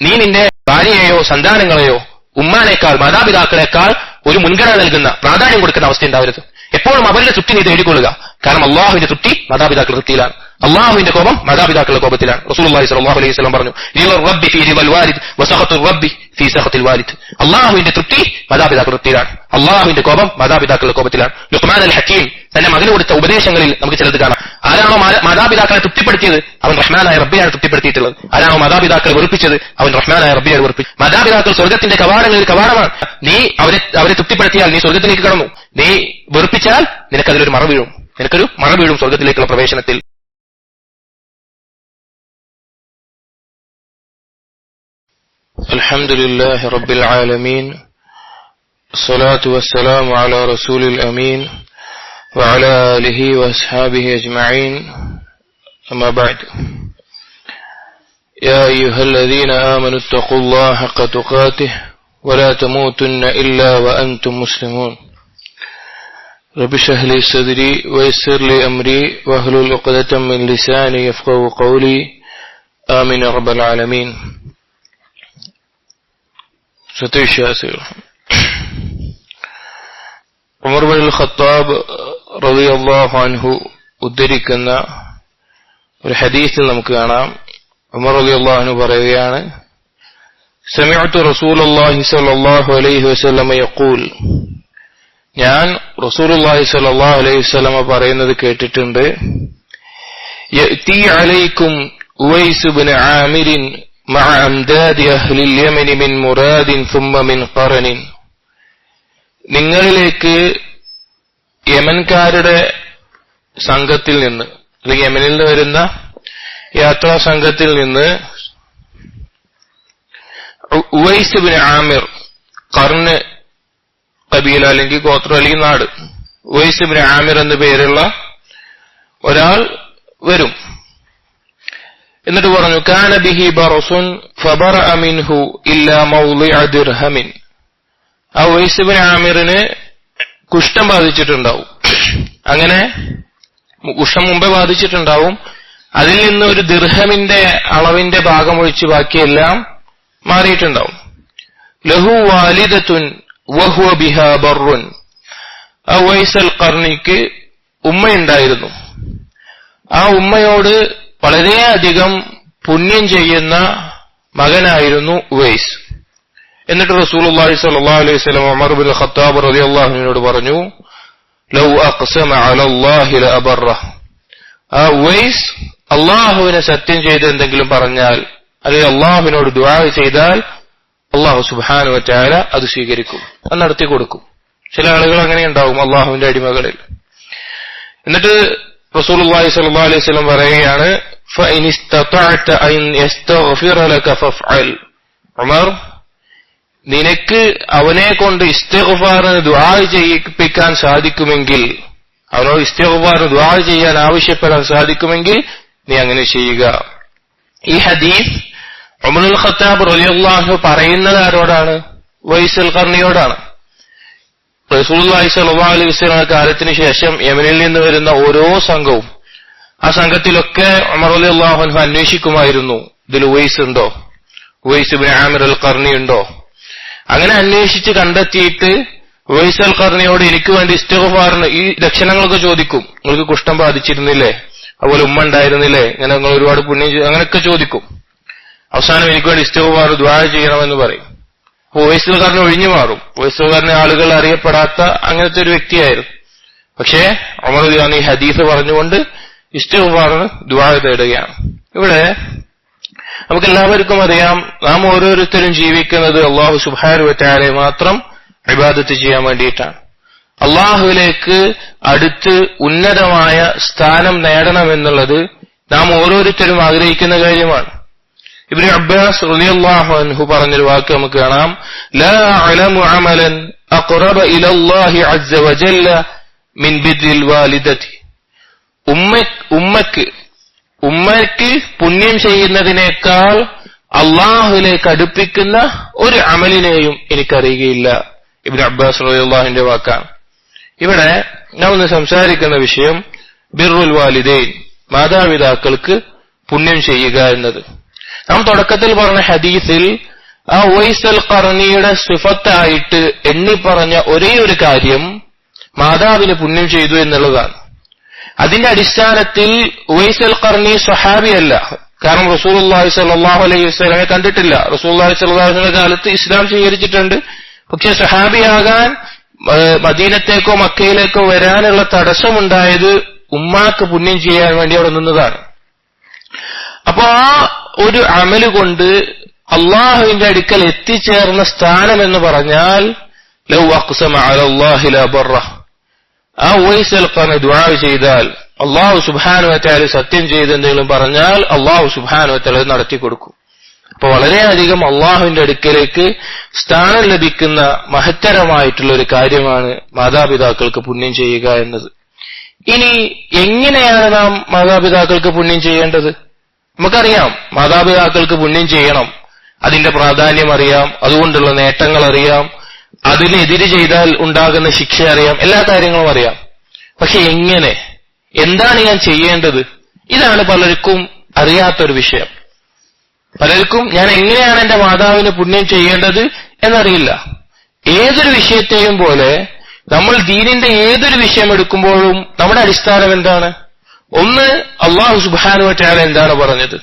നീ നിന്റെ ഭാര്യയെയോ സന്താനങ്ങളെയോ ഉമ്മാനേക്കാൾ മാതാപിതാക്കളെക്കാൾ ഒരു മുൻഗണന നൽകുന്ന പ്രാധാന്യം കൊടുക്കുന്ന അവസ്ഥ ഉണ്ടാവരുത്. എപ്പോഴും അവരുടെ തൃപ്തി നീ എഴുതിക്കൊള്ളുക. കാരണം അള്ളാഹുവിന്റെ തൃപ്തി മാതാപിതാക്കളുടെ തൃപ്തിയിലാണ്, അള്ളാഹുവിന്റെ കോപം മാതാപിതാക്കളുടെ കോപത്തിലാണ്. റസൂലുള്ളാഹി സ്വല്ലല്ലാഹു അലൈഹി വസല്ലം പറഞ്ഞു, റബ്ബി ഫീ റിദൽ വാലിദ് വസഖത്തുർ റബ്ബി ഫീ സഖത്തിൽ വാലിദ്. അള്ളാഹുവിന്റെ തൃപ്തി മാതാപിതാക്കളുടെ തൃപ്തിയിലാണ്, അള്ളാഹുവിന്റെ കോപം മാതാപിതാക്കളുടെ കോപത്തിലാണ്. ലുഖ്മാൻ അൽ ഹക്കീം തന്റെ മകന് കൊടുത്ത ഉപദേശങ്ങളിൽ നമുക്ക് ചിലത് കാണാം. ആരാണോ മാതാപിതാക്കളെ തൃപ്തിപ്പെടുത്തിയത് അവൻ റഹ്മാനായ റബ്ബിയാണ് തൃപ്തിപ്പെടുത്തിയിട്ടുള്ളത്. ആരാണോ മാതാപിതാക്കളെ വെറുപ്പിച്ചത് അവൻ റഹ്മാനായ റബ്ബിയാണ് വെറുപ്പിച്ചത്. മാതാപിതാക്കൾ സ്വർഗത്തിന്റെ കവാടങ്ങളിൽ കവാടമാണ്. നീ അവരെ തൃപ്തിപ്പെടുത്തിയാൽ നീ സ്വർഗത്തിലേക്ക് കടന്നു, നീ വെറുപ്പിച്ചാൽ നിനക്കതിലൊരു മറ വീഴും സ്വർഗത്തിലേക്കുള്ള പ്രവേശനത്തിൽ. അൽഹംദുലില്ലാഹി റബ്ബിൽ ആലമീൻ വസ്സലാത്തു വസ്സലാമു അലാ റസൂലിൽ അമീൻ വഅലാ ആലിഹി വഅസ്ഹാബിഹി അജ്മഈൻ. അമ്മാ ബഅദ്. യാ അയ്യുഹല്ലദീന ആമനൂ ഇത്തഖുല്ലാഹ ഹഖ്ക തുഖാതിഹി വലാ തമൂതുന്ന ഇല്ലാ വഅൻതും മുസ്ലിമൂൻ. رب اشرح لي صدري ويسر لي أمري واحلل عقدة من لساني يفقهوا قولي آمين يا رب العالمين. സത്യവിശ്വാസികൾ, ഉമർ ഇബ്നുൽ ഖത്താബ് റളിയല്ലാഹു അൻഹു ഉദ്ധരിക്കുന്ന ഒരു ഹദീസിൽ നമുക്ക് കാണാം. ഉമർ റളിയല്ലാഹു അൻഹു പറയുകയാണ്, സമിഅ്തു റസൂലുള്ളാഹി സ്വല്ലല്ലാഹു അലൈഹി വസല്ലം യഖൂൽ, ഞാൻ റസൂലുള്ളാഹി സ്വല്ലല്ലാഹു അലൈഹി വസല്ലം പറയുന്നത് കേട്ടിട്ടുണ്ട്. യഅതി അലൈക്കും ഉവൈസ് ഇബ്നു ആമിർ മഅ അംദാദി അഹ്ലിൽ യമൻ മിൻ മുറാദിൻ സുമ്മ മിൻ ഖറനിൻ. നിങ്ങളിലേക്ക് യമൻകാരുടെ സംഘത്തിൽ നിന്ന്, അല്ലെങ്കിൽ യമനിൽ നിന്ന് വരുന്ന യാത്രാ സംഘത്തിൽ നിന്ന് ഉവൈസ് ഇബ്നു ആമിർ, ഖർന് കബീല അല്ലെങ്കിൽ ഗോത്ര അല്ലെങ്കിൽ നാട്, ഉവൈസ് ഇബ്നു ആമിർ എന്ന പേരുള്ള ഒരാൾ വരും. എന്നിട്ട് പറഞ്ഞു, കാന ബിഹി ബറസുൻ ഫബറഅ മിൻഹു ഇല്ലാ മൗളിഅ ദിർഹമിൻ. ആ ഉവൈസ് ഇബ്നു ആമിറിന് കുഷ്ഠം ബാധിച്ചിട്ടുണ്ടാവും. അങ്ങനെ കുഷ്ഠം മുമ്പേ ബാധിച്ചിട്ടുണ്ടാവും. അതിൽ നിന്ന് ഒരു ദിർഹമിന്റെ അളവിന്റെ ഭാഗം ഒഴിച്ച് ബാക്കിയെല്ലാം മാറിയിട്ടുണ്ടാവും. ലഹു വാലിദത്തുൻ വഹുവ ബിഹാ ബർറുൻ. ആ ഉവൈസ് അൽ ഖർനിക്ക് ഉമ്മയുണ്ടായിരുന്നു. ആ ഉമ്മയോട് വളരെയധികം പുണ്യം ചെയ്യുന്ന മകനായിരുന്നു ഉവൈസ്. എന്നിട്ട് റസൂലുള്ളാഹി സ്വല്ലല്ലാഹു അലൈഹി വസല്ലം ഉമർ ഇബ്നുൽ ഖത്താബ് റളിയല്ലാഹു അൻഹുവിനോട് പറഞ്ഞു, ലൗ അഖ്സമ അലല്ലാഹി ലഅബറഹ്. ആ ഉവൈസ് അല്ലാഹുവിനെ സത്യം ചെയ്ത് എന്തെങ്കിലും പറഞ്ഞാൽ, അല്ലെങ്കിൽ അല്ലാഹുവിനോട് ദുആ ചെയ്താൽ അല്ലാഹു സുബ്ഹാനഹു വ തആല അത് സ്വീകരിക്കും, അത് നടത്തി കൊടുക്കും. ചില ആളുകൾ അങ്ങനെ ഉണ്ടാവും അല്ലാഹുവിന്റെ അടിമകളിൽ. എന്നിട്ട് റസൂലുള്ളാഹി സ്വല്ലല്ലാഹു അലൈഹി വസല്ലം പറയുകയാണ്, ഫഇൻ ഇസ്തതഅത അൻ യസ്തഗ്ഫിറ ലക ഫഫ്അൽ. ഉമർ, നിനക്ക് അവനെ കൊണ്ട് ഇസ്തിഗ്ഫാറിന് ദുആ ചെയ്യിപ്പിക്കാൻ സാധിക്കുമെങ്കിൽ, അവനോട് ഇസ്തിഗ്ഫാറിന് ദുആ ചെയ്യാൻ ആവശ്യപ്പെടാൻ സാധിക്കുമെങ്കിൽ നീ അങ്ങനെ ചെയ്യുക. ഈ ഹദീസ് ഉമർ ഇബ്നുൽ ഖത്താബ് റളിയല്ലാഹു അൻഹു പറയുന്നത് ആരോടാണ്? ഉവൈസ് അൽ ഖർനിയോടാണ്. റസൂലുള്ളാഹി സ്വല്ലല്ലാഹു അലൈഹി വസല്ലം കാലത്തിന് ശേഷം യമനിൽ നിന്ന് വരുന്ന ഓരോ സംഘവും, ആ സംഘത്തിലൊക്കെ ഉമർ റളിയല്ലാഹു അൻഹു അന്വേഷിക്കുമായിരുന്നു, ഇതിൽ ഉവൈസ് ഉണ്ടോ, ഉവൈസ് ഇബ്നു ആമിർ അൽ ഖർനി ഉണ്ടോ. അങ്ങനെ അന്വേഷിച്ച് കണ്ടെത്തിയിട്ട് ഉവൈസ് അൽ ഖർനിയോട് എനിക്ക് വേണ്ടി ഇസ്തിഗ്ഫാറിന് ഈ ലക്ഷണങ്ങളൊക്കെ ചോദിക്കും. നിങ്ങൾക്ക് കുഷ്ഠം ബാധിച്ചിരുന്നില്ലേ, അതുപോലെ ഉമ്മ ഉണ്ടായിരുന്നില്ലേ, ഇങ്ങനെ നിങ്ങൾ ഒരുപാട് പുണ്യം അങ്ങനെയൊക്കെ ചോദിക്കും. അവസാനം എനിക്ക് വേണ്ടി ഇസ്തിഗ്ഫാർ ദുആ ചെയ്യണമെന്ന് പറയും. അപ്പോൾ ഉവൈസ് അൽ ഖർനി ഒഴിഞ്ഞു മാറും. ഉവൈസ് അൽ ഖർനി ആളുകൾ അറിയപ്പെടാത്ത അങ്ങനത്തെ ഒരു വ്യക്തിയായിരുന്നു. പക്ഷേ ഉമർ റളിയല്ലാഹു ഈ ഹദീസ് പറഞ്ഞുകൊണ്ട് ഇസ്തിഗ്ഫാറിന് ദുആ തേടുകയാണ്. ഇവിടെ നമുക്ക് എല്ലാവർക്കും അറിയാം, നാം ഓരോരുത്തരും ജീവിക്കുന്നത് അല്ലാഹു സുബ്ഹാനഹു വ തആലയെ മാത്രം ഇബാദത്ത് ചെയ്യാൻ വേണ്ടിയിട്ടാണ്. അല്ലാഹുവിലേക്ക് അടുത്ത് ഉന്നതമായ സ്ഥാനം നേടണമെന്നുള്ളത് നാം ഓരോരുത്തരും ആഗ്രഹിക്കുന്ന കാര്യമാണ്. ഇബ്നു അബ്ബാസ് റളിയല്ലാഹു അൻഹു പറഞ്ഞൊരു വാക്ക് നമുക്ക് കാണാം, ലാ അഅലമു അമലൻ അഖറബ ഇലല്ലാഹി അസ്സ വജല്ല മിൻ ബിദ്രിൽ വാലിദതി. ഉമ്മയ്ക്ക് പുണ്യം ചെയ്യുന്നതിനേക്കാൾ അള്ളാഹുവിലേക്ക് അടുപ്പിക്കുന്ന ഒരു അമലിനെയും എനിക്കറിയുകയില്ല. ഇബ്നു അബ്ബാസ് റളിയല്ലാഹുവിന്റെ വാക്കാണ്. ഇവിടെ ഞാൻ ഒന്ന് സംസാരിക്കുന്ന വിഷയം ബിർറുൽ വാലിദൈൻ, മാതാപിതാക്കൾക്ക് പുണ്യം ചെയ്യുക എന്നത്. നാം തുടക്കത്തിൽ പറഞ്ഞ ഹദീസിൽ ആ ഉവൈസ് അൽ ഖർനിയുടെ സിഫത്തായിട്ട് എണ്ണി പറഞ്ഞ ഒരേ ഒരു കാര്യം മാതാവിന് പുണ്യം ചെയ്തു എന്നുള്ളതാണ്. അതിന്റെ അടിസ്ഥാനത്തിൽ ഉവൈസ് അൽ ഖർനി സ്വഹാബിയല്ല. കാരണം റസൂലുള്ളാഹി സ്വല്ലല്ലാഹു അലൈഹി വസല്ലമയെ കണ്ടിട്ടില്ല. റസൂലുള്ളാഹി സ്വല്ലല്ലാഹു അലൈഹി വസല്ലമയുടെ കാലത്ത് ഇസ്ലാം സ്വീകരിച്ചിട്ടുണ്ട്. പക്ഷെ സ്വഹാബിയാകാൻ മദീനത്തേക്കോ മക്കയിലേക്കോ വരാനുള്ള തടസ്സമുണ്ടായത് ഉമ്മാക്ക് പുണ്യം ചെയ്യാൻ വേണ്ടി അവിടെ നിന്നതാണ്. അപ്പൊ ആ ഒരു അമല് കൊണ്ട് അള്ളാഹുവിന്റെ അടുക്കൽ എത്തിച്ചേർന്ന സ്ഥാനം എന്ന് പറഞ്ഞാൽ ലൗ അഖ്സമ അലല്ലാഹി ലാ ബറ. ആ ഉവൈസ് അൽ ഖർനി ദുആ ചെയ്താൽ അല്ലാഹു സുബ്ഹാനഹു വ തആല സത്യം ചെയ്തെന്തെങ്കിലും പറഞ്ഞാൽ അല്ലാഹു സുബ്ഹാനഹു വ തആല നടത്തി കൊടുക്കും. അപ്പൊ വളരെയധികം അള്ളാഹുവിന്റെ അടുക്കലേക്ക് സ്ഥാനം ലഭിക്കുന്ന മഹത്തരമായിട്ടുള്ള ഒരു കാര്യമാണ് മാതാപിതാക്കൾക്ക് പുണ്യം ചെയ്യുക എന്നത്. ഇനി എങ്ങനെയാണ് നാം മാതാപിതാക്കൾക്ക് പുണ്യം ചെയ്യേണ്ടത്? നമുക്കറിയാം മാതാപിതാക്കൾക്ക് പുണ്യം ചെയ്യണം, അതിന്റെ പ്രാധാന്യം അറിയാം, അതുകൊണ്ടുള്ള നേട്ടങ്ങൾ അറിയാം, അതിനെതിരെ ചെയ്താൽ ഉണ്ടാകുന്ന ശിക്ഷ അറിയാം, എല്ലാ കാര്യങ്ങളും അറിയാം. പക്ഷെ എങ്ങനെ, എന്താണ് ഞാൻ ചെയ്യേണ്ടത്? ഇതാണ് പലർക്കും അറിയാത്തൊരു വിഷയം. പലർക്കും ഞാൻ എങ്ങനെയാണ് എന്റെ മാതാവിന് പുണ്യം ചെയ്യേണ്ടത് എന്നറിയില്ല. ഏതൊരു വിഷയത്തെയും പോലെ നമ്മൾ ദീനിന്റെ ഏതൊരു വിഷയം എടുക്കുമ്പോഴും നമ്മുടെ അടിസ്ഥാനം എന്താണ്? ഒന്ന്, അല്ലാഹു സുബ്ഹാനഹു വ തആല എന്താണ് പറഞ്ഞത്?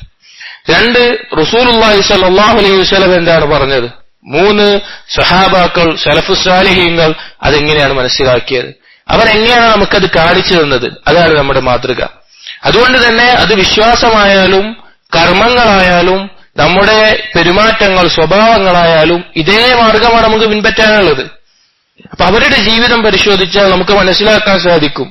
രണ്ട്, റസൂലുള്ളാഹി സ്വല്ലല്ലാഹു അലൈഹി വസല്ലം എന്താണ് പറഞ്ഞത്? മൂന്ന്, സഹാബാക്കൾ സലഫുസ് സാലിഹീങ്ങൾ അതെങ്ങനെയാണ് മനസ്സിലാക്കിയത്? അവരെങ്ങനെയാണ് നമുക്കത് കാണിച്ചു തന്നത്? അതാണ് നമ്മുടെ മാതൃക. അതുകൊണ്ട് തന്നെ അത് വിശ്വാസമായാലും കർമ്മങ്ങളായാലും നമ്മുടെ പെരുമാറ്റങ്ങൾ സ്വഭാവങ്ങളായാലും ഇതേ മാർഗമാണ് നമുക്ക് പിൻപറ്റാനുള്ളത്. അപ്പൊ അവരുടെ ജീവിതം പരിശോധിച്ചാൽ നമുക്ക് മനസ്സിലാക്കാൻ സാധിക്കും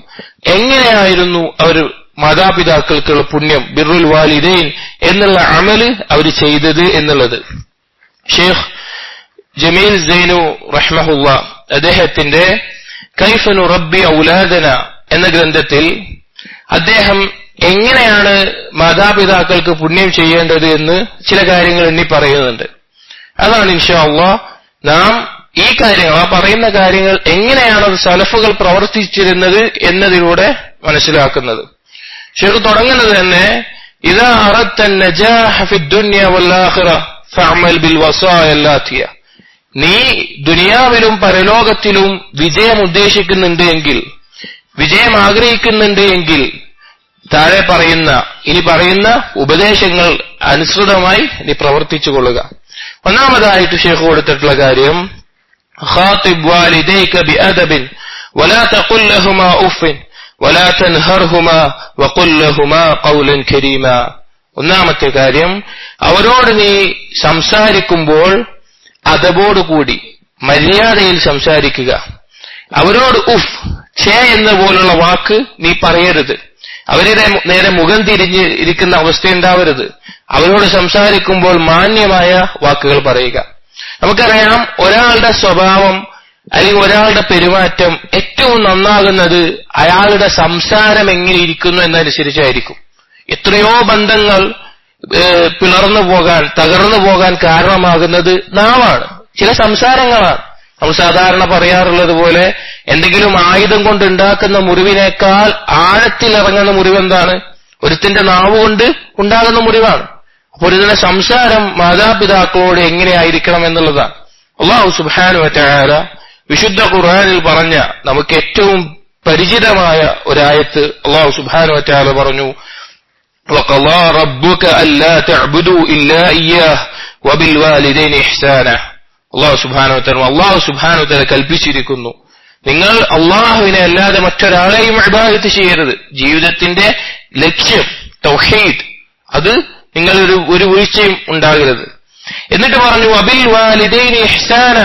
എങ്ങനെയായിരുന്നു അവർ മാതാപിതാക്കൾക്കുള്ള പുണ്യം, ബിർറുൽ വാലിദൈൻ എന്നുള്ള അമല് അവർ ചെയ്തത് എന്നുള്ളത്. ഷെയ്ഖ് ജമീൽ സൈനു റഹ്മഹുള്ള അദ്ദേഹത്തിന്റെ കൈഫ നുറബ്ബി ഔലാദന എന്ന ഗ്രന്ഥത്തിൽ അദ്ദേഹം എങ്ങനെയാണ് മാതാപിതാക്കൾക്ക് പുണ്യം ചെയ്യേണ്ടത് എന്ന് ചില കാര്യങ്ങൾ എണ്ണി പറയുന്നുണ്ട്. അതാണ് ഇൻഷാ അല്ലാഹ് നാം ഈ കാര്യങ്ങൾ, ആ പറയുന്ന കാര്യങ്ങൾ എങ്ങനെയാണ് സലഫുകൾ പ്രവർത്തിച്ചിരുന്നത് എന്നതിലൂടെ മനസ്സിലാക്കുന്നത്. ഷെയ്ഖ് തുടങ്ങുന്നത് തന്നെ ഇദാ അറദ്ത അൻ-നജാഹ ഫിദ്ദുനിയ വൽ ആഖിറ ഫഅമൽ ബിൽ വസായ അല്ലാത്തിയ. നീ ദുനിയാവിലും പരലോകത്തിലും വിജയം ഉദ്ദേശിക്കുന്നുണ്ട് എങ്കിൽ, വിജയം ആഗ്രഹിക്കുന്നുണ്ട് എങ്കിൽ താഴെ പറയുന്ന ഇനി പറയുന്ന ഉപദേശങ്ങൾ അനുസൃതമായി നീ പ്രവർത്തിച്ചു കൊള്ളുക. ഒന്നാമതായിട്ട് ഷെയ്ഖ് കൊടുത്തിട്ടുള്ള കാര്യം ഖാതിബ് വാലിദൈക ബിഅദബിൻ വലാ തഖുൽ ലഹുമാ ഉഫ്ഫിൻ വലാ തൻഹർഹുമാ വഖുൽ ലഹുമാ ഖൗലൻ കരീമാ. ഒന്നാമത്തെ കാര്യം, അവരോട് നീ സംസാരിക്കുമ്പോൾ അദബോടുകൂടി മര്യാദയിൽ സംസാരിക്കുക. അവരോട് ഉഫ്, ഛേ എന്ന പോലുള്ള വാക്ക് നീ പറയരുത്. അവരുടെ നേരെ മുഖം തിരിഞ്ഞ് ഇരിക്കുന്ന അവസ്ഥയുണ്ടാവരുത്. അവരോട് സംസാരിക്കുമ്പോൾ മാന്യമായ വാക്കുകൾ പറയുക. നമുക്കറിയാം ഒരാളുടെ സ്വഭാവം അല്ലെങ്കിൽ ഒരാളുടെ പെരുമാറ്റം ഏറ്റവും നന്നാകുന്നത് അയാളുടെ സംസാരം എങ്ങനെ ഇരിക്കുന്നു എന്നനുസരിച്ചായിരിക്കും. എത്രയോ ബന്ധങ്ങൾ പിളർന്നു പോകാൻ, തകർന്നു പോകാൻ കാരണമാകുന്നത് നാവാണ്, ചില സംസാരങ്ങളാണ്. നമ്മൾ സാധാരണ പറയാറുള്ളത് പോലെ എന്തെങ്കിലും ആയുധം കൊണ്ട് ഉണ്ടാക്കുന്ന മുറിവിനേക്കാൾ ആഴത്തിൽ ഇറങ്ങുന്ന മുറിവ് എന്താണ്? ഒരുത്തിന്റെ നാവ് കൊണ്ട് ഉണ്ടാകുന്ന മുറിവാണ്. അപ്പോൾ ഇതിന്റെ സംസാരം മാതാപിതാക്കളോട് എങ്ങനെയായിരിക്കണം എന്നുള്ളതാണ്. അല്ലാഹു സുബ്ഹാനഹു വ തആല വിശുദ്ധ ഖുർആനിൽ പറഞ്ഞ നമുക്ക് ഏറ്റവും പരിചിതമായ ഒരായത്ത് അല്ലാഹു സുബ്ഹാനഹു വ തആല പറഞ്ഞു, വഖളാ റബ്ബുക അല്ലാ തഅ്ബുദു ഇല്ലാ ഇയ്യാഹ് വബിൽ വാലിദൈനി ഇഹ്സാന. അല്ലാഹു സുബ്ഹാനഹു വ തആല കൽപ്പിച്ചിരിക്കുന്നു, നിങ്ങൾ അള്ളാഹുവിനെ അല്ലാതെ മറ്റൊരാളെയും ഇബാദത്ത് ചെയ്യരുത്. ജീവിതത്തിന്റെ ലക്ഷ്യം തൗഹീദ്, അത് നിങ്ങൾ ഒരു വീഴ്ചയും ഉണ്ടാകരുത്. എന്നിട്ട് പറഞ്ഞു വബിൽ വാലിദൈനി ഇഹ്സാന,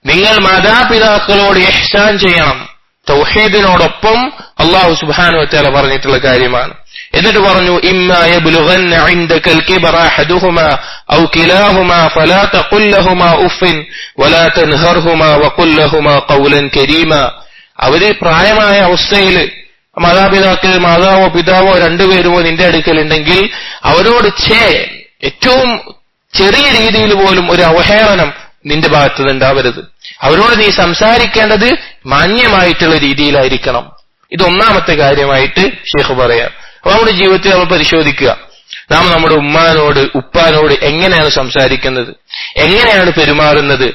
നിങ്ങൾ മാതാപിതാക്കളോട് ഇഹ്സാൻ ചെയ്യണം. തൗഹീദിനോടൊപ്പം അല്ലാഹു സുബ്ഹാനഹു വ തആല പറഞ്ഞിട്ടുള്ള കാര്യമാണ്. എന്നിട്ട് പറഞ്ഞു ഇമ്മാ യബ്ലുഗന്ന ഇൻദകൽ കിബറ അഹദുഹുമാ ഔ കിലാഹുമാ ഫലാ തഖുൽ ലഹുമാ ഉഫ്ഫിൻ വലാ തൻഹർഹുമാ വഖുൽ ലഹുമാ ഖൗലൻ കരീമാ. അവര് പ്രായമായ അവസ്ഥയിൽ മാതാപിതാക്കൾ, മാതാവോ പിതാവോ രണ്ടുപേരുമോ നിന്റെ അടുക്കലുണ്ടെങ്കിൽ അവരോട് ഏറ്റവും ചെറിയ രീതിയിൽ പോലും ഒരു അവഹേളനം നിന്റെ ഭാഗത്ത് നിന്നുണ്ടാവരുത്. അവരോട് നീ സംസാരിക്കേണ്ടത് മാന്യമായിട്ടുള്ള രീതിയിലായിരിക്കണം. ഇത് ഒന്നാമത്തെ കാര്യമായിട്ട് ഷെയ്ഖ് പറയാം. അപ്പൊ നമ്മുടെ ജീവിതത്തിൽ നമ്മൾ പരിശോധിക്കുക, നാം നമ്മുടെ ഉമ്മാനോട് ഉപ്പാനോട് എങ്ങനെയാണ് സംസാരിക്കുന്നത്, എങ്ങനെയാണ് പെരുമാറുന്നത്,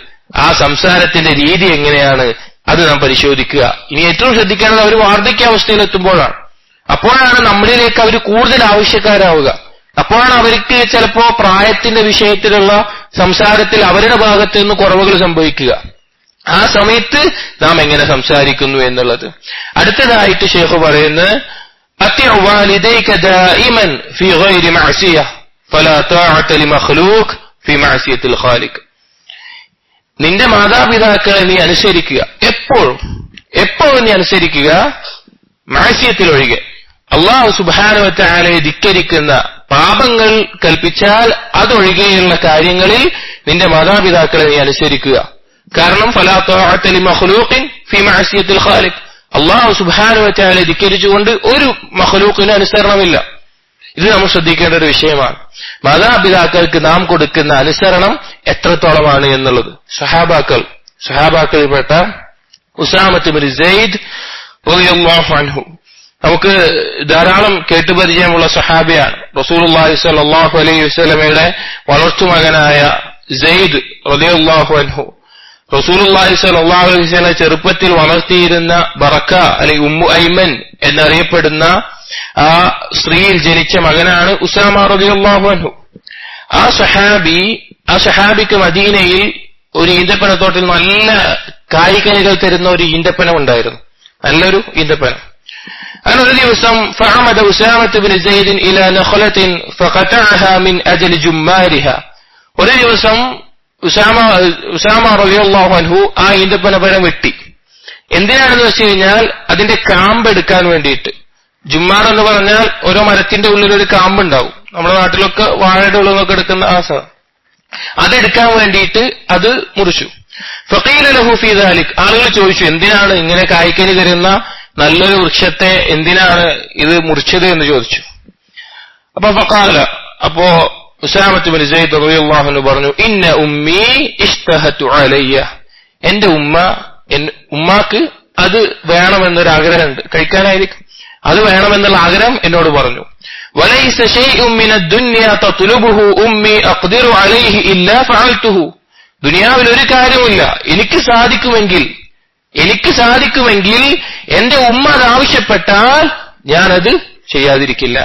ആ സംസാരത്തിന്റെ രീതി എങ്ങനെയാണ്, അത് നാം പരിശോധിക്കുക. ഇനി ഏറ്റവും ശ്രദ്ധിക്കേണ്ടത് അവർ വാർദ്ധക്യാവസ്ഥയിലെത്തുമ്പോഴാണ്. അപ്പോഴാണ് നമ്മളിലേക്ക് അവർ കൂടുതൽ ആവശ്യക്കാരാവുക. അപ്പോഴാണ് അവർക്ക് ചിലപ്പോ പ്രായത്തിന്റെ വിഷയത്തിലുള്ള സംസാരത്തിൽ അവരുടെ ഭാഗത്ത് നിന്ന് കുറവുകൾ സംഭവിക്കുക. ആ സമയത്ത് നാം എങ്ങനെ സംസാരിക്കുന്നു എന്നുള്ളത്. അടുത്തതായിട്ട് ശൈഖ് പറയുന്നത് അത്തിഉ വാലിദൈക ദായിമൻ ഫീ ഗൈരി മഅസിയ ഫലാ തഅത ലിമഖ്ലൂഖ് ഫീ മഅസിയത്തിൽ ഖാലിഖ്. നിന്റെ മാതാപിതാക്കളെ നീ അനുസരിക്കുക, എപ്പോഴും നീ അനുസരിക്കുക, മഅസിയത്തിൽ ഒഴികെ. അല്ലാഹു സുബ്ഹാനഹു വ തആലയെ ധിക്കരിക്കുന്ന പാപങ്ങൾ കൽപ്പിച്ചാൽ അതൊഴികെയുള്ള കാര്യങ്ങളിൽ നിന്റെ മാതാപിതാക്കളെ നീ അനുസരിക്കുക. കാരണം ഫലാ തഅത ലിമഖ്ലൂഖിൻ ഫീ മഅസിയത്തിൽ ഖാലിഖ്, അല്ലാഹു സുബ്ഹാനഹു വ തആലയെ ധിക്കരിച്ചുകൊണ്ട് ഒരു മഖ്ലൂഖിന് അനുസരണമില്ല. ഇത് നമ്മൾ ശ്രദ്ധിക്കേണ്ട ഒരു വിഷയമാണ്. മാതാപിതാക്കൾക്ക് നാം കൊടുക്കുന്ന അനുസരണം എത്രത്തോളമാണ് എന്നുള്ളത്. സഹാബാക്കളിൽപ്പെട്ട ഉസാമത്ത് ഇബ്നു സെയ്ദ് റളിയല്ലാഹു അൻഹു നമുക്ക് ധാരാളം കേട്ടുപരിചയമുള്ള സഹാബിയാണ്. റസൂലുള്ളാഹി സ്വല്ലല്ലാഹു അലൈഹി വസല്ലമയുടെ വളർത്തുമകനായ സെയ്ദ് റളിയല്ലാഹു അൻഹു റസൂലുള്ളാഹി സ്വല്ലല്ലാഹു അലൈഹി വസല്ലം ചെറുപ്പത്തിൽ വളർത്തിയിരുന്ന ബറക്ക അല്ലെങ്കിൽ ഉമ്മു ഐമൻ എന്നറിയപ്പെടുന്ന ആ സ്ത്രീയിൽ ജനിച്ച മകനാണ് ഉസാമ റളിയല്ലാഹു അൻഹു. ആ സഹാബിക്ക് മദീനയിൽ ഒരു ഈന്തപ്പനത്തോട്ടിൽ നല്ല കായ്കനികൾ തരുന്ന ഒരു ഈന്തപ്പനം ഉണ്ടായിരുന്നു, നല്ലൊരു ഈന്തപ്പനം. അങ്ങനെ ഒരു ദിവസം ഫഅമദ ഉസാമത്ത് ഇബ്നു സെയ്ദ് ഇലാ നഖലത്തിൻ ഫഖതഅഹ മിൻ അജ്ലി ജുമ്മാരിഹ. ഒരു ദിവസം ഉസാമ റളിയല്ലാഹു അൻഹു ആ ഈന്തപ്പനപഴം വെട്ടി. എന്തിനാണെന്ന് വെച്ച് കഴിഞ്ഞാൽ അതിന്റെ കാമ്പ് എടുക്കാൻ വേണ്ടിയിട്ട്. ജുമ്മാർ എന്ന് പറഞ്ഞാൽ ഓരോ മരത്തിന്റെ ഉള്ളിൽ ഒരു കാമ്പുണ്ടാവും. നമ്മുടെ നാട്ടിലൊക്കെ വാഴയുടെ ഉള്ളിൽ നിന്നൊക്കെ എടുക്കുന്ന ആ സാധനം, അതെടുക്കാൻ വേണ്ടിയിട്ട് അത് മുറിച്ചു. ഫഖീല ലഹു ഫീ ദാലിക്, ആളുകൾ ചോദിച്ചു എന്തിനാണ് ഇങ്ങനെ കായ്ക്കനി തരുന്ന നല്ലൊരു വൃക്ഷത്തെ എന്തിനാണ് ഇത് മുറിച്ചത് എന്ന് ചോദിച്ചു. അപ്പോ ഉസാമത്ത് ഇബ്നു സെയ്ദ് റളിയല്ലാഹു അൻഹു പറഞ്ഞു, ഇന്ന ഉമ്മി ഇഷ്തഹതു അലയ്യ, എന്റെ ഉമ്മാക്ക് അത് വേണമെന്നൊരു ആഗ്രഹമുണ്ട്, കഴിക്കാനായിരിക്കും, അത് വേണമെന്നുള്ള ആഗ്രഹം എന്നോട് പറഞ്ഞു. വലൈസ ശൈഉം മിനദ് ദുനിയ തത്ലുബുഹു ഉമ്മി അഖ്ദിറു അലൈഹി ഇല്ലാ ഫഅൽതുഹു. ദുനിയാവിൽ ഒരു കാര്യമില്ല എനിക്ക് സാധിക്കുമെങ്കിൽ എന്റെ ഉമ്മ അത് ആവശ്യപ്പെട്ടാൽ ഞാനത് ചെയ്യാതിരിക്കില്ല.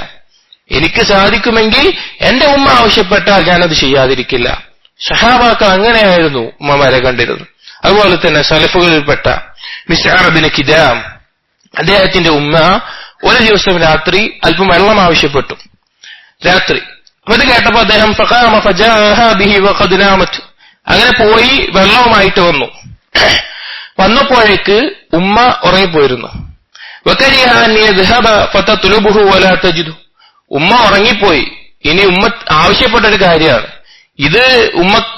എനിക്ക് സാധിക്കുമെങ്കിൽ എന്റെ ഉമ്മ ആവശ്യപ്പെട്ടാൽ ഞാനത് ചെയ്യാതിരിക്കില്ല. സഹാബാക്കൾ അങ്ങനെയായിരുന്നു ഉമ്മമാരെ കണ്ടിരുന്നത്. അതുപോലെ തന്നെ സലഫുകളിൽപ്പെട്ട മിസ്അർ ഇബ്നു കിദാം, അദ്ദേഹത്തിന്റെ ഉമ്മ ഒരു ദിവസം രാത്രി അല്പം വെള്ളം ആവശ്യപ്പെട്ടു. രാത്രി അത് കേട്ടപ്പോ അദ്ദേഹം ഫഖാമ ഫജാഅഹ ബിഹി വഖദ് നാമത്, അങ്ങനെ പോയി വെള്ളവുമായിട്ട് വന്നപ്പോഴേക്ക് ഉമ്മ ഉറങ്ങിപ്പോയിരുന്നു. വകരിഹ അൻ യദ്ഹബ ഫതത്ലുബുഹു വലാ തജിദു, ഉമ്മ ഉറങ്ങിപ്പോയി. ഇനി ഉമ്മ ആവശ്യപ്പെട്ടൊരു കാര്യമാണ്, ഇത്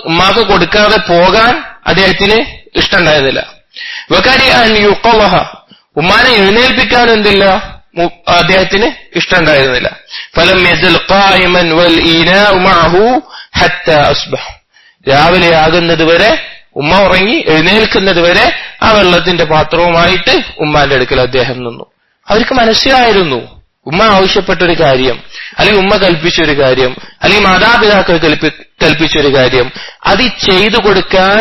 ഉമ്മാക്ക് കൊടുക്കാതെ പോകാൻ അദ്ദേഹത്തിന് ഇഷ്ടമുണ്ടായിരുന്നില്ല. വകരിഹ അൻ യുഖളഹ, ഉമ്മാനെ എഴുന്നേൽപ്പിക്കാൻ എന്തില്ല അദ്ദേഹത്തിന് ഇഷ്ടമുണ്ടായിരുന്നില്ല. ഫലം യസൽ ഖായിമൻ വൽ ഈനാഉ മഅഹു ഹത്താ അസ്ബഹ, രാവിലെ ആകുന്നത് വരെ ഉമ്മ ഉറങ്ങി എഴുന്നേൽക്കുന്നത് വരെ ആ വെള്ളത്തിന്റെ പാത്രവുമായിട്ട് ഉമ്മാന്റെ അടുക്കൽ അദ്ദേഹം നിന്നു. അവർക്ക് മനസ്സിലായിരുന്നു ഉമ്മ ആവശ്യപ്പെട്ടൊരു കാര്യം, അല്ലെങ്കിൽ ഉമ്മ കൽപ്പിച്ചൊരു കാര്യം, അല്ലെങ്കിൽ മാതാപിതാക്കൾ കൽപ്പിച്ചൊരു കാര്യം, അത് ചെയ്തു കൊടുക്കാൻ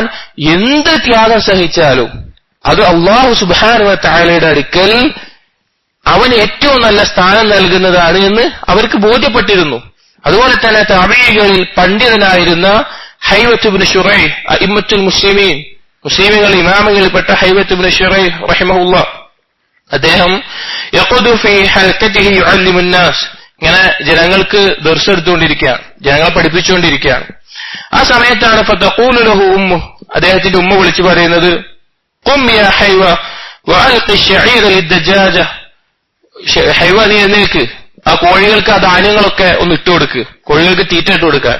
എന്ത് ത്യാഗം സഹിച്ചാലും അത് അല്ലാഹു സുബ്ഹാനഹു വ തആലയുടെ അടുക്കൽ അവന് ഏറ്റവും നല്ല സ്ഥാനം നൽകുന്നതാണ് എന്ന് അവർക്ക് ബോധ്യപ്പെട്ടിരുന്നു. അതുപോലെ തന്നെ തഅബീകളിൽ പണ്ഡിതനായിരുന്ന ഹൈവത്ത് ഇബ്നു ശുറൈഹ് അഇമ്മത്തുൽ മുസ്ലിമീൻ, മുസ്ലിമുകൾ ഇമാമുകളിൽപ്പെട്ട ഹൈവത്ത് ഇബ്നു ശുറൈഹ് റഹിമഹുല്ലാഹ്, അദ്ദേഹം യഖുദു ഫീ ഹൽഖതിഹി യുഅല്ലിമു നാസ്, ഇങ്ങനെ ജനങ്ങൾക്ക് ദർസ് എടുത്തുകൊണ്ടിരിക്കുകയാണ്, ജനങ്ങളെ പഠിപ്പിച്ചുകൊണ്ടിരിക്കുകയാണ്. ആ സമയത്താണ് ഫതഖൂലു ലഹു ഉമ്മു, അദ്ദേഹത്തിന്റെ ഉമ്മ വിളിച്ചു പറയുന്നത്, ഖും യാ ഹൈവ വഅൽഖി ശഈറ ലിദ്ദജാജ, ഹൈവ നീ എഴുന്നേൽക്ക്, ആ കോഴികൾക്ക് ആ ധാന്യങ്ങളൊക്കെ ഒന്ന് ഇട്ടുകൊടുക്ക്, കോഴികൾക്ക് തീറ്റ ഇട്ട് കൊടുക്കാൻ.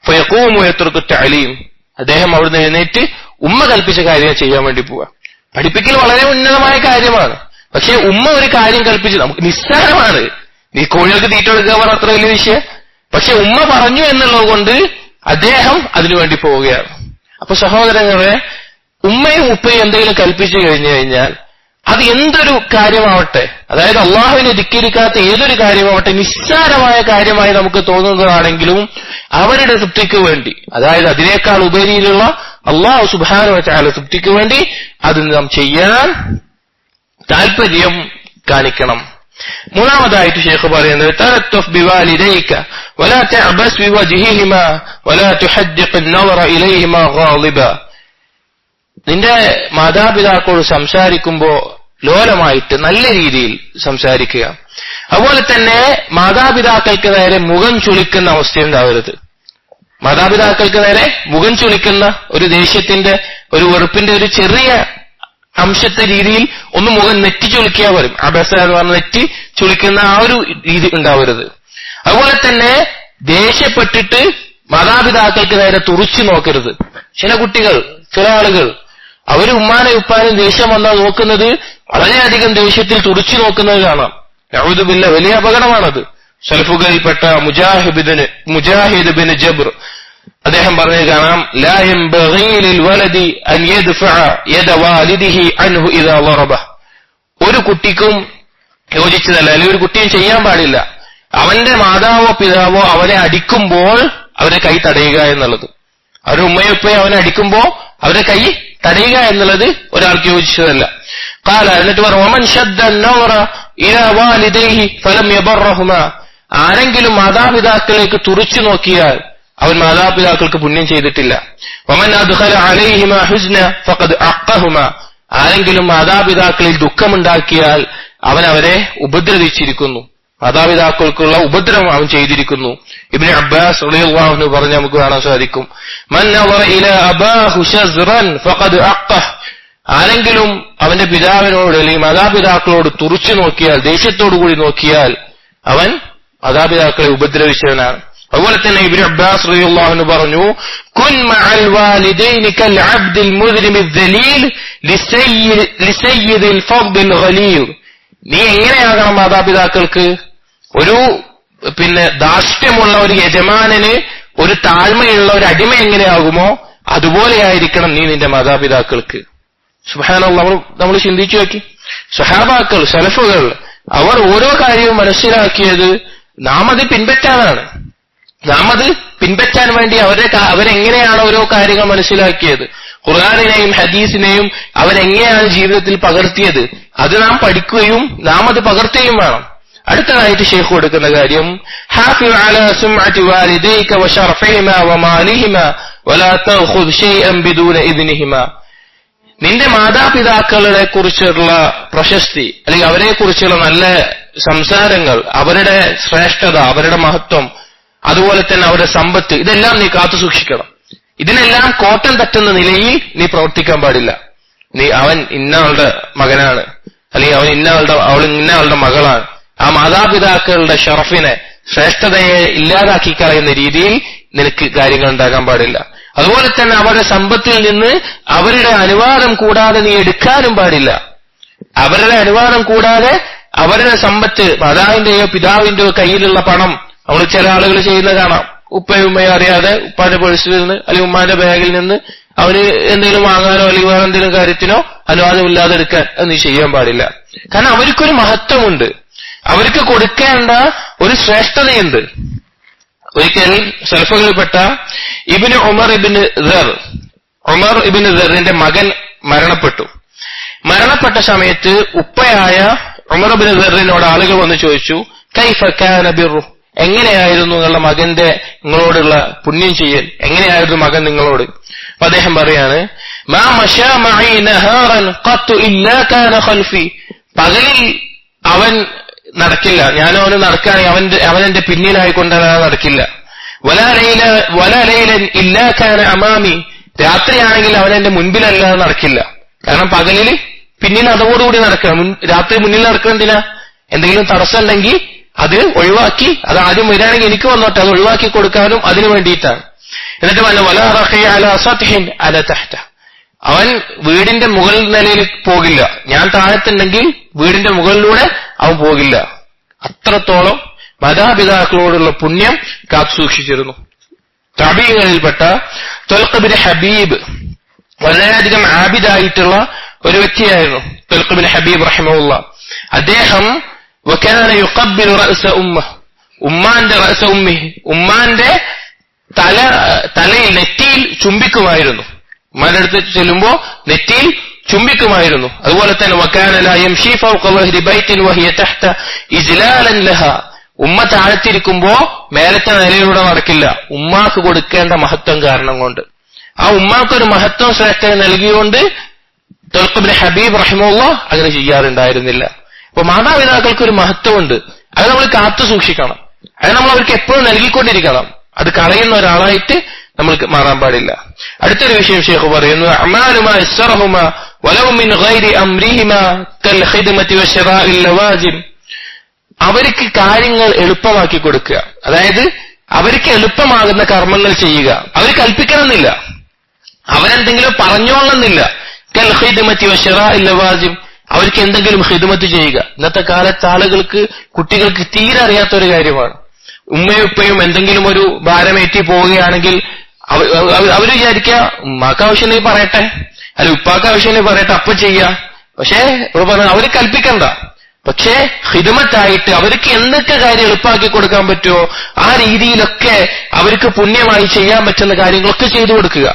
ഫയഖൂമു യത്റുകു തഅലീം, അദ്ദേഹം അവിടുന്ന് എഴുന്നേറ്റ് ഉമ്മ കൽപ്പിച്ച കാര്യം ചെയ്യാൻ വേണ്ടി പോവാ. പഠിപ്പിക്കൽ വളരെ ഉന്നതമായ കാര്യമാണ്. പക്ഷെ ഉമ്മ ഒരു കാര്യം കൽപ്പിച്ചു, നമുക്ക് നിസ്സാരമാണ്, നീ കോഴികൾക്ക് തീറ്റ കൊടുക്കുക പറഞ്ഞ അത്ര വലിയ വിഷയം. പക്ഷെ ഉമ്മ പറഞ്ഞു എന്നുള്ളത് കൊണ്ട് അദ്ദേഹം അതിനുവേണ്ടി പോവുകയാണ്. അപ്പൊ സഹോദരങ്ങളെ, ഉമ്മയും ഉപ്പയും എന്തെങ്കിലും കൽപ്പിച്ചു കഴിഞ്ഞു കഴിഞ്ഞാൽ അത് എന്തൊരു കാര്യമാവട്ടെ, അതായത് അള്ളാഹുവിനെ ധിക്കരിക്കാത്ത ഏതൊരു കാര്യമാവട്ടെ, നിസ്സാരമായ കാര്യമായി നമുക്ക് തോന്നുന്നതാണെങ്കിലും അവരുടെ തൃപ്തിക്ക് വേണ്ടി, അതായത് അതിനേക്കാൾ ഉപരിയിലുള്ള അള്ളാഹു സുബ്ഹാനഹു വ തആല തൃപ്തിക്ക് വേണ്ടി അത് നാം ചെയ്യാൻ താല്പര്യം കാണിക്കണം. മൂന്നാമതായിട്ട് ശൈഖ് പറയുന്നത് തറത്തുഫ് ബിവാലിദൈക വലാ തഅബസ് ബിവജ്ഹിഹിമാ വലാ തുഹദ്ദിഖ് അൻ-നദറ ഇലൈഹിമാ ഗാളിബ. നിന്റെ മാതാപിതാക്കളോട് സംസാരിക്കുമ്പോൾ ലോലമായിട്ട് നല്ല രീതിയിൽ സംസാരിക്കുക. അതുപോലെ തന്നെ മാതാപിതാക്കൾക്ക് നേരെ മുഖം ചുളിക്കുന്ന അവസ്ഥയുണ്ടാവരുത്. മാതാപിതാക്കൾക്ക് നേരെ മുഖം ചുളിക്കുന്ന ഒരു ദേഷ്യത്തിന്റെ, ഒരു വെറുപ്പിന്റെ ഒരു ചെറിയ അംശത്തെ രീതിയിൽ ഒന്ന് മുഖം നെറ്റി ചുളിക്കുക വരും. അബസ എന്ന് പറഞ്ഞ നെറ്റി ചുളിക്കുന്ന ആ ഒരു രീതി ഉണ്ടാവരുത്. അതുപോലെ തന്നെ ദേഷ്യപ്പെട്ടിട്ട് മാതാപിതാക്കൾക്ക് നേരെ തുറിച്ചു നോക്കരുത്. ചില കുട്ടികൾ, ചില ആളുകൾ അവര് ഉമ്മാനെ ഉപ്പാനും ദേഷ്യം വന്നാൽ നോക്കുന്നത് വളരെയധികം ദേഷ്യത്തിൽ തുറിച്ചു നോക്കുന്നത് കാണാം. നഊദു ബില്ലാഹ്, വലിയ അപകടമാണത്. സലഫുകളിൽപ്പെട്ട മുജാഹിദ് ബിൻ ജബ്ർ അദ്ദേഹം പറഞ്ഞത് കാണാം, ലാ യൻബഗീ ലിൽ വലദി അൻ യദ്ഫഅ യദ വാലിദിഹി അൻഹു ഇദാ ളറബ. ഒരു കുട്ടിക്കും യോജിച്ചതല്ല, അല്ലെങ്കിൽ ഒരു കുട്ടിയും ചെയ്യാൻ പാടില്ല അവന്റെ മാതാവോ പിതാവോ അവനെ അടിക്കുമ്പോൾ അവരെ കൈ തടയുക എന്നുള്ളത്. അവരുടെ ഉമ്മയോ ഉപ്പയോ അവനെ അടിക്കുമ്പോൾ അവരുടെ കൈ തടയുക എന്നുള്ളത് ഒരാൾക്ക് യോജിച്ചതല്ല. ഖാല, എന്നിട്ട് പറഞ്ഞു, വമൻ ശദ്ദ അൻ-നദറ ഇലാ വാലിദൈഹി ഫലം യബറഹുമാ. ആരെങ്കിലും മാതാപിതാക്കളിലേക്ക് തുറിച്ചു നോക്കിയാൽ അവൻ മാതാപിതാക്കൾക്ക് പുണ്യം ചെയ്തിട്ടില്ല. വമൻ അദ്ഖല അലൈഹിമാ ഹുസ്ന ഫഖദ് അഖ്ഖഹുമാ. ആരെങ്കിലും മാതാപിതാക്കളിൽ ദുഃഖമുണ്ടാക്കിയാൽ അവൻ അവരെ ഉപദ്രവിച്ചിരിക്കുന്നു, മാതാപിതാക്കൾക്കുള്ള ഉപദ്രവം അവൻ ചെയ്തിരിക്കുന്നു. ഇബ്നു അബ്ബാസ് റളിയല്ലാഹു അൻഹു പറഞ്ഞു നമുക്ക് കാണാൻ സാധിക്കും, മൻ നദറ ഇലാ അബാഹു ശസ്റൻ ഫഖദ് അഖ്ഖഹ്. ആരെങ്കിലും അവന്റെ പിതാവിനോട് അല്ലെങ്കിൽ മാതാപിതാക്കളോട് തുറിച്ചു നോക്കിയാൽ, ദേഷ്യത്തോടു കൂടി നോക്കിയാൽ അവൻ മാതാപിതാക്കളെ ഉപദ്രവിച്ചവനാണ്. അതുപോലെ തന്നെ ഇബ്നു അബ്ബാസ് റളിയല്ലാഹു അൻഹു പറഞ്ഞു, കുൻ മഅൽ വാലിദൈനി കൽ അബ്ദിൽ മുദ്രിമിൽ ദലീൽ ലിസയ്യിദിൽ ഫദ്ദിൽ ഖലീൽ. നീ എങ്ങനെയാകണം മാതാപിതാക്കൾക്ക്? ഒരു ധാർഷ്ട്യമുള്ള ഒരു യജമാനന് ഒരു താഴ്മയുള്ള ഒരു അടിമ എങ്ങനെയാകുമോ അതുപോലെയായിരിക്കണം നീ നിന്റെ മാതാപിതാക്കൾക്ക്. സുബ്ഹാനല്ലാഹ്, നമ്മൾ ചിന്തിച്ചു നോക്കി. സഹാബാക്കൾ, സലഫുകൾ, അവർ ഓരോ കാര്യവും മനസ്സിലാക്കിയത് നാം അത് പിൻപറ്റാനാണ്. നാം അത് പിൻപറ്റാൻ വേണ്ടി അവരെങ്ങനെയാണ് ഓരോ കാര്യങ്ങൾ മനസ്സിലാക്കിയത്, ഖുർആനിനെയും ഹദീസിനെയും അവരെങ്ങനെയാണ് ജീവിതത്തിൽ പകർത്തിയത്, അത് നാം പഠിക്കുകയും നാം അത് പകർത്തുകയും വേണം. അടുത്തതായിട്ട് ശൈഖ് കൊടുക്കുന്ന കാര്യം, ഹാഫിദ് അലാ സുംഅതി വാലിദൈക വശർഫിഹിമാ വമാലിഹിമാ വലാ തഖുദ് ശൈഅൻ ബിദൂന ഇദ്നിഹിമാ. നിന്റെ മാതാപിതാക്കളെ കുറിച്ചുള്ള പ്രശസ്തി അല്ലെങ്കിൽ അവരെ കുറിച്ചുള്ള നല്ല സംസാരങ്ങൾ, അവരുടെ ശ്രേഷ്ഠത, അവരുടെ മഹത്വം, അതുപോലെ തന്നെ അവരുടെ സമ്പത്ത്, ഇതെല്ലാം നീ കാത്തു സൂക്ഷിക്കണം. ഇതിനെല്ലാം കോട്ടം തട്ടുന്ന നിലയിൽ നീ പ്രവർത്തിക്കാൻ പാടില്ല. അവൻ ഇന്നയാളുടെ മകനാണ്, അല്ലെങ്കിൽ അവൾ ഇന്നയാളുടെ മകളാണ്, ആ മാതാപിതാക്കളുടെ ഷറഫിനെ, ശ്രേഷ്ഠതയെ ഇല്ലാതാക്കി കളയുന്ന രീതിയിൽ നിനക്ക് കാര്യങ്ങൾ ഉണ്ടാകാൻ പാടില്ല. അതുപോലെ തന്നെ അവരുടെ സമ്പത്തിൽ നിന്ന് അവരുടെ അനുവാദം കൂടാതെ നീ എടുക്കാനും പാടില്ല. അവരുടെ അനുവാദം കൂടാതെ അവരുടെ സമ്പത്ത്, മാതാവിന്റെയോ പിതാവിന്റെയോ കയ്യിലുള്ള പണം, നമ്മൾ ചില ആളുകൾ ചെയ്യുന്ന കാണാം, ഉപ്പയും ഉമ്മയോ അറിയാതെ ഉപ്പാന്റെ പേഴ്സിൽ നിന്ന് അല്ലെങ്കിൽ ഉമ്മാന്റെ ബാഗിൽ നിന്ന് അവന് എന്തെങ്കിലും വാങ്ങാനോ അല്ലെങ്കിൽ വേറെ എന്തെങ്കിലും കാര്യത്തിനോ അനുവാദമില്ലാതെ എടുക്കാൻ നീ ചെയ്യാൻ പാടില്ല. കാരണം അവർക്കൊരു മഹത്വമുണ്ട്, അവർക്ക് കൊടുക്കേണ്ട ഒരു ശ്രേഷ്ഠതയുണ്ട്. ഒരിക്കൽ സലഫുകളിൽപ്പെട്ട ഇബ്നു ഉമർ ഇബ്നു ദറിന്റെ മകൻ മരണപ്പെട്ടു. മരണപ്പെട്ട സമയത്ത് ഉപ്പയായ ഉമർ ഇബ്നു ദറിനോട് ആളുകൾ വന്ന് ചോദിച്ചു, കൈഫ കാന ബിർറു, എങ്ങനെയായിരുന്നു നിങ്ങളുടെ മകന്റെ നിങ്ങളോടുള്ള പുണ്യം ചെയ്യൽ, എങ്ങനെയായിരുന്നു മകൻ നിങ്ങളോട്? അപ്പൊ അദ്ദേഹം പറയാണ്, മാ മശാ മഈ നഹാറൻ ഖത്തു ഇല്ലാ കാന ഖൽഫി. പകലിൽ അവൻ നടക്കില്ല, ഞാനും അവന് നടക്കുകയാണെങ്കിൽ അവനെന്റെ പിന്നിലായിക്കൊണ്ടല്ലാതെ നടക്കില്ല. വലാ ലൈലൻ ഇല്ലാ കാന അമാമി. രാത്രിയാണെങ്കിൽ അവനെന്റെ മുൻപിലല്ലാതെ നടക്കില്ല. കാരണം പകലിൽ പിന്നിൽ അതോടുകൂടി നടക്കണം, രാത്രി മുന്നിൽ നടക്കണെന്തിനാ? എന്തെങ്കിലും തടസ്സം ഉണ്ടെങ്കിൽ അത് ഒഴിവാക്കി, അത് ആദ്യം വരികയാണെങ്കിൽ എനിക്ക് വന്നോട്ടെ, അത് ഒഴിവാക്കി കൊടുക്കാനും അതിനു വേണ്ടിയിട്ടാണ്. എന്നിട്ട് വലാ റഖിയ അലാ സത്ഹിൻ അലാ തഹ്ത. അവൻ വീടിന്റെ മുകൾ നിലയിൽ പോകില്ല, ഞാൻ താഴത്തുണ്ടെങ്കിൽ വീടിന്റെ മുകളിലൂടെ അവൻ പോകില്ല. അത്രത്തോളം മാതാപിതാക്കളോടുള്ള പുണ്യം കാത്തു സൂക്ഷിച്ചിരുന്നു. തബീകളിൽപ്പെട്ട ത്വൽഖ് ബിൻ ഹബീബ് വളരെയധികം ആബിദായിട്ടുള്ള ഒരു വ്യക്തിയായിരുന്നു തൽഖ് ബിൻ ഹബീബ് റഹിമഹുല്ലാ. അദ്ദേഹം വകാന യുഖബ്ബിലു റഅസ ഉമ്മാന്റെ റഅസ ഉമ്മിഹി, ഉമ്മാന്റെ തലയിൽ നെറ്റിയിൽ ചുംബിക്കുമായിരുന്നു. ഉമ്മാന്റെ അടുത്ത് ചെല്ലുമ്പോ നെറ്റിയിൽ ചുംബിക്കുമായിരുന്നു. അതുപോലെ തന്നെ വകാന ലാ യംശി ഫൗഖ വഹ്രി ബൈത്തിൻ വഹിയ തഹ്ത ഇജ്ലാലൻ ലഹാ, ഉമ്മ താഴത്തിരിക്കുമ്പോ മേലത്തെ നിലയിലൂടെ നടക്കില്ല, ഉമ്മാക്ക് കൊടുക്കേണ്ട മഹത്വം കാരണം കൊണ്ട്. ആ ഉമ്മാക്കൊരു മഹത്വം ശ്രേഷ്ഠത നൽകിയോണ്ട് തൽഖ് ബിൻ ഹബീബ് റഹിമഹുല്ലാ അങ്ങനെ ചെയ്യാറുണ്ടായിരുന്നില്ല. അപ്പൊ മാതാപിതാക്കൾക്കൊരു മഹത്വമുണ്ട്, അത് നമ്മൾ കാത്തു സൂക്ഷിക്കണം. അത് നമ്മൾ അവർക്ക് എപ്പോഴും നൽകിക്കൊണ്ടിരിക്കണം. അത് കളയുന്ന ഒരാളായിട്ട് നമ്മൾക്ക് മാറാൻ പാടില്ല. അടുത്തൊരു വിഷയം ഷേഖ് പറയുന്നു, അഅ്മാലുമാ യസ്സറഹുമാ വലൗ മിൻ ഗൈരി അംരിഹിമാ കൽ ഖിദ്മതി വശറാഇൽ ലവാസിം. അവർക്ക് കാര്യങ്ങൾ എളുപ്പമാക്കി കൊടുക്കുക, അതായത് അവർക്ക് എളുപ്പമാകുന്ന കർമ്മങ്ങൾ ചെയ്യുക. അവർ കൽപ്പിക്കണമെന്നില്ല, അവരെന്തെങ്കിലും പറഞ്ഞോളണമെന്നില്ല. കൽ ഖിദ്മതി വശറാഇൽ ലവാസിം, അവർക്ക് എന്തെങ്കിലും ഖിദ്മത്ത് ചെയ്യുക. ഇന്നത്തെ കാലത്ത് ആളുകൾക്ക്, കുട്ടികൾക്ക് തീരെ അറിയാത്തൊരു കാര്യമാണ്. ഉമ്മയും ഉപ്പയും എന്തെങ്കിലും ഒരു ഭാരമേറ്റി പോവുകയാണെങ്കിൽ അവർ വിചാരിക്കുക ഉമ്മാക്ക് ആവശ്യമുണ്ടെങ്കിൽ പറയട്ടെ, അല്ല ഉപ്പാക്ക് ആവശ്യമുണ്ടെങ്കിൽ പറയട്ടെ, അപ്പൊ ചെയ്യാം. പക്ഷേ അവർ കൽപ്പിക്കണ്ട. പക്ഷേ ഖിദ്മത്തായിട്ട് അവർക്ക് എന്തൊക്കെ കാര്യം എളുപ്പമാക്കി കൊടുക്കാൻ പറ്റുമോ ആ രീതിയിലൊക്കെ അവർക്ക് പുണ്യമായി ചെയ്യാൻ പറ്റുന്ന കാര്യങ്ങളൊക്കെ ചെയ്തു കൊടുക്കുക.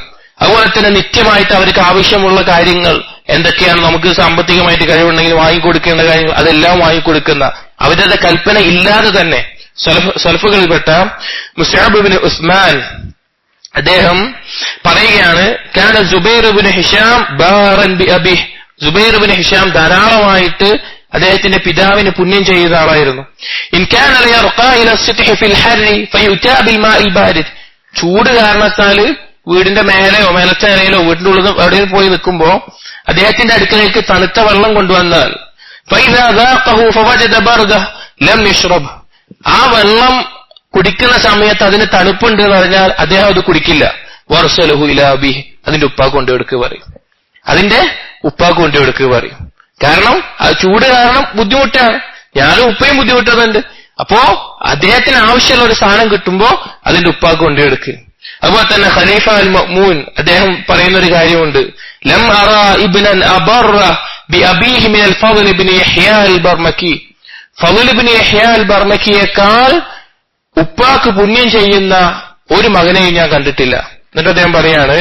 അതുപോലെ തന്നെ നിത്യമായിട്ട് അവർക്ക് ആവശ്യമുള്ള കാര്യങ്ങൾ എന്തൊക്കെയാണ്, നമുക്ക് സാമ്പത്തികമായിട്ട് കഴിവുണ്ടെങ്കിൽ വാങ്ങിക്കൊടുക്കേണ്ട കാര്യങ്ങൾ അതെല്ലാം വാങ്ങിക്കൊടുക്കുന്ന, അവരുടെ കൽപ്പന ഇല്ലാതെ തന്നെ സലഫുകളിൽപ്പെട്ട മുസ്അബ് ഇബ്നു ഉസ്മാൻ അദ്ദേഹം പറയുകയാണ്, കാന സുബൈർ ഇബ്നു ഹിശാം ബാറൻ ബി അബിഹ്. സുബൈർ ഇബ്നു ഹിശാം ധാരാളമായിട്ട് അദ്ദേഹത്തിന്റെ പിതാവിന് പുണ്യം ചെയ്ത ആളായിരുന്നു. ഇൻ കാന ലയർഖാ ഇല സിത്ഹി ഫിൽ ഹർരി ഫയുതാ ബിൽ മാഇൽ ബാരിദ്. ചൂട് കാരണത്താൽ വീടിന്റെ മേലെയോ മേലത്തെ നിലയിലോ വീടിന്റെ ഉള്ളിൽ എവിടെയും പോയി നിൽക്കുമ്പോ അദ്ദേഹത്തിന്റെ അടുക്കലേക്ക് തണുത്ത വെള്ളം കൊണ്ടുവന്നാൽ ഫൈദാ ദാഖഹു ഫവജദ ബർദഹ ലം യശ്റബ്. ആ വെള്ളം കുടിക്കുന്ന സമയത്ത് അതിന് തണുപ്പുണ്ട് എന്ന് പറഞ്ഞാൽ അദ്ദേഹം അത് കുടിക്കില്ല. വർസലഹു ഇലാ അബീഹി, അതിന്റെ ഉപ്പാക്ക് കൊണ്ടുകൊടുക്കുക പറയും, അതിന്റെ ഉപ്പാക്ക് കൊണ്ടുകൊടുക്കുക പറയും. കാരണം അത് ചൂട് കാരണം ബുദ്ധിമുട്ടാണ്, ഞാനും ഉപ്പയും ബുദ്ധിമുട്ടുന്നുണ്ട്. അപ്പോ അദ്ദേഹത്തിന് ആവശ്യമുള്ള ഒരു സാധനം കിട്ടുമ്പോ അതിന്റെ ഉപ്പാക്ക് കൊണ്ടുകൊടുക്കുക. അതുപോലെ തന്നെ ഖലീഫ അൽ മഅ്മൂൻ അദ്ദേഹം പറയുന്ന ഒരു കാര്യമുണ്ട്, ലം അറാ ഇബ്നൻ അബറ ബി അബീഹി മിനൽ ഫളൽ ഇബ്നു യഹ്യാ അൽ ബർമക്കി. ഫളൽ ഇബ്നു യഹ്യാ അൽ ബർമക്കിയേക്കാൾ ഉപ്പാക്ക് പുണ്യം ചെയ്യുന്ന ഒരു മകനെയും ഞാൻ കണ്ടിട്ടില്ല. എന്നിട്ട് അദ്ദേഹം പറയാണ്,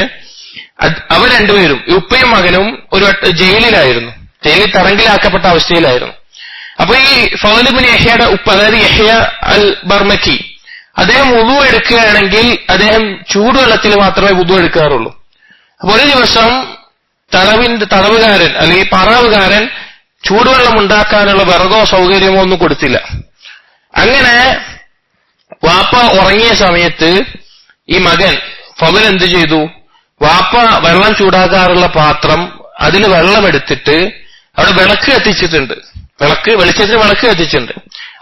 അവർ രണ്ടുപേരും ഉപ്പയും മകനും ഒരു ജയിലിലായിരുന്നു, ജയിലിൽ തടങ്കിലാക്കപ്പെട്ട അവസ്ഥയിലായിരുന്നു. അപ്പൊ ഈ ഫളൽ ഇബ്നു യഹ്യയുടെ ഉപ്പ, അതായത് യഹ്യ അൽ ബർമക്കി, അദ്ദേഹം വുളു എടുക്കുകയാണെങ്കിൽ അദ്ദേഹം ചൂടുവെള്ളത്തിൽ മാത്രമേ വുളു എടുക്കാറുള്ളൂ. അപ്പൊ ഒരു ദിവസം തടവുകാരൻ അല്ലെങ്കിൽ പറാവുകാരൻ ചൂടുവെള്ളം ഉണ്ടാക്കാനുള്ള വിറകോ സൗകര്യമോ ഒന്നും കൊടുത്തില്ല. അങ്ങനെ വാപ്പ ഉറങ്ങിയ സമയത്ത് ഈ മകൻ ഫളൽ എന്ത് ചെയ്തു, വാപ്പ വെള്ളം ചൂടാക്കാറുള്ള പാത്രം, അതിൽ വെള്ളം എടുത്തിട്ട് അവിടെ വിളക്ക് കത്തിച്ചിട്ടുണ്ട്, വെളിച്ചത്തിന് വിളക്ക് കത്തിച്ചിട്ടുണ്ട്,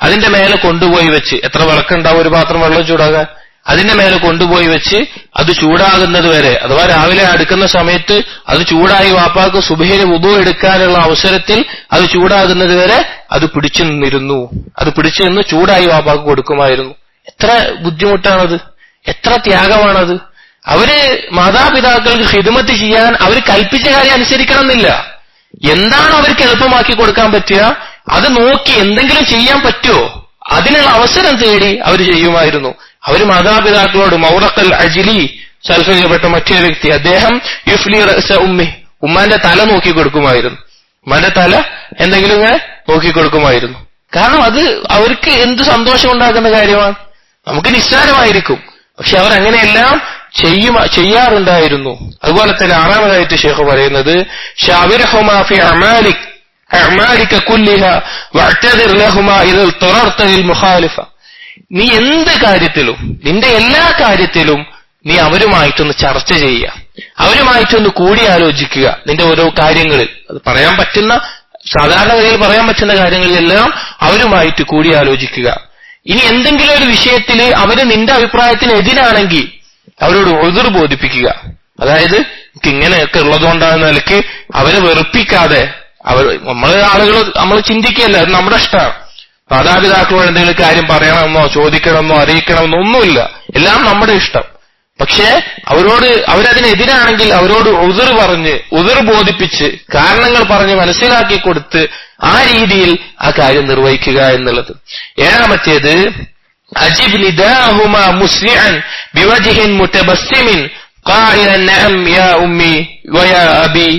അതിന്റെ മേലെ കൊണ്ടുപോയി വെച്ച്, എത്ര വിളക്കുണ്ടാവും ഒരു പാത്രം വെള്ളം ചൂടാകാൻ, അതിന്റെ മേലെ കൊണ്ടുപോയി വെച്ച് അത് ചൂടാകുന്നത് വരെ, അഥവാ രാവിലെ അടുക്കുന്ന സമയത്ത് അത് ചൂടായി വാപ്പാക്ക് സുബഹിന് വുദു എടുക്കാനുള്ള അവസരത്തിൽ അത് ചൂടാകുന്നത് വരെ അത് പിടിച്ചു നിന്നിരുന്നു. അത് പിടിച്ചു നിന്ന് ചൂടായി വാപ്പാക്ക് കൊടുക്കുമായിരുന്നു. എത്ര ബുദ്ധിമുട്ടാണത്, എത്ര ത്യാഗമാണത്. അവര് മാതാപിതാക്കൾക്ക് ഖിദ്മത്ത് ചെയ്യാൻ അവർ കൽപ്പിച്ച കാര്യം അനുസരിക്കണം എന്നില്ല. എന്താണ് അവർക്ക് എളുപ്പമാക്കി കൊടുക്കാൻ പറ്റുക അത് നോക്കി എന്തെങ്കിലും ചെയ്യാൻ പറ്റുമോ അതിനുള്ള അവസരം തേടി അവർ ചെയ്യുമായിരുന്നു. അവർ മാതാപിതാക്കളോട് മൗറഖൽ അജ്ലി സൽഫിൽപ്പെട്ട മറ്റൊരു വ്യക്തി, അദ്ദേഹം യുഫ്ലി റഅസ ഉമ്മി, ഉമ്മാന്റെ തല നോക്കി കൊടുക്കുമായിരുന്നു. ഉമ്മാന്റെ തല എന്തെങ്കിലും ഇങ്ങനെ നോക്കി കൊടുക്കുമായിരുന്നു. കാരണം അത് അവർക്ക് എന്ത് സന്തോഷം ഉണ്ടാക്കുന്ന കാര്യമാണ്. നമുക്ക് നിസ്സാരമായിരിക്കും, പക്ഷെ അവർ അങ്ങനെയെല്ലാം ചെയ്യാറുണ്ടായിരുന്നു. അതുപോലെ തന്നെ ആറാമതായിട്ട് ഷേഖ് പറയുന്നത്, ശാവിർഹുമാ ഫി അഅ്മാലിക കുല്ലിഹാ വഅ്തദിർ ലഹുമാ ഇദാ ളറർത ലിൽ മുഖാലിഫ. നീ എന്ത് കാര്യത്തിലും, നിന്റെ എല്ലാ കാര്യത്തിലും നീ അവരുമായിട്ടൊന്ന് ചർച്ച ചെയ്യുക, അവരുമായിട്ടൊന്ന് കൂടിയാലോചിക്കുക. നിന്റെ ഓരോ കാര്യങ്ങളിൽ അത് പറയാൻ പറ്റുന്ന, സാധാരണഗതിയിൽ പറയാൻ പറ്റുന്ന കാര്യങ്ങളിലെല്ലാം അവരുമായിട്ട് കൂടിയാലോചിക്കുക. ഇനി എന്തെങ്കിലും ഒരു വിഷയത്തിൽ അവര് നിന്റെ അഭിപ്രായത്തിന് എതിരാണെങ്കിൽ അവരോട് ഉദ്ർ ബോധിപ്പിക്കുക. അതായത് ഇങ്ങനെയൊക്കെ ഉള്ളതുകൊണ്ടാകുന്ന നിലയ്ക്ക് അവരെ വെറുപ്പിക്കാതെ, നമ്മൾ ചിന്തിക്കുകയല്ല, അത് നമ്മുടെ ഇഷ്ടമാണ്. മാതാപിതാക്കളോട് എന്തെങ്കിലും കാര്യം പറയണമെന്നോ ചോദിക്കണമെന്നോ അറിയിക്കണമെന്നോ ഒന്നുമില്ല, എല്ലാം നമ്മുടെ ഇഷ്ടം. പക്ഷേ അവരതിനെതിരാണെങ്കിൽ അവരോട് ഉദർ പറഞ്ഞ് ഉദർ ബോധിപ്പിച്ച് കാരണങ്ങൾ പറഞ്ഞ് മനസ്സിലാക്കി കൊടുത്ത് ആ രീതിയിൽ ആ കാര്യം നിർവഹിക്കുക എന്നുള്ളത്. ഏഴാമത്തേത് അജിബ് നിദാഹുമാ മുസ്രിഅൻ ബിവജ്ഹിൻ മുതബസ്സിമിൻ ഖായിലൻ നഅം യാ ഉമ്മി വയാ അബി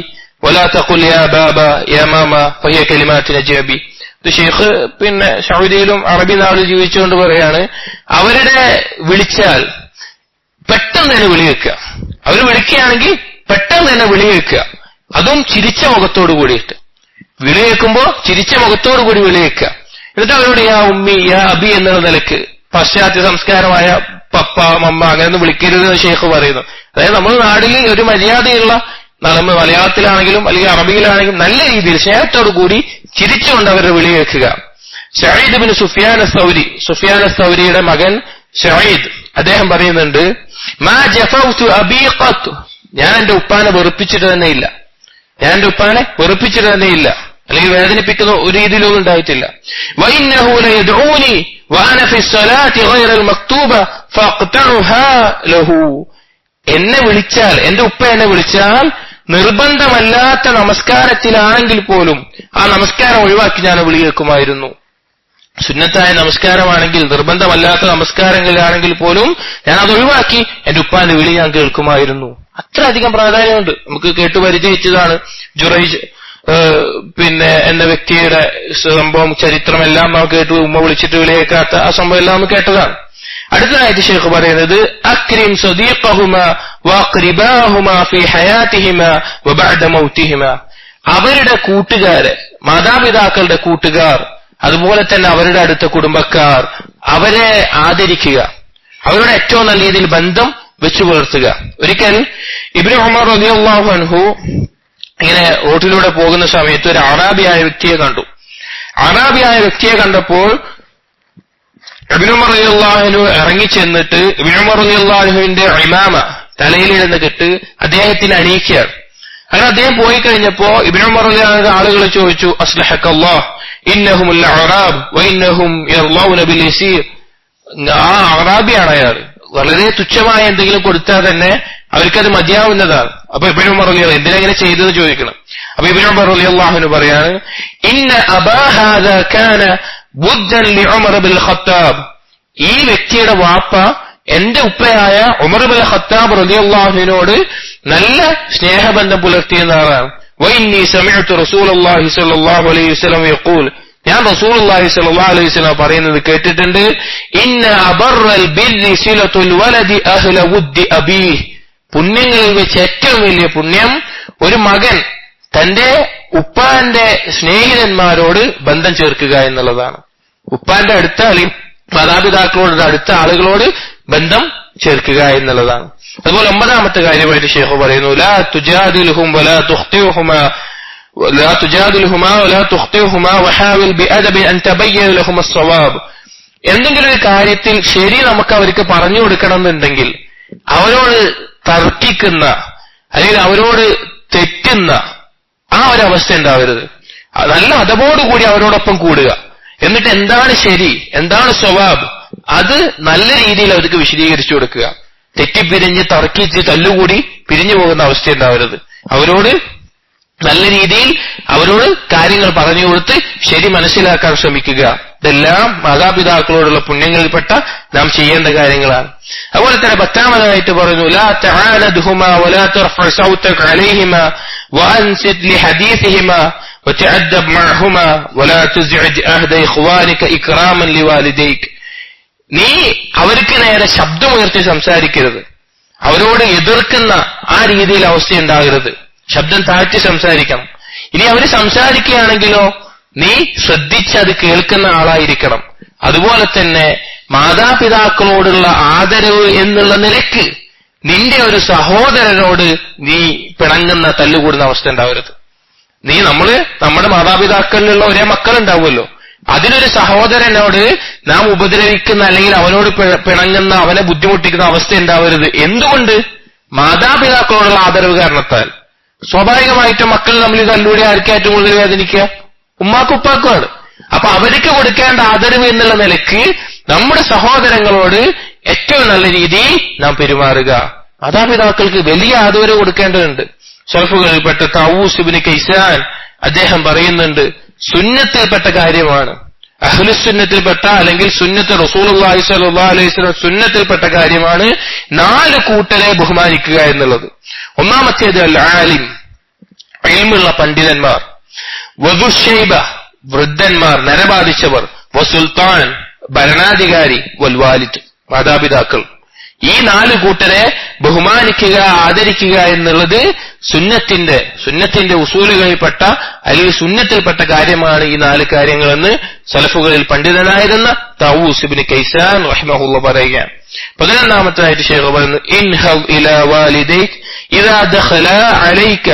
വലാ തഖുൽ യാ ബാബ യാ മാമ ഫഹിയ കലിമാതു നജബി. ഇത് ഷെയ്ഖ് സൗദിയിലും അറബി നാട്ടിൽ ജീവിച്ചുകൊണ്ട് പറയാണ്, അവരുടെ വിളിച്ചാൽ പെട്ടെന്ന് തന്നെ വിളി വെക്കുക. അവർ വിളിക്കുകയാണെങ്കിൽ പെട്ടെന്ന് തന്നെ വിളി വെക്കുക, അതും ചിരിച്ച മുഖത്തോടു കൂടിയിട്ട്. വിളി വെക്കുമ്പോ ചിരിച്ച മുഖത്തോടു കൂടി വിളി വെക്കുക. എന്നിട്ട് അവരോട് യാ ഉമ്മി യാ അബി എന്നുള്ള നിലക്ക് പാശ്ചാത്യ സംസ്കാരമായ പപ്പ മമ്മ അങ്ങനെയൊന്നും വിളിക്കരുതെന്ന് ഷെയ്ഖ് പറയുന്നു. അതായത് നമ്മുടെ നാട്ടിൽ ഒരു മര്യാദയുള്ള നമ്മൾ മലയാളത്തിലാണെങ്കിലും അല്ലെങ്കിൽ അറബിയിലാണെങ്കിലും നല്ല രീതിയിൽ സ്നേഹത്തോടു കൂടി ചിരിച്ചുകൊണ്ട് അവരുടെ വിളി വെക്കുക. സഈദ് ബിൻ സുഫിയാൻ സൗരിയുടെ മകൻ സഈദ് അദ്ദേഹം പറയുന്നുണ്ട്, മാ ജഫൗതു അബീ ഖത്ത്, ഞാൻ എന്റെ ഉപ്പാനെ വെറുപ്പിച്ചിട്ട് തന്നെയില്ല, അല്ലെങ്കിൽ വേദനിപ്പിക്കുന്ന ഒരു രീതിയിലൊന്നും ഉണ്ടായിട്ടില്ല. വഇന്നഹു ലയദ്ഊനി വഅന ഫി സ്വലാത്തി ഗൈറ അൽമക്തൂബ ഫഖതഉഹാ ലഹു, എന്നെ വിളിച്ചാൽ, എന്റെ ഉപ്പ എന്നെ വിളിച്ചാൽ നിർബന്ധമല്ലാത്ത നമസ്കാരത്തിലാണെങ്കിൽ പോലും ആ നമസ്കാരം ഒഴിവാക്കി ഞാൻ വിളി കേൾക്കുമായിരുന്നു. സുന്നത്തായ നമസ്കാരമാണെങ്കിൽ, നിർബന്ധമല്ലാത്ത നമസ്കാരങ്ങളിലാണെങ്കിൽ പോലും ഞാൻ അത് ഒഴിവാക്കി എന്റെ ഉപ്പാന്റെ വിളി ഞാൻ കേൾക്കുമായിരുന്നു. അത്രയധികം പ്രാധാന്യമുണ്ട്. നമുക്ക് കേട്ടു പരിചയിച്ചതാണ് ജുറൈജ് എന്ന വ്യക്തിയുടെ സംഭവം, ചരിത്രമെല്ലാം നാം കേട്ടു. ഉമ്മ വിളിച്ചിട്ട് വിളി കേൾക്കാത്ത ആ സംഭവം എല്ലാം നമ്മൾ കേട്ടതാണ്. അടുത്തതായിട്ട് ഷെയ്ഖ് പറയുന്നത്, അക്രിം സദീഖഹുമാ വഖരിബാഹുമാ ഫീ ഹയാതിഹിമാ വബഅദ മൗതിഹിമാ, അവരുടെ കൂട്ടുകാരെ, മാതാപിതാക്കളുടെ കൂട്ടുകാർ, അതുപോലെ തന്നെ അവരുടെ അടുത്ത കുടുംബക്കാർ, അവരെ ആദരിക്കുക, അവരുടെ ഏറ്റവും നല്ല രീതിയിൽ ബന്ധം വെച്ചു പുലർത്തുക. ഒരിക്കൽ ഇബ്നു ഉമർ റളിയല്ലാഹു അൻഹു ഇങ്ങനെ റോട്ടിലൂടെ പോകുന്ന സമയത്ത് ഒരു അറാബിയായ വ്യക്തിയെ കണ്ടു. അറാബിയായ വ്യക്തിയെ കണ്ടപ്പോൾ ഇബ്നു ഉമർ റളിയല്ലാഹു അൻഹു ഇറങ്ങിച്ചെന്നിട്ട് ഇബ്നു ഉമർ റളിയല്ലാഹു അൻഹുവിന്റെ ഇമാമ തലയിലിടുന്ന കെട്ട് അദ്ദേഹത്തിന് അണിയിക്കുകയാണ്. അങ്ങനെ അദ്ദേഹം പോയി കഴിഞ്ഞപ്പോ ഇബ്നു ഉമർ റളിയല്ലാഹു അൻഹു ആളുകൾ ചോദിച്ചു, അസ്ലഹക്കല്ലാഹ് ഇന്നഹുമുൽ അറാബ് വഇന്നഹും യർളൗന ബിൽ യസീർ, ആ അറാബിയാണ് അയാൾ, വളരെ തുച്ഛമായ എന്തെങ്കിലും കൊടുത്താൽ തന്നെ അവർക്കത് മതിയാവുന്നതാണ്. അപ്പൊ ഇബ്നു ഉമർ റളിയല്ലാഹു എന്തിനെങ്ങനെ ചെയ്തതെന്ന് ചോദിക്കണം. അപ്പൊ ഇബ്നു ഉമർ റളിയല്ലാഹു അൻഹു പറയാണ്, ഇന്ന അബാ ഹാദാ കാന ബുദ്ദൻ ലിഉമർ ബിൽ ഖത്താബ്, ഈ വ്യക്തിയുടെ വാപ്പ എന്റെ ഉപ്പയായ ഉമർ ബിൻ ഖത്താബ് റളിയല്ലാഹു അൻഹുവിനോട് നല്ല സ്നേഹബന്ധം പുലർത്തിയ ആളാണ്. വഇന്നി സമിഅതു റസൂലുള്ളാഹി സ്വല്ലല്ലാഹു അലൈഹി വസല്ലം യഖൂൽ, ഞാൻ റസൂലുള്ളാഹി സ്വല്ലല്ലാഹു അലൈഹി വസല്ലം പറയുന്നത് കേട്ടിട്ടുണ്ട്, ഇന്ന അബറൽ ബിർരി സിലത്തുൽ വലദി അഹ്ല വുദ്ദി അബീഹ്, പുണ്യങ്ങളിൽ വെച്ച് ഏറ്റവും വലിയ പുണ്യം ഒരു മകൻ തന്റെ ഉപ്പാന്റെ സ്നേഹിതന്മാരോട് ബന്ധം ചേർക്കുക എന്നുള്ളതാണ്. ഉപ്പാന്റെ അടുത്ത അല്ലെങ്കിൽ മാതാപിതാക്കളോട് അടുത്ത ആളുകളോട് ബന്ധം ചേർക്കുക എന്നുള്ളതാണ്. അതുപോലെ ഒമ്പതാമത്തെ കാര്യമായിട്ട് ഷെയ്ഖ് പറയുന്നു, ലാ തുജാദിൽഹും വലാ തുഖ്തിഉഹുമാ വഹാവിൽ ബിഅദബി അൻ തബയ്യന ലഹും അസ്സവാബ്, എന്തെങ്കിലും ഒരു കാര്യത്തിൽ ശരി നമുക്ക് അവർക്ക് പറഞ്ഞു കൊടുക്കണം എന്നുണ്ടെങ്കിൽ അവരോട് തർക്കിക്കുന്ന അല്ലെങ്കിൽ അവരോട് തെറ്റുന്ന ആ ഒരു അവസ്ഥ ഉണ്ടാവരുത്. നല്ല അതവോടുകൂടി അവരോടൊപ്പം കൂടുക, എന്നിട്ട് എന്താണ് ശരി എന്താണ് സ്വവാബ് അത് നല്ല രീതിയിൽ അവർക്ക് വിശദീകരിച്ചു കൊടുക്കുക. തെറ്റിപ്പിരിഞ്ഞ് തർക്കിച്ച് തല്ലുകൂടി പിരിഞ്ഞു പോകുന്ന അവസ്ഥ ഉണ്ടാവരുത്. അവരോട് നല്ല രീതിയിൽ അവരോട് കാര്യങ്ങൾ പറഞ്ഞു കൊടുത്ത് ശരി മനസ്സിലാക്കാൻ ശ്രമിക്കുക. ഇതെല്ലാം മാതാപിതാക്കളോടുള്ള പുണ്യങ്ങളിൽപ്പെട്ട നാം ചെയ്യേണ്ട കാര്യങ്ങളാണ്. അതുപോലെ തന്നെ പത്താമതായിട്ട് പറഞ്ഞു, ലാ തആനദ്ഹുമാ വലാ തർഫഅ സൗതക അലൈഹിമാ വഅൻസിത് ലിഹദീസിഹിമാ വതഅദ്ദബ് മഅഹുമാ വലാ തുസ്ഇദ് അഹദ ഇഖ്വാനിക ഇക്റാമൻ ലിവാലിദൈക, നീ അവർക്ക് നേരെ ശബ്ദമുയർത്തി സംസാരിക്കരുത്, അവരോട് എതിർക്കുന്ന ആ രീതിയിൽ അവസ്ഥ ഉണ്ടാകരുത്, ശബ്ദം താഴ്ത്തി സംസാരിക്കണം. ഇനി അവർ സംസാരിക്കുകയാണെങ്കിലോ നീ ശ്രദ്ധിച്ചത് കേൾക്കുന്ന ആളായിരിക്കണം. അതുപോലെ തന്നെ മാതാപിതാക്കളോടുള്ള ആദരവ് എന്നുള്ള നിലയ്ക്ക് നിന്റെ ഒരു സഹോദരനോട് നീ പിണങ്ങുന്ന തല്ലുകൂടുന്ന അവസ്ഥ ഉണ്ടാവരുത്. നമ്മുടെ മാതാപിതാക്കളിലുള്ള ഒരേ മക്കളുണ്ടാവുമല്ലോ, അതിലൊരു സഹോദരനോട് നാം ഉപദ്രവിക്കുന്ന അല്ലെങ്കിൽ അവനോട് പിണങ്ങുന്ന അവനെ ബുദ്ധിമുട്ടിക്കുന്ന അവസ്ഥ ഉണ്ടാവരുത്. എന്തുകൊണ്ട്? മാതാപിതാക്കളോടുള്ള ആദരവ് കാരണത്താൽ. സ്വാഭാവികമായിട്ടും മക്കൾ തമ്മിൽ തല്ലൂടെ ആർക്കും ഏറ്റവും കൂടുതൽ വേദനിക്കുക? ഉമ്മാക്കും ഉപ്പാക്കുമാണ്. അപ്പൊ അവർക്ക് കൊടുക്കേണ്ട ആദരവ് എന്നുള്ള നിലയ്ക്ക് നമ്മുടെ സഹോദരങ്ങളോട് ഏറ്റവും നല്ല രീതിയിൽ നാം പെരുമാറുക. മാതാപിതാക്കൾക്ക് വലിയ ആദരവ് കൊടുക്കേണ്ടതുണ്ട്. സലഫുകളിൽപ്പെട്ട തഊസ് ഇബ്നു കൈസാൻ അദ്ദേഹം പറയുന്നുണ്ട്, സുന്നത്തിൽപ്പെട്ട കാര്യമാണ്, അഹ്ലുസുന്നത്തിൽപ്പെട്ട അല്ലെങ്കിൽ സുന്നത്ത് റസൂലുള്ളാഹി സ്വല്ലല്ലാഹു അലൈഹി വസല്ലം സുന്നത്തിൽപ്പെട്ട കാര്യമാണ് 4 കൂട്ടരെ ബഹുമാനിക്കുക എന്നുള്ളത്. ഒന്നാമത്തേത് അൽ ആലിം, ഇൽമുള്ള പണ്ഡിതന്മാർ, വദുശൈബ വൃദ്ധന്മാർ, നരബാധിച്ചവർ, വസുൽത്താൻ ഭരണാധികാരി, വൽ വാലിദ് മാതാപിതാക്കൾ. ഈ 4 കൂട്ടരെ ബഹുമാനിക്കുക, ആദരിക്കുക എന്നുള്ളത് സുന്നത്തിന്റെ ഉസൂലുകളിൽപ്പെട്ട അല്ലെങ്കിൽ സുന്നത്തിൽപ്പെട്ട കാര്യമാണ് ഈ 4 കാര്യങ്ങളെന്ന് സലഫുകളിൽ പണ്ഡിതനായിരുന്ന തഊസ് ഇബ്നു കൈസാൻ റഹിമഹുല്ലാഹ് പറയുകയാണ്. 11ാമത്തായിട്ട് ശൈഖ് പറയുന്നു, ഇൻഹൽ ഇലാ വാലിദൈക ഇദാ ദഖലാ അലൈക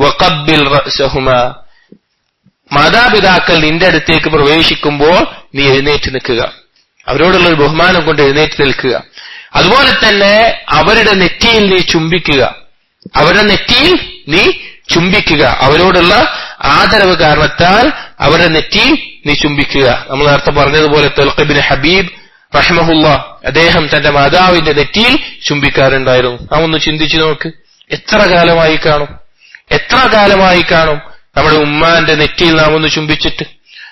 വഖബ്ബിൽ റഅസഹുമാ. മാതാപിതാക്കൾ നിന്റെ അടുത്തേക്ക് പ്രവേശിക്കുമ്പോൾ നീ എഴുന്നേറ്റ് നിൽക്കുക, അവരോടുള്ള ഒരു ബഹുമാനം കൊണ്ട് എഴുന്നേറ്റ് നിൽക്കുക. അതുപോലെ തന്നെ അവരുടെ നെറ്റിയിൽ നീ ചുംബിക്കുക, അവരോടുള്ള ആദരവ് കാരണത്താൽ അവരുടെ നെറ്റിയിൽ നീ ചുംബിക്കുക. നമ്മൾ നേരത്തെ പറഞ്ഞതുപോലെ തൽഖ് ഇബ്നു ഹബീബ് റഹിമഹുല്ലാഹ് അദ്ദേഹം തന്റെ മാതാവിന്റെ നെറ്റിയിൽ ചുംബിക്കാറുണ്ടായിരുന്നു. നാം ഒന്ന് ചിന്തിച്ചു നോക്ക്, എത്ര കാലമായി കാണും നമ്മുടെ ഉമ്മാന്റെ നെറ്റിയിൽ നാം ഒന്ന് ചുംബിച്ചിട്ട്,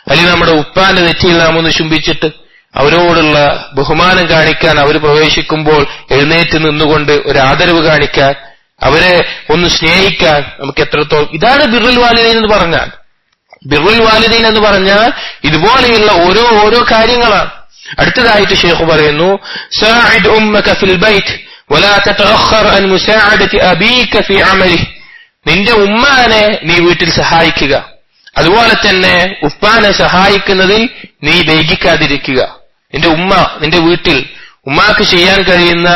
അല്ലെങ്കിൽ നമ്മുടെ ഉപ്പാന്റെ നെറ്റിയിൽ നാം ഒന്ന് ചുംബിച്ചിട്ട് അവരോടുള്ള ബഹുമാനം കാണിക്കാൻ, അവർ പ്രവേശിക്കുമ്പോൾ എഴുന്നേറ്റ് നിന്നുകൊണ്ട് ഒരു ആദരവ് കാണിക്കാൻ, അവരെ ഒന്ന് സ്നേഹിക്കാൻ നമുക്ക് എത്രത്തോളം. ഇതാണ് ബിർറുൽ വാലിദൈൻ എന്ന് പറഞ്ഞാൽ. ബിർറുൽ വാലിദൈൻ എന്ന് പറഞ്ഞാൽ ഇതുപോലെയുള്ള ഓരോ കാര്യങ്ങളാണ്. അടുത്തതായിട്ട് ശൈഖ് പറയുന്നു, സാഇദ് ഉമ്മക ഫിൽ ബൈത്ത് വലാ തതഅഖർ അൻ മുസാഅദതി അബീക ഫി അമലിഹി. നിന്റെ ഉമ്മാനെ നീ വീട്ടിൽ സഹായിക്കുക, അതുപോലെ തന്നെ ഉപ്പാനെ സഹായിക്കുന്നതിൽ നീ വൈകിക്കാതിരിക്കുക. നിന്റെ വീട്ടിൽ ഉമ്മാക്ക് ചെയ്യാൻ കഴിയുന്ന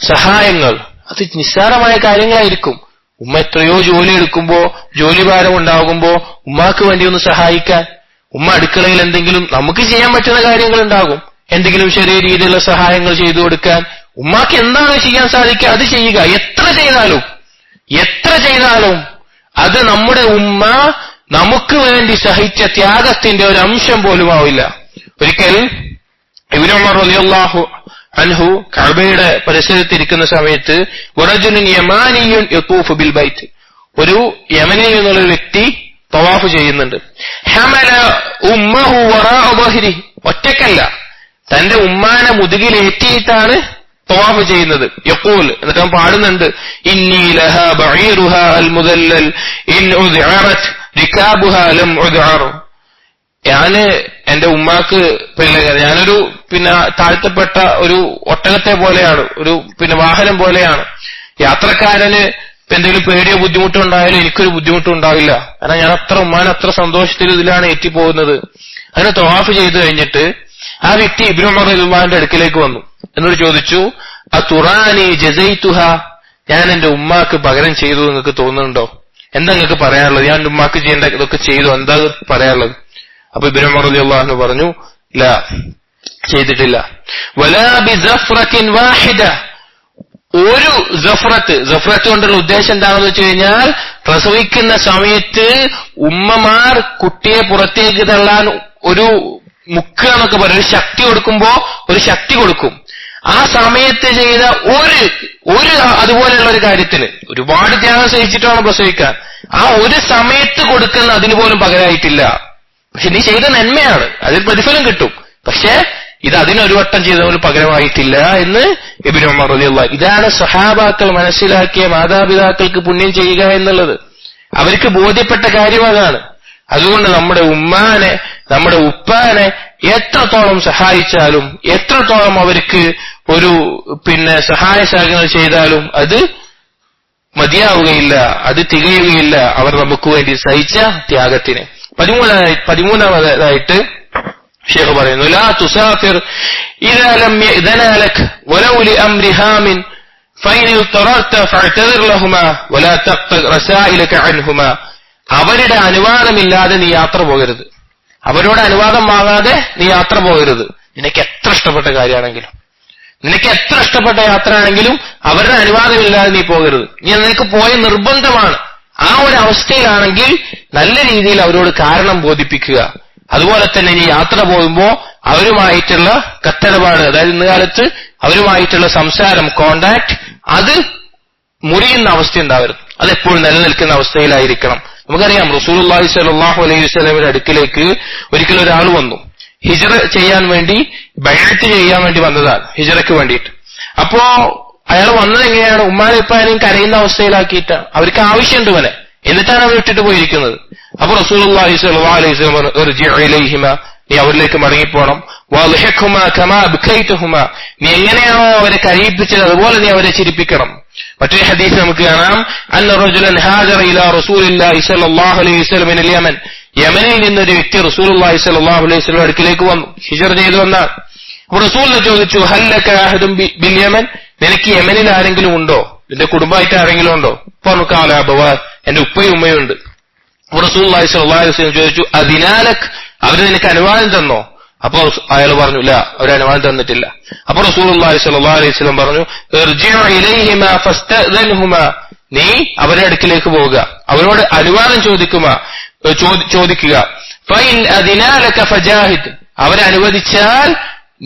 സഹായങ്ങൾ അത് നിസ്സാരമായ കാര്യങ്ങളായിരിക്കും. ഉമ്മ എത്രയോ ജോലി എടുക്കുമ്പോ, ജോലിഭാരം ഉണ്ടാകുമ്പോ ഉമ്മാക്ക് വേണ്ടി ഒന്ന് സഹായിക്കാൻ, ഉമ്മ അടുക്കളയിൽ എന്തെങ്കിലും നമുക്ക് ചെയ്യാൻ പറ്റുന്ന കാര്യങ്ങൾ ഉണ്ടാകും, എന്തെങ്കിലും ചെറിയ രീതിയിലുള്ള സഹായങ്ങൾ ചെയ്തു കൊടുക്കാൻ ഉമ്മാക്ക് എന്താണ് ചെയ്യാൻ സാധിക്കുക അത് ചെയ്യുക. എത്ര ചെയ്താലും അത് നമ്മുടെ ഉമ്മ നമുക്ക് വേണ്ടി സഹിച്ച ത്യാഗത്തിന്റെ ഒരു അംശം പോലും ആവില്ല. ഒരിക്കൽ ഇബ്നു ഉമർ റളിയല്ലാഹു അൻഹു കഅബയുടെ പരിസരത്തിരിക്കുന്ന സമയത്ത് വറജുലുൻ യമാനിയുൻ യതൂഫു ബിൽ ബൈത്ത്, ഒരു യമനി എന്നുള്ള വ്യക്തി തവാഫ് ചെയ്യുന്നുണ്ട്. ഹമല ഉമ്മഹു വറാഅ ദഹരി, ഒറ്റക്കല്ല, തന്റെ ഉമ്മാനെ മുതുകിലേറ്റിയിട്ടാണ് തവാഫ് ചെയ്യുന്നത്. യഖൂൽ, എന്നിട്ട് അവൻ പാടുന്നുണ്ട്, ഇന്നി ലഹാ ബഈറുഹാ അൽ മുദല്ലൽ ഇൻ ഉദ്അറത് റികാബുഹാ ലം ഉദ്അർ. എന്റെ ഉമ്മാക്ക് ഞാനൊരു താഴ്ത്തപ്പെട്ട ഒരു ഒട്ടകത്തെ പോലെയാണ്, ഒരു വാഹനം പോലെയാണ്. യാത്രക്കാരന് എന്തെങ്കിലും പേടിയോ ബുദ്ധിമുട്ടോ ഉണ്ടായാലും എനിക്കൊരു ബുദ്ധിമുട്ടും ഉണ്ടാവില്ല. കാരണം ഞാൻ ഉമ്മാനെ അത്ര സന്തോഷത്തിൽ ഇതിലാണ് എത്തിപ്പോകുന്നത്. അങ്ങനെ തവാഫ് ചെയ്തു കഴിഞ്ഞിട്ട് ആ വ്യക്തി ഇബ്നു ഉമർ റളിയല്ലാഹുവിന്റെ അടുക്കിലേക്ക് വന്നു. എന്നോട് ചോദിച്ചു, അതുറാനി ജസൈതുഹ, ഞാൻ എന്റെ ഉമ്മാക്ക് പകരം ചെയ്തു നിങ്ങൾക്ക് തോന്നുന്നുണ്ടോ? എന്താ നിങ്ങൾക്ക് പറയാനുള്ളത്? ഞാൻ എന്റെ ഉമ്മാക്ക് ചെയ്യേണ്ട ഇതൊക്കെ ചെയ്തു, എന്താ പറയാനുള്ളത്? അപ്പൊ ഇബ്നു ഉമർ റളിയല്ലാഹു അൻഹു പറഞ്ഞു, ലാ, ചെയ്തിട്ടില്ല. വലാ ബിസഫ്റത്തിൻ വാഹിദ, ഒരു സഫ്രത്ത് കൊണ്ടുള്ള ഉദ്ദേശം എന്താണെന്ന് വെച്ച് കഴിഞ്ഞാൽ, പ്രസവിക്കുന്ന സമയത്ത് ഉമ്മമാർ കുട്ടിയെ പുറത്തേക്ക് തള്ളാൻ ഒരു മുക്കുക എന്നൊക്കെ പറയും, ഒരു ശക്തി കൊടുക്കുമ്പോ ഒരു ശക്തി കൊടുക്കും. ആ സമയത്ത് ചെയ്ത ഒരു അതുപോലെയുള്ള ഒരു കാര്യത്തിന് ഒരുപാട് ത്യാഗം സഹിച്ചിട്ടാണ് പ്രസവിക്കാൻ. ആ ഒരു സമയത്ത് കൊടുക്കുന്ന അതിന് പോലും പകരമായിട്ടില്ല. പക്ഷെ നീ ചെയ്ത നന്മയാണ്, അതിൽ പ്രതിഫലം കിട്ടും. പക്ഷെ ഇത് അതിനൊരു വട്ടം ചെയ്തവന് പകരമായിട്ടില്ല എന്ന് ഇബ്നു ഉമർ റളിയല്ലാഹു. ഇതാണ് സഹാബാക്കൾ മനസ്സിലാക്കിയ മാതാപിതാക്കൾക്ക് പുണ്യം ചെയ്യുക എന്നുള്ളത്. അവർക്ക് ബോധ്യപ്പെട്ട കാര്യം അതാണ്. അതുകൊണ്ട് നമ്മുടെ ഉമ്മാനെ, നമ്മുടെ ഉപ്പാനെ എത്രത്തോളം സഹായിച്ചാലും, എത്രത്തോളം അവർക്ക് ഒരു സഹായ സഹകരണങ്ങൾ ചെയ്താലും അത് മതിയാവുകയില്ല, അത് തികയുകയില്ല അവർ നമുക്ക് വേണ്ടി സഹിച്ച ത്യാഗത്തിന്. 13ാമതായിട്ട് ഷേഖ് പറയുന്നു, ലാ തുസാഫിർ ഇദാ ലം യഅ്ദന ലക വലൗ ലിഅംരി ഹാമിൻ ഫൈൻ യുതറർത ഫഅ്തദിർ ലഹുമാ വലാ തഖ്ത റസായിലക അൻഹുമാ. അവരുടെ അനുവാദമില്ലാതെ നീ യാത്ര പോകരുത്, അവരോട് അനുവാദം വാങ്ങാതെ നീ യാത്ര പോകരുത്. നിനക്ക് എത്ര ഇഷ്ടപ്പെട്ട കാര്യമാണെങ്കിലും, നിനക്ക് എത്ര ഇഷ്ടപ്പെട്ട യാത്രയാണെങ്കിലും അവരുടെ അനുവാദമില്ലാതെ നീ പോകരുത്. നിനക്ക് പോയ നിർബന്ധമാണ്. ആ ഒരു അവസ്ഥയിലാണെങ്കിൽ നല്ല രീതിയിൽ അവരോട് കാരണം ബോധിപ്പിക്കുക. അതുപോലെ തന്നെ നീ യാത്ര പോകുമ്പോ അവരുമായിട്ടുള്ള കത്തിടപാട്, അതായത് ഇന്ന് കാലത്ത് അവരുമായിട്ടുള്ള സംസാരം, കോണ്ടാക്ട്, അത് മുറിയുന്ന അവസ്ഥ ഉണ്ടാവരുത്. അതെപ്പോഴും നിലനിൽക്കുന്ന അവസ്ഥയിലായിരിക്കണം. നമുക്കറിയാം റസൂലുള്ളാഹി സ്വല്ലല്ലാഹു അലൈഹി വസല്ലമയുടെ അടുക്കിലേക്ക് ഒരിക്കൽ ഒരാൾ വന്നു. ഹിജ്റ ചെയ്യാൻ വേണ്ടി, ബൈഅത്ത് ചെയ്യാൻ വേണ്ടി വന്നതാണ്, ഹിജ്റയ്ക്ക് വേണ്ടിയിട്ട്. അപ്പോ അയാൾ വന്നത് എങ്ങനെയാണ്? ഉമ്മാനെ ഉപ്പാനെയും കരയുന്ന അവസ്ഥയിലാക്കിയിട്ട്. അവർക്ക് ആവശ്യമുണ്ട് ഇവനെ, എന്നിട്ടാണ് അവർ ഇട്ടിട്ട് പോയിരിക്കുന്നത്. അപ്പൊ റസൂലുള്ളാഹി സ്വല്ലല്ലാഹു അലൈഹി വസല്ലം പറഞ്ഞു, ഇർജിഇ ഇലൈഹിമാ, നീ അവരിലേക്ക് മടങ്ങിപ്പോണം. വദ്ഹിഖ്ഹുമാ കമാ ബകൈതഹുമാ, നീ എങ്ങനെയാണോ അവരെ കരയിപ്പിച്ചത് അതുപോലെ നീ അവരെ ചിരിപ്പിക്കണം. മറ്റൊരു ഹദീസ് നമുക്ക് കാണാം, അന്ന റജുലൻ ഹാജറ ഇലാ റസൂലില്ലാഹി സ്വല്ലല്ലാഹു അലൈഹി വസല്ലം മിനൽ യമൻ, യമനിൽ നിന്നൊരു വ്യക്തി റസൂലുള്ളാഹി സ്വല്ലല്ലാഹു അലൈഹി വസല്ലം അടുക്കിലേക്ക് വന്നു, ഹിജ്റ ചെയ്തു വന്നാൽ. അപ്പോൾ റസൂലിനെ ചോദിച്ചു, ഹല്ലക അഹദുൻ ബിൽ യമൻ, നിനക്ക് യമനിൽ ആരെങ്കിലും ഉണ്ടോ? നിന്റെ കുടുംബമായിട്ട് ആരെങ്കിലും ഉണ്ടോ? പറഞ്ഞു, ഖാല അബവാ, എന്റെ ഉപ്പയും ഉമ്മയും ഉണ്ട്. അപ്പോൾ റസൂലുള്ളാഹി സ്വല്ലല്ലാഹു അലൈഹി വസല്ലം ചോദിച്ചു, അദിനാലക്, അവര് നിനക്ക് അനുവാദം തന്നോ? അപ്പൊ അയാൾ പറഞ്ഞു, ഇല്ല, അവർ അനുവാദം തന്നിട്ടില്ല. അപ്പൊ റസൂലുള്ളാഹി സ്വല്ലല്ലാഹു അലൈഹി വസല്ലം പറഞ്ഞു, ഇർജിഉ ഇലൈഹിമാ ഫസ്തഅ്ദൻഹുമാ, നീ അവരുടെ അടുക്കിലേക്ക് പോവുക, അവരോട് അനുവാദം ചോദിക്കുക. ഫഇൻ അദിനാലക ഫജാഹിദ്, അവരെ അനുവദിച്ചാൽ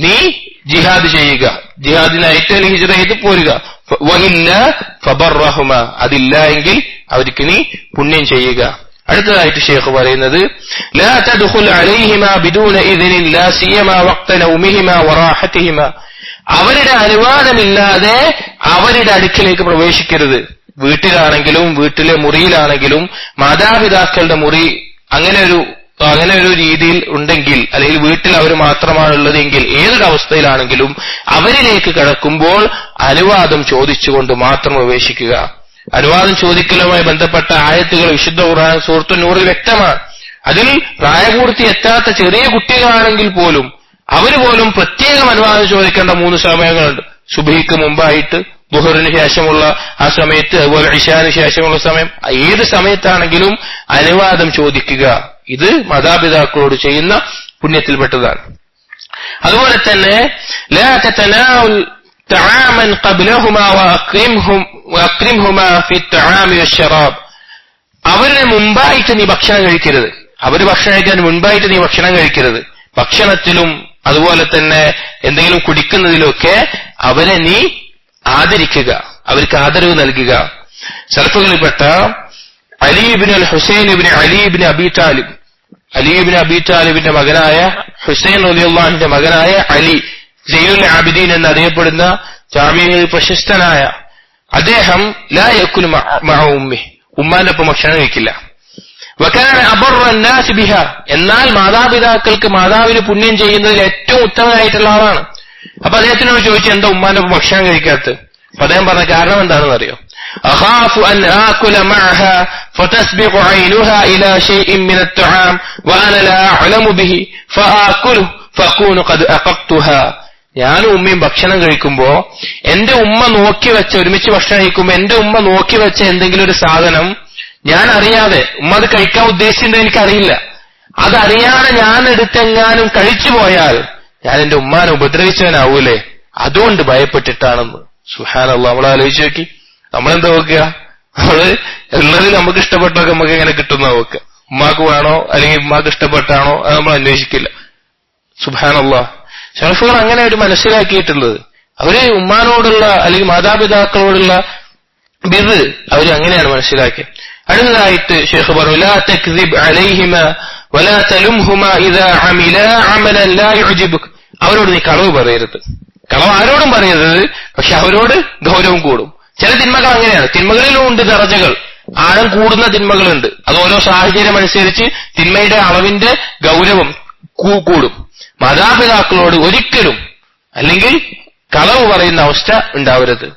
നീ ജിഹാദ് ചെയ്യുക, ജിഹാദിനായിട്ട് ഹിജ്റ ചെയ്ത് പോരുക. വഇല്ല ഫബർറഹുമാ, അതില്ല എങ്കിൽ അവർക്ക് നീ പുണ്യം ചെയ്യുക. അടുത്തതായിട്ട് ഷെയ്ഖ് പറയുന്നത്, ലാ തദ്ഖുൽ അലൈഹിമാ ബിദൂന ഇദ്നിൻ ലാ സിയമാ വഖ്ത നൗമിഹിമാ വറാഹതിഹിമാ, അവരുടെ അനുവാദമില്ലാതെ അവരുടെ അടുക്കിലേക്ക് പ്രവേശിക്കരുത്. വീട്ടിലാണെങ്കിലും വീട്ടിലെ മുറിയിലാണെങ്കിലും മാതാപിതാക്കളുടെ മുറി അങ്ങനെ ഒരു രീതിയിൽ ഉണ്ടെങ്കിൽ, അല്ലെങ്കിൽ വീട്ടിൽ അവർ മാത്രമാണുള്ളതെങ്കിൽ, ഏതൊരു അവസ്ഥയിലാണെങ്കിലും അവരിലേക്ക് കടക്കുമ്പോൾ അനുവാദം ചോദിച്ചുകൊണ്ട് മാത്രം പ്രവേശിക്കുക. അനുവാദം ചോദിക്കലുമായി ബന്ധപ്പെട്ട ആയത്തുകൾ വിശുദ്ധ ഖുർആൻ സൂറത്തുൻ നൂറിൽ വ്യക്തമാണ്. അതിൽ പ്രായപൂർത്തി എത്താത്ത ചെറിയ കുട്ടികളാണെങ്കിൽ പോലും അവര് പോലും പ്രത്യേകം അനുവാദം ചോദിക്കേണ്ട 3 സമയങ്ങളുണ്ട്. സുബഹിക്ക് മുമ്പായിട്ട്, ദുഹറിന് ശേഷമുള്ള ആ സമയത്ത്, അതുപോലെ ഇശാന് ശേഷമുള്ള സമയം, ഏത് സമയത്താണെങ്കിലും അനുവാദം ചോദിക്കുക. ഇത് മാതാപിതാക്കളോട് ചെയ്യുന്ന പുണ്യത്തിൽപ്പെട്ടതാണ്. അതുപോലെ തന്നെ ലാ തതനാഉൽ തആമൻ ഖബ്ലഹുമാ വഅക്രിംഹുമാ ഫി തആമി വശറാബ്, അവരുടെ മുമ്പായിട്ട് നീ ഭക്ഷണം കഴിക്കരുത്. അവര് ഭക്ഷണം കഴിക്കാൻ മുൻപായിട്ട് നീ ഭക്ഷണം കഴിക്കരുത്. ഭക്ഷണത്തിലും അതുപോലെ തന്നെ എന്തെങ്കിലും കുടിക്കുന്നതിലൊക്കെ അവരെ നീ ആദരിക്കുക, അവർക്ക് ആദരവ് നൽകുക. സലഫുകളിൽപ്പെട്ട അലി ഇബ്നു അൽ ഹുസൈൻ ഇബ്നു അലി ഇബ്നു അബി താലിബ്, അലി ഇബ്നു അബി താലിബിന്റെ മകനായ ഹുസൈൻ റളിയല്ലാഹു അൻഹുവിന്റെ മകനായ അലി, സൈനുൽ ആബിദീൻ എന്നറിയപ്പെടുന്ന ജാമിഅയിൽ പ്രശസ്തനായ അദ്ദേഹം ലാ യഅകുലു മഅ ഉമ്മിഹി, ഉമ്മാന്റെ ഒപ്പം ഭക്ഷണം കഴിക്കില്ല. വകാന അബറ അന്നാസ് ബിഹാ, എന്നാൽ മാതാപിതാക്കൾക്ക് മാതാവിന് പുണ്യം ചെയ്യുന്നതിൽ ഏറ്റവും ഉത്തമനായിട്ടുള്ള ആളാണ്. അപ്പൊ അദ്ദേഹത്തിനോട് ചോദിച്ചു, എന്താ ഉമ്മാന്റെ ഒപ്പം ഭക്ഷണം കഴിക്കാത്തത്? അപ്പൊ അദ്ദേഹം പറഞ്ഞ കാരണം എന്താണെന്ന് അറിയോ? അഖാഫു അൻ ആകുല മഅഹ ഫതസ്ബിഖു ഐനുഹാ ഇലാ ഷൈഇൻ മിന അത്'ആം വഅന ലാ അഅലമു ബിഹി ഫആകുലു ഫഅകൂനു ഖദ് അഖഖ്തുഹാ, ഞാനും ഉമ്മയും ഭക്ഷണം കഴിക്കുമ്പോ എന്റെ ഉമ്മ നോക്കി വെച്ച, ഒരുമിച്ച് ഭക്ഷണം കഴിക്കുമ്പോ എന്റെ ഉമ്മ നോക്കി വെച്ച എന്തെങ്കിലും ഒരു സാധനം ഞാൻ അറിയാതെ, ഉമ്മ അത് കഴിക്കാൻ ഉദ്ദേശിച്ചിട്ടുണ്ടെന്ന് എനിക്കറിയില്ല, അതറിയാതെ ഞാൻ എടുത്തെങ്ങാനും കഴിച്ചു പോയാൽ ഞാൻ എന്റെ ഉമ്മാനെ ഉപദ്രവിച്ചവനാവൂലേ, അതുകൊണ്ട് ഭയപ്പെട്ടിട്ടാണെന്ന്. സുബ്ഹാനല്ലാഹ്, നമ്മൾ ആലോചിച്ച് നോക്കി, നമ്മളെന്താ നോക്കുക? നമ്മള് ഉള്ളതിൽ നമുക്ക് ഇഷ്ടപ്പെട്ടൊക്കെ നമുക്ക് എങ്ങനെ കിട്ടുന്ന നോക്കുക. ഉമ്മാക്ക് വേണോ അല്ലെങ്കിൽ ഉമ്മാക്ക് ഇഷ്ടപ്പെട്ടാണോ അത് നമ്മൾ അന്വേഷിക്കില്ല. സുബ്ഹാനല്ലാഹ്, ശറഫുകൾ അങ്ങനെ ഒരു മനസ്സിലാക്കിയിട്ടുള്ളത്. അവര് ഉമ്മാനോടുള്ള അല്ലെങ്കിൽ മാതാപിതാക്കളോടുള്ള ബിർറ് അവര് അങ്ങനെയാണ് മനസ്സിലാക്കിയത്. അടുത്തതായിട്ട് ഷെയ്ഖ് പറഞ്ഞു, ലാ തക്ദിബ് അലൈഹിമാ വലാ തലുംഹുമാ ഇദാ അമിലാ അമലൻ ലാ യുഅ്ജിബുക, അവരോട് നീ കളവ് പറയരുത്. കളവ് ആരോടും പറയരുത്, പക്ഷെ അവരോട് ഗൗരവം കൂടും. ചില തിന്മകൾ അങ്ങനെയാണ്, തിന്മകളിലും ഉണ്ട് ദറജകൾ, ആഴം കൂടുന്ന തിന്മകളുണ്ട്. അത് ഓരോ സാഹചര്യം അനുസരിച്ച് തിന്മയുടെ അളവിന്റെ ഗൗരവം കൂടും. മാതാപിതാക്കളോട് ഒരിക്കലും അല്ലെങ്കിൽ കളവ് പറയുന്ന അവസ്ഥ ഉണ്ടാവരുത്.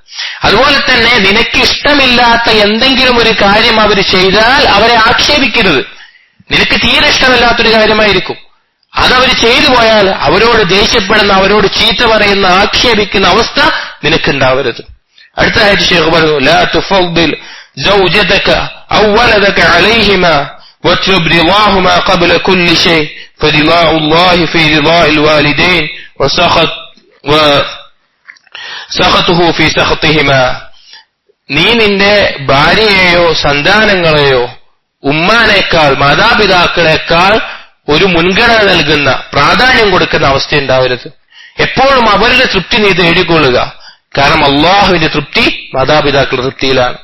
അതുപോലെ തന്നെ നിനക്ക് ഇഷ്ടമില്ലാത്ത എന്തെങ്കിലും ഒരു കാര്യം അവർ ചെയ്താൽ അവരെ ആക്ഷേപിക്കരുത്. നിനക്ക് തീരെ ഇഷ്ടമില്ലാത്തൊരു കാര്യമായിരിക്കും, അതവർ ചെയ്തു പോയാൽ അവരോട് ദേഷ്യപ്പെടുന്ന, അവരോട് ചീത്ത പറയുന്ന, ആക്ഷേപിക്കുന്ന അവസ്ഥ നിനക്കുണ്ടാവരുത്. അടുത്തതായിട്ട് ഷെയ്ഖ് പറഞ്ഞു, ലാ തുഫദ്ദിൽ സൗജതക ഔ വലദക അലൈഹിമാ വത്ലുബ് റിളാഹുമാ ഖബ്ല കുല്ലി ഷൈ ഫരിളാഉല്ലാഹി ഫീ റിളാഇൽ വാലിദൈൻ വസഖതുഹു ഫീ സഖതിഹിമാ, നീ നിന്റെ ഭാര്യയെയോ സന്താനങ്ങളെയോ ഉമ്മാനേക്കാൾ മാതാപിതാക്കളെക്കാൾ ഒരു മുൻഗണന നൽകുന്ന, പ്രാധാന്യം കൊടുക്കുന്ന അവസ്ഥ ഉണ്ടാവരുത്. എപ്പോഴും അവരുടെ തൃപ്തി നീ തേടിക്കൊള്ളുക. കാരണം അള്ളാഹുവിന്റെ തൃപ്തി മാതാപിതാക്കളുടെ തൃപ്തിയിലാണ്,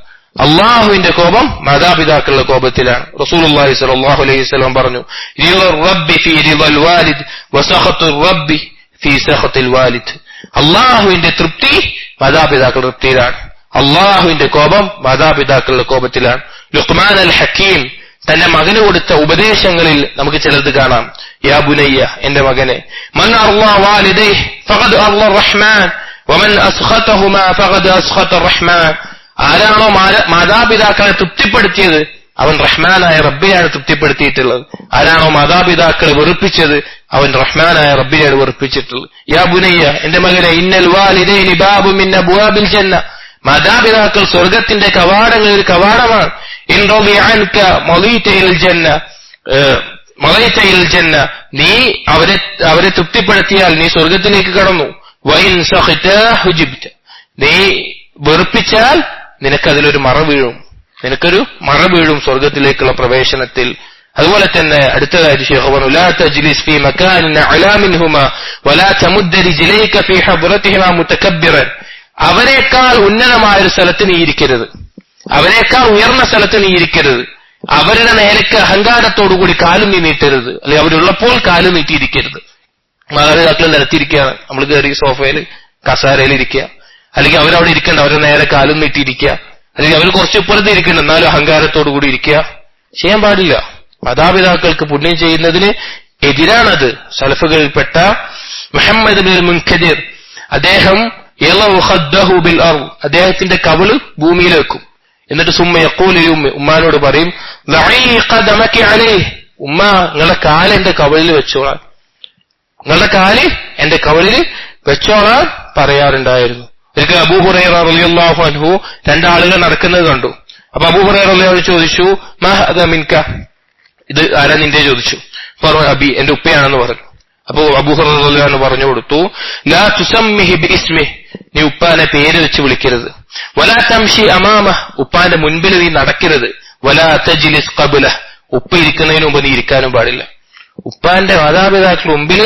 അള്ളാഹുവിന്റെ കോപം മാതാപിതാക്കളുടെ കോപത്തിലാണ്. റസൂലുള്ളാഹി സ്വല്ലല്ലാഹു അലൈഹി വസല്ലം പറഞ്ഞു, റിളർ റബ്ബി ഫീ റിളൽ വാലിദ് വസഖത്തുർ റബ്ബി ഫീ സഖത്തിൽ വാലിദ്. അള്ളാഹുവിന്റെ തൃപ്തി മാതാപിതാക്കളുടെ തൃപ്തിയിലാണ്, അള്ളാഹുവിന്റെ കോപം മാതാപിതാക്കളുടെ കോപത്തിലാണ്. ലുഖ്മാൻ അൽ ഹക്കീം തന്റെ മകന് കൊടുത്ത ഉപദേശങ്ങളിൽ നമുക്ക് ചിലത് കാണാം. യാ ബുനയ്യ, എന്റെ മകനെ, മൻ അർളാ വാലിദൈഹി ഫഖദ് അർളാ റഹ്മാൻ വമൻ അസ്ഖതഹുമാ ഫഖദ് അസ്ഖത റഹ്മാൻ. ആരാണോ മാതാപിതാക്കളെ തൃപ്തിപ്പെടുത്തിയത് അവൻ റഹ്മാനായ റബ്ബിനെയാണ് തൃപ്തിപ്പെടുത്തിയിട്ടുള്ളത്. ആരാണോ മാതാപിതാക്കളെ വെറുപ്പിച്ചത് അവൻ റഹ്മാനായ റബ്ബിനെയാണ് വെറുപ്പിച്ചിട്ടുള്ളത്. യാ ബുനയ്യ, എന്റെ മകനെ, ഇന്നൽ വാലിദൈനി ബാബു മിൻ അബ്വാബിൽ ജന്ന. മാതാപിതാക്കൾ സ്വർഗത്തിന്റെ കവാടങ്ങളിൽ ഒരു കവാടമാണ്. ഇൻ റളിയ അൻക മളീത ഇൽ ജന്ന, മളീത ഇൽ ജന്ന, നീ അവരെ തൃപ്തിപ്പെടുത്തിയാൽ നീ സ്വർഗത്തിലേക്ക് കടന്നു. വഇൻ സഖിത ഹുജിബ്ത, നീ വെറുപ്പിച്ചാൽ നിനക്കതിലൊരു മറ വീഴും സ്വർഗത്തിലേക്കുള്ള പ്രവേശനത്തിൽ. അതുപോലെ തന്നെ അടുത്തതായിട്ട് ശൈഖ് പറഞ്ഞു, ലാ തജ്ലിസ് ഫീ മകാനിൻ അഅലാ മിൻഹുമാ വലാ തമുദ്ദ റിജ്ലൈക ഫീ ഹബ്റതിഹിമാ മുതകബ്ബിറൻ. അവരെക്കാൾ ഉന്നതമായ ഒരു സ്ഥലത്ത് നീ ഇരിക്കരുത്, അവരെക്കാൾ ഉയർന്ന സ്ഥലത്ത് നീ ഇരിക്കരുത്. അവരുടെ നേരക്ക് അഹങ്കാരത്തോടുകൂടി കാലും നീ നീട്ടരുത്, അല്ലെങ്കിൽ അവരുള്ളപ്പോൾ കാലും നീട്ടിയിരിക്കരുത്. മാതാപിതാക്കൾ നിലത്തിരിക്കുകയാണ്, നമ്മൾ കയറി സോഫയിൽ കസാരയിൽ ഇരിക്കുക, അല്ലെങ്കിൽ അവരവിടെ ഇരിക്കേണ്ട, അവരുടെ നേരെ കാലും നീട്ടിയിരിക്കുക, അല്ലെങ്കിൽ അവർ കുറച്ച് ഇപ്പുറത്ത് ഇരിക്കണം, എന്നാലും അഹങ്കാരത്തോടു കൂടി ഇരിക്കുക. ചെയ്യാൻ പാടില്ല. മാതാപിതാക്കൾക്ക് പുണ്യം ചെയ്യുന്നതിന് എതിരാണത്. സലഫുകളിൽപ്പെട്ട മുഹമ്മദ് ബിൻ മുൻകദിർ, അദ്ദേഹം അദ്ദേഹത്തിന്റെ കവിള് ഭൂമിയിൽ വെക്കും. എന്നിട്ട് സുമ്മ യഖൂലു ഉമ്മാനോട് പറയും, ഉമ്മ നിങ്ങളുടെ കാല് എന്റെ കവിളിൽ വെച്ചോളാൻ, നിങ്ങളുടെ കാല് എന്റെ കവിളിൽ വെച്ചോളാൻ പറയാറുണ്ടായിരുന്നു. ഒരിക്കൽ അബൂ ഹുറൈറ റളിയല്ലാഹു അൻഹു രണ്ടാളുകൾ നടക്കുന്നത് കണ്ടു. അപ്പൊ അബൂ ഹുറൈറ റളിയല്ലാഹു ചോദിച്ചു, മാ ഹദാ മിൻക, ഇത് ആരാ നിന്റെ ചോദിച്ചു. പറഞ്ഞു, അബി, എന്റെ ഉപ്പയാണെന്ന് പറഞ്ഞു. അപ്പോ അബൂ ഹുറൈറ റളിയല്ലാഹു അൻഹു പറഞ്ഞു കൊടുത്തു, ലാ തുസമ്മിഹി ബിസ്മിഹി, നീ ഉപ്പാന്റെ പേര് വെച്ച് വിളിക്കരുത്. വലാ തംശി അമാമഹ, ഉപ്പാന്റെ മുൻപിൽ നീ നടക്കരുത്. വലാ തജ്ലിസ് ഖബ്ലഹ, ഉപ്പ ഇരിക്കുന്നതിന് മുമ്പ് നീ ഇരിക്കാനും പാടില്ല. ഉപ്പാന്റെ മാതാപിതാക്കളുടെ മുമ്പിൽ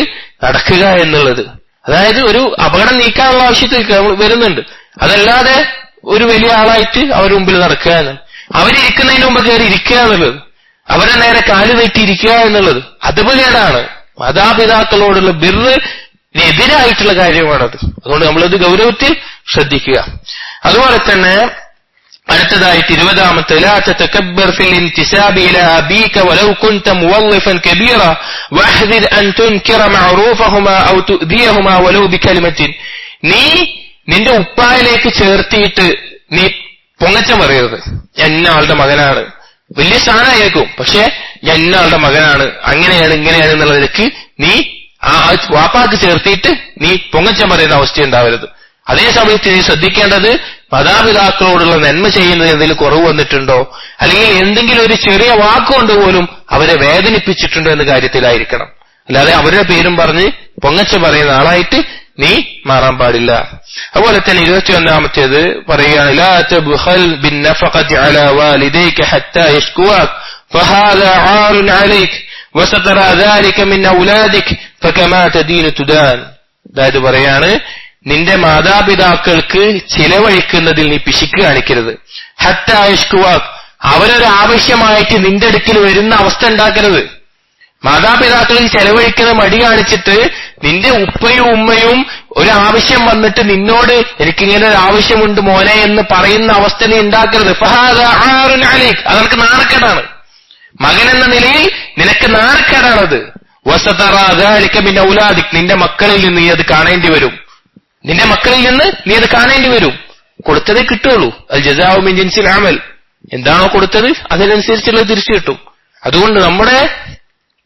നടക്കുക എന്നുള്ളത്, അതായത് ഒരു അപകടം നീക്കാനുള്ള ആവശ്യത്തിൽ വരുന്നുണ്ട്. അതല്ലാതെ ഒരു വലിയ ആളായിട്ട് അവരുടെ മുമ്പിൽ നടക്കുക എന്നുള്ളത്, അവരിരിക്കുന്നതിന് മുമ്പ് കയറി ഇരിക്കുക എന്നുള്ളത്, അവരെ നേരെ കാല് നീട്ടിയിരിക്കുക എന്നുള്ളത് അതുപോലെയാണ്. മാതാപിതാക്കളോടുള്ള ബിറിനെതിരായിട്ടുള്ള കാര്യമാണത്. അതുകൊണ്ട് നമ്മളത് ഗൗരവത്തിൽ ശ്രദ്ധിക്കുക. അതുപോലെ തന്നെ അടുത്തതായിട്ട് 20-ാമത്തെ, ലാ തതകബ്ബർ ഫിൽ ഇന്തിസാബി ഇലാ അബീക വലൗ കുൻത മുവള്ളിഫൻ കബീറ വഹ്ദിർ അൻ തുൻകിറ മഅറൂഫഹുമാ ഔ തുദിയഹുമാ വലൗ ബികലിമത്തിൻ. നീ നിന്റെ ഉപ്പായിലേക്ക് ചേർത്തിയിട്ട് നീ പൊങ്ങച്ചം പറയരുത്. ഞാൻ ഇന്ന ആളുടെ മകനാണ്, വലിയ സ്ഥാനമായിരിക്കും, പക്ഷെ ഞാൻ ഇന്ന ആളുടെ മകനാണ്, അങ്ങനെയാണ് ഇങ്ങനെയാണ് എന്നുള്ളതിലേക്ക് നീ ആ വാപ്പാക്ക് ചേർത്തിയിട്ട് നീ പൊങ്ങച്ചം പറയുന്ന അവസ്ഥയുണ്ടാവരുത്. അതേ സമയത്ത് നീ ശ്രദ്ധിക്കേണ്ടത്, മാതാപിതാക്കളോടുള്ള നന്മ ചെയ്യുന്നത് എന്തെങ്കിലും കുറവ് വന്നിട്ടുണ്ടോ, അല്ലെങ്കിൽ എന്തെങ്കിലും ഒരു ചെറിയ വാക്കുകൊണ്ട് പോലും അവരെ വേദനിപ്പിച്ചിട്ടുണ്ടോ എന്ന കാര്യത്തിലായിരിക്കണം. അല്ലാതെ അവരുടെ പേരും പറഞ്ഞ് പൊങ്ങച്ചം പറയുന്ന ആളായിട്ട് നീ മാറാൻ പാടില്ല. അതുപോലെ തന്നെ 21-ാമത്തേത് പറയുകയാണ്, ലാ തബ്ഖൽ ബിന്നഫഖതി അലാ വാലിദൈക ഹത്താ യശ്കുവാക ഫഹാദാ ആറുൻ അലൈക വസതറാ ദാലിക മിൻ ഔലാദിക ഫകമാ തദീനു തുദാൻ. അതായത് പറയാണ്, നിന്റെ മാതാപിതാക്കൾക്ക് ചിലവഴിക്കുന്നതിൽ നീ പിശുക്ക് കാണിക്കരുത്. ഹത്താ യശ്കുവാക, അവരൊരു ആവശ്യമായിട്ട് നിന്റെ അടുക്കൽ വരുന്ന അവസ്ഥ ഉണ്ടാക്കരുത്. മാതാപിതാക്കളിൽ ചെലവഴിക്കുന്ന മടി കാണിച്ചിട്ട് നിന്റെ ഉപ്പയും ഉമ്മയും ഒരു ആവശ്യം വന്നിട്ട് നിന്നോട് എനിക്കിങ്ങനെ ഒരു ആവശ്യമുണ്ട് മോനെ എന്ന് പറയുന്ന അവസ്ഥ നീ ഉണ്ടാക്കരുത്. ഫഹാദാ ആറുൻ അലൈക, അതൊക്കെ നാണക്കേടാണ്. മകൻ എന്ന നിലയിൽ നിനക്ക് നാണക്കേടാണത്. വസതറാ ദാലിക മിൻ ഔലാദിക, നിന്റെ മക്കളിൽ നിന്ന് നീ അത് കാണേണ്ടി വരും. നിന്റെ മക്കളിൽ നിന്ന് നീ അത് കാണേണ്ടി വരും. കൊടുത്തതേ കിട്ടുള്ളൂ. അൽ ജസാഉ മിൻ ജിൻസിൽ അമൽ, എന്താണോ കൊടുത്തത് അതിനനുസരിച്ചുള്ളത് തിരിച്ചു കിട്ടും. അതുകൊണ്ട് നമ്മുടെ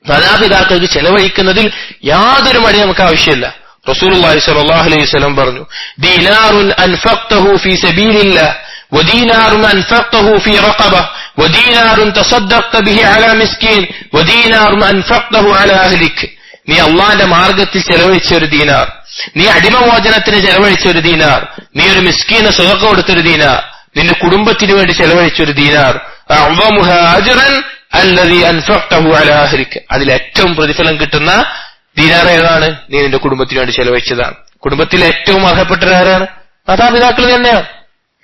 മാതാപിതാക്കൾക്ക് ചെലവഴിക്കുന്നതിൽ യാതൊരു മടി നമുക്ക് ആവശ്യമില്ല. റസൂലുള്ളാഹി സ്വല്ലല്ലാഹു അലൈഹി വസല്ലം പറഞ്ഞു, ദീനാറുൻ അൻഫഖ്തഹു ഫീ സബീലില്ലാഹ് വദീനാറുൻ അൻഫഖ്തഹു ഫീ റഖബ വദീനാറുൻ തസദ്ദഖ്ത ബിഹി അലാ മിസ്കീൻ വദീനാറുൻ അൻഫഖ്തഹു അലാ അഹ്ലിക. നീ അല്ലാഹുവിന്റെ മാർഗ്ഗത്തിൽ ചെലവഴിച്ച ഒരു ദീനാർ, നീ അടിമമോചനത്തിന് ചെലവഴിച്ച ഒരു ദീനാർ, നീ ഒരു മിസ്കീന് സദഖ കൊടുത്തൊരു ദീനാർ, നിന്റെ കുടുംബത്തിന് വേണ്ടി ചെലവഴിച്ചൊരു ദീനാർ, അഅ്ളമുഹാ അജ്റൻ അല്ലദീ അൻഫഖ്തഹു അലാ അഹ്ലിക, അതിൽ ഏറ്റവും പ്രതിഫലം കിട്ടുന്ന ദീനാർ ഏതാണ്? നീ നിന്റെ കുടുംബത്തിന് വേണ്ടി ചെലവഴിച്ചതാണ്. കുടുംബത്തിലെ ഏറ്റവും അർഹപ്പെട്ടവരാരാണ്? മാതാപിതാക്കൾ തന്നെയാണ്.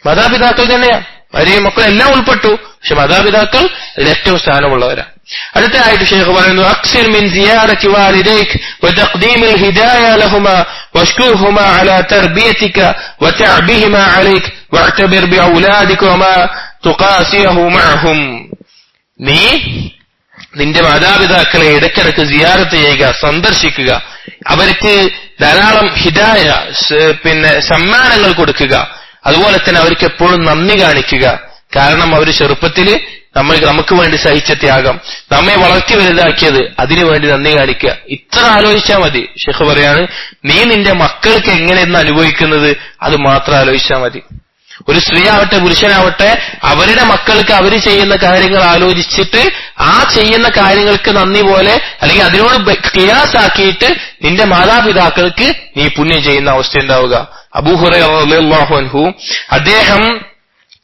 മാതാപിതാക്കൾ തന്നെയാണ്. ഭാര്യയും മക്കളും എല്ലാം ഉൾപ്പെട്ടു. പക്ഷെ മാതാപിതാക്കൾ അതിൽ ഏറ്റവും സ്ഥാനമുള്ളവരാണ്. അടുത്ത ആയിട്ട് ശൈഖ് പറയുന്നു, അക്സിർ മിൻ സിയാറത്തി വാലിദൈക വതഖ്ദീമിൽ ഹിദായ ലഹുമാ വഷ്കുർഹുമാ അലാ തർബിയതിക വതഅബിഹിമാ അലൈക വഅതബിർ ബിഔലാദിക വമാ തുഖാസിഹു മഅഹും. നീ നിന്റെ മാതാപിതാക്കളെ ഇടയ്ക്കിടയ്ക്ക് സിയാറത്ത് ചെയ്യുക, സന്ദർശിക്കുക, അവർക്ക് ധാരാളം ഹിദായ സമ്മാനങ്ങൾ കൊടുക്കുക. അതുപോലെ തന്നെ അവർക്ക് എപ്പോഴും നന്ദി കാണിക്കുക. കാരണം അവർ ചെറുപ്പത്തില് നമുക്ക് വേണ്ടി സഹിച്ച ത്യാഗം, നമ്മെ വളർത്തി വലുതാക്കിയത്, അതിനു വേണ്ടി നന്ദി കാണിക്കുക. ഇത്ര ആലോചിച്ചാൽ മതി. ഷെയ്ഖ് പറയാണ്, നീ നിന്റെ മക്കൾക്ക് എങ്ങനെയെന്ന് അനുഭവിക്കുന്നത് അത് മാത്രം ആലോചിച്ചാൽ മതി. ഒരു സ്ത്രീ ആവട്ടെ പുരുഷനാവട്ടെ, അവരുടെ മക്കൾക്ക് അവർ ചെയ്യുന്ന കാര്യങ്ങൾ ആലോചിച്ചിട്ട് ആ ചെയ്യുന്ന കാര്യങ്ങൾക്ക് നന്ദി പോലെ അല്ലെങ്കിൽ അതിനോട് ഖിയാസാക്കിയിട്ട് നിന്റെ മാതാപിതാക്കൾക്ക് നീ പുണ്യം ചെയ്യുന്ന അവസ്ഥ ഉണ്ടാവുക. അബൂ ഹുറൈറ റളിയല്ലാഹു അൻഹു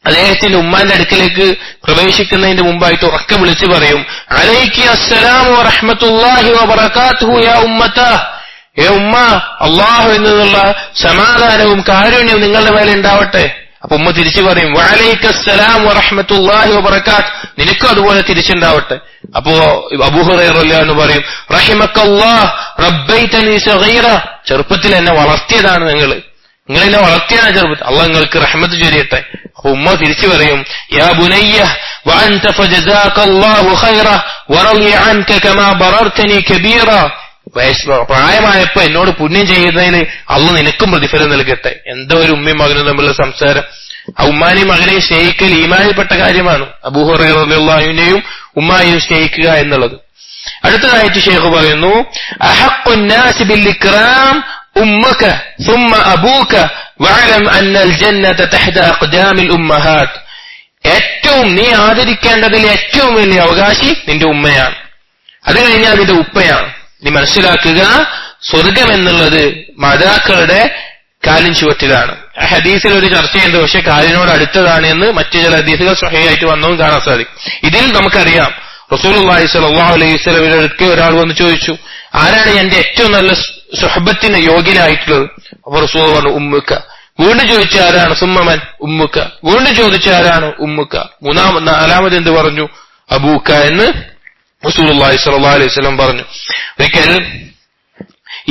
അദ്ദേഹത്തിന്റെ ഉമ്മാന്റെ അടുക്കലേക്ക് പ്രവേശിക്കുന്നതിന്റെ മുമ്പായിട്ട് ഉറക്കെ വിളിച്ചു പറയും, അലൈക്കി അസ്സലാമു വറഹ്മത്തുള്ളാഹി വബറകാതുഹു യാ ഉമ്മത്താ. ഏ ഉമ്മ, അല്ലാഹു എന്നുള്ള സമാധാനവും കാരുണ്യവും നിങ്ങളുടെ മേലെ ഉണ്ടാവട്ടെ. അപ്പൊ ഉമ്മ തിരിച്ചു പറയും, വഅലൈക അസ്സലാം വറഹ്മത്തുള്ളാഹി വബറകാത്ത്, നിനക്കും അതുപോലെ തിരിച്ചുണ്ടാവട്ടെ. അപ്പോ അബൂ ഹുറൈറ റളിയല്ലാഹു അൻഹു പറയും, റഹിമക്കല്ലാഹ് റബ്ബൈതനി സഗീറ, ചെറുപ്പത്തിൽ എന്നെ വളർത്തിയതാണ് നിങ്ങളെന്നെ വളർത്തിയാണ് ചെറുപ്പത്തിൽ, അള്ളാഹ് നിങ്ങൾക്ക് റഹ്മത്ത് ചൊരിയട്ടെ. അപ്പൊ ഉമ്മ തിരിച്ചു പറയും, യാ ബുനയ്യ വഅൻത ഫജസാകല്ലാഹു ഖൈറ വറളിയ അൻക കമാ ബറർതനി കബീറ. പ്രായമായപ്പോ എന്നോട് പുണ്യം ചെയ്യുന്നതിന് അള്ളാഹ് നിനക്കും പ്രതിഫലം നൽകട്ടെ. എന്താ ഒരു ഉമ്മയും മകനും തമ്മിലുള്ള സംസാരം! ആ ഉമ്മാനെയും മകനെയും സ്നേഹിക്കൽ ഈമാനിൽപ്പെട്ട കാര്യമാണ്. അബൂ ഹുറൈറ റളിയല്ലാഹു അൻഹുവിനെയും ഉമ്മായെയും സ്നേഹിക്കുക എന്നുള്ളത്. അടുത്തതായിട്ട് ശൈഖ് പറയുന്നു, അഹഖുൻ നാസി ബിൽ ഇക്റാം ഉമ്മക സുമ്മ അബൂക വഅലം അന്നൽ ജന്നത തഹ്ത അഖ്ദാമിൽ ഉമ്മഹാത്ത്. ഏറ്റവും നീ ആദരിക്കേണ്ടതിൽ ഏറ്റവും വലിയ അവകാശി നിന്റെ ഉമ്മയാണ്, അത് കഴിഞ്ഞാൽ നിന്റെ ഉപ്പയാണ്. നീ മനസ്സിലാക്കുക, സ്വർഗം എന്നുള്ളത് മാതാക്കളുടെ കാലിൻ ചുവട്ടിലാണ്. ആ ഹദീസിൽ ഒരു ചർച്ചയുണ്ട്, പക്ഷെ കാലിനോട് അടുത്തതാണ് എന്ന് മറ്റു ചില ഹദീസുകൾ സ്വഹീഹായിട്ട് വന്നതും കാണാൻ സാധിക്കും. ഇതിൽ നമുക്കറിയാം, റസൂലുള്ളാഹി സ്വല്ലല്ലാഹു അലൈഹി വസല്ലമയുടെ അടുത്ത് ഒരാൾ വന്ന് ചോദിച്ചു, ആരാണ് എന്റെ ഏറ്റവും നല്ല സുഹബത്തിന് യോഗ്യനായിട്ടുള്ളത്? അപ്പൊ റസൂൽ പറഞ്ഞു, ഉമ്മുക്ക. വീണ്ടും ചോദിച്ച ആരാണ്? സുമ്മമൻ, ഉമ്മുക്ക. വീണ്ടും ചോദിച്ച ആരാണ്? ഉമ്മുക്ക. നാലാമത് എന്ത് പറഞ്ഞു? അബൂക്ക എന്ന് റസൂലുള്ളാഹി സ്വല്ലല്ലാഹു അലൈഹി വസല്ലം പറഞ്ഞു. ഒരിക്കൽ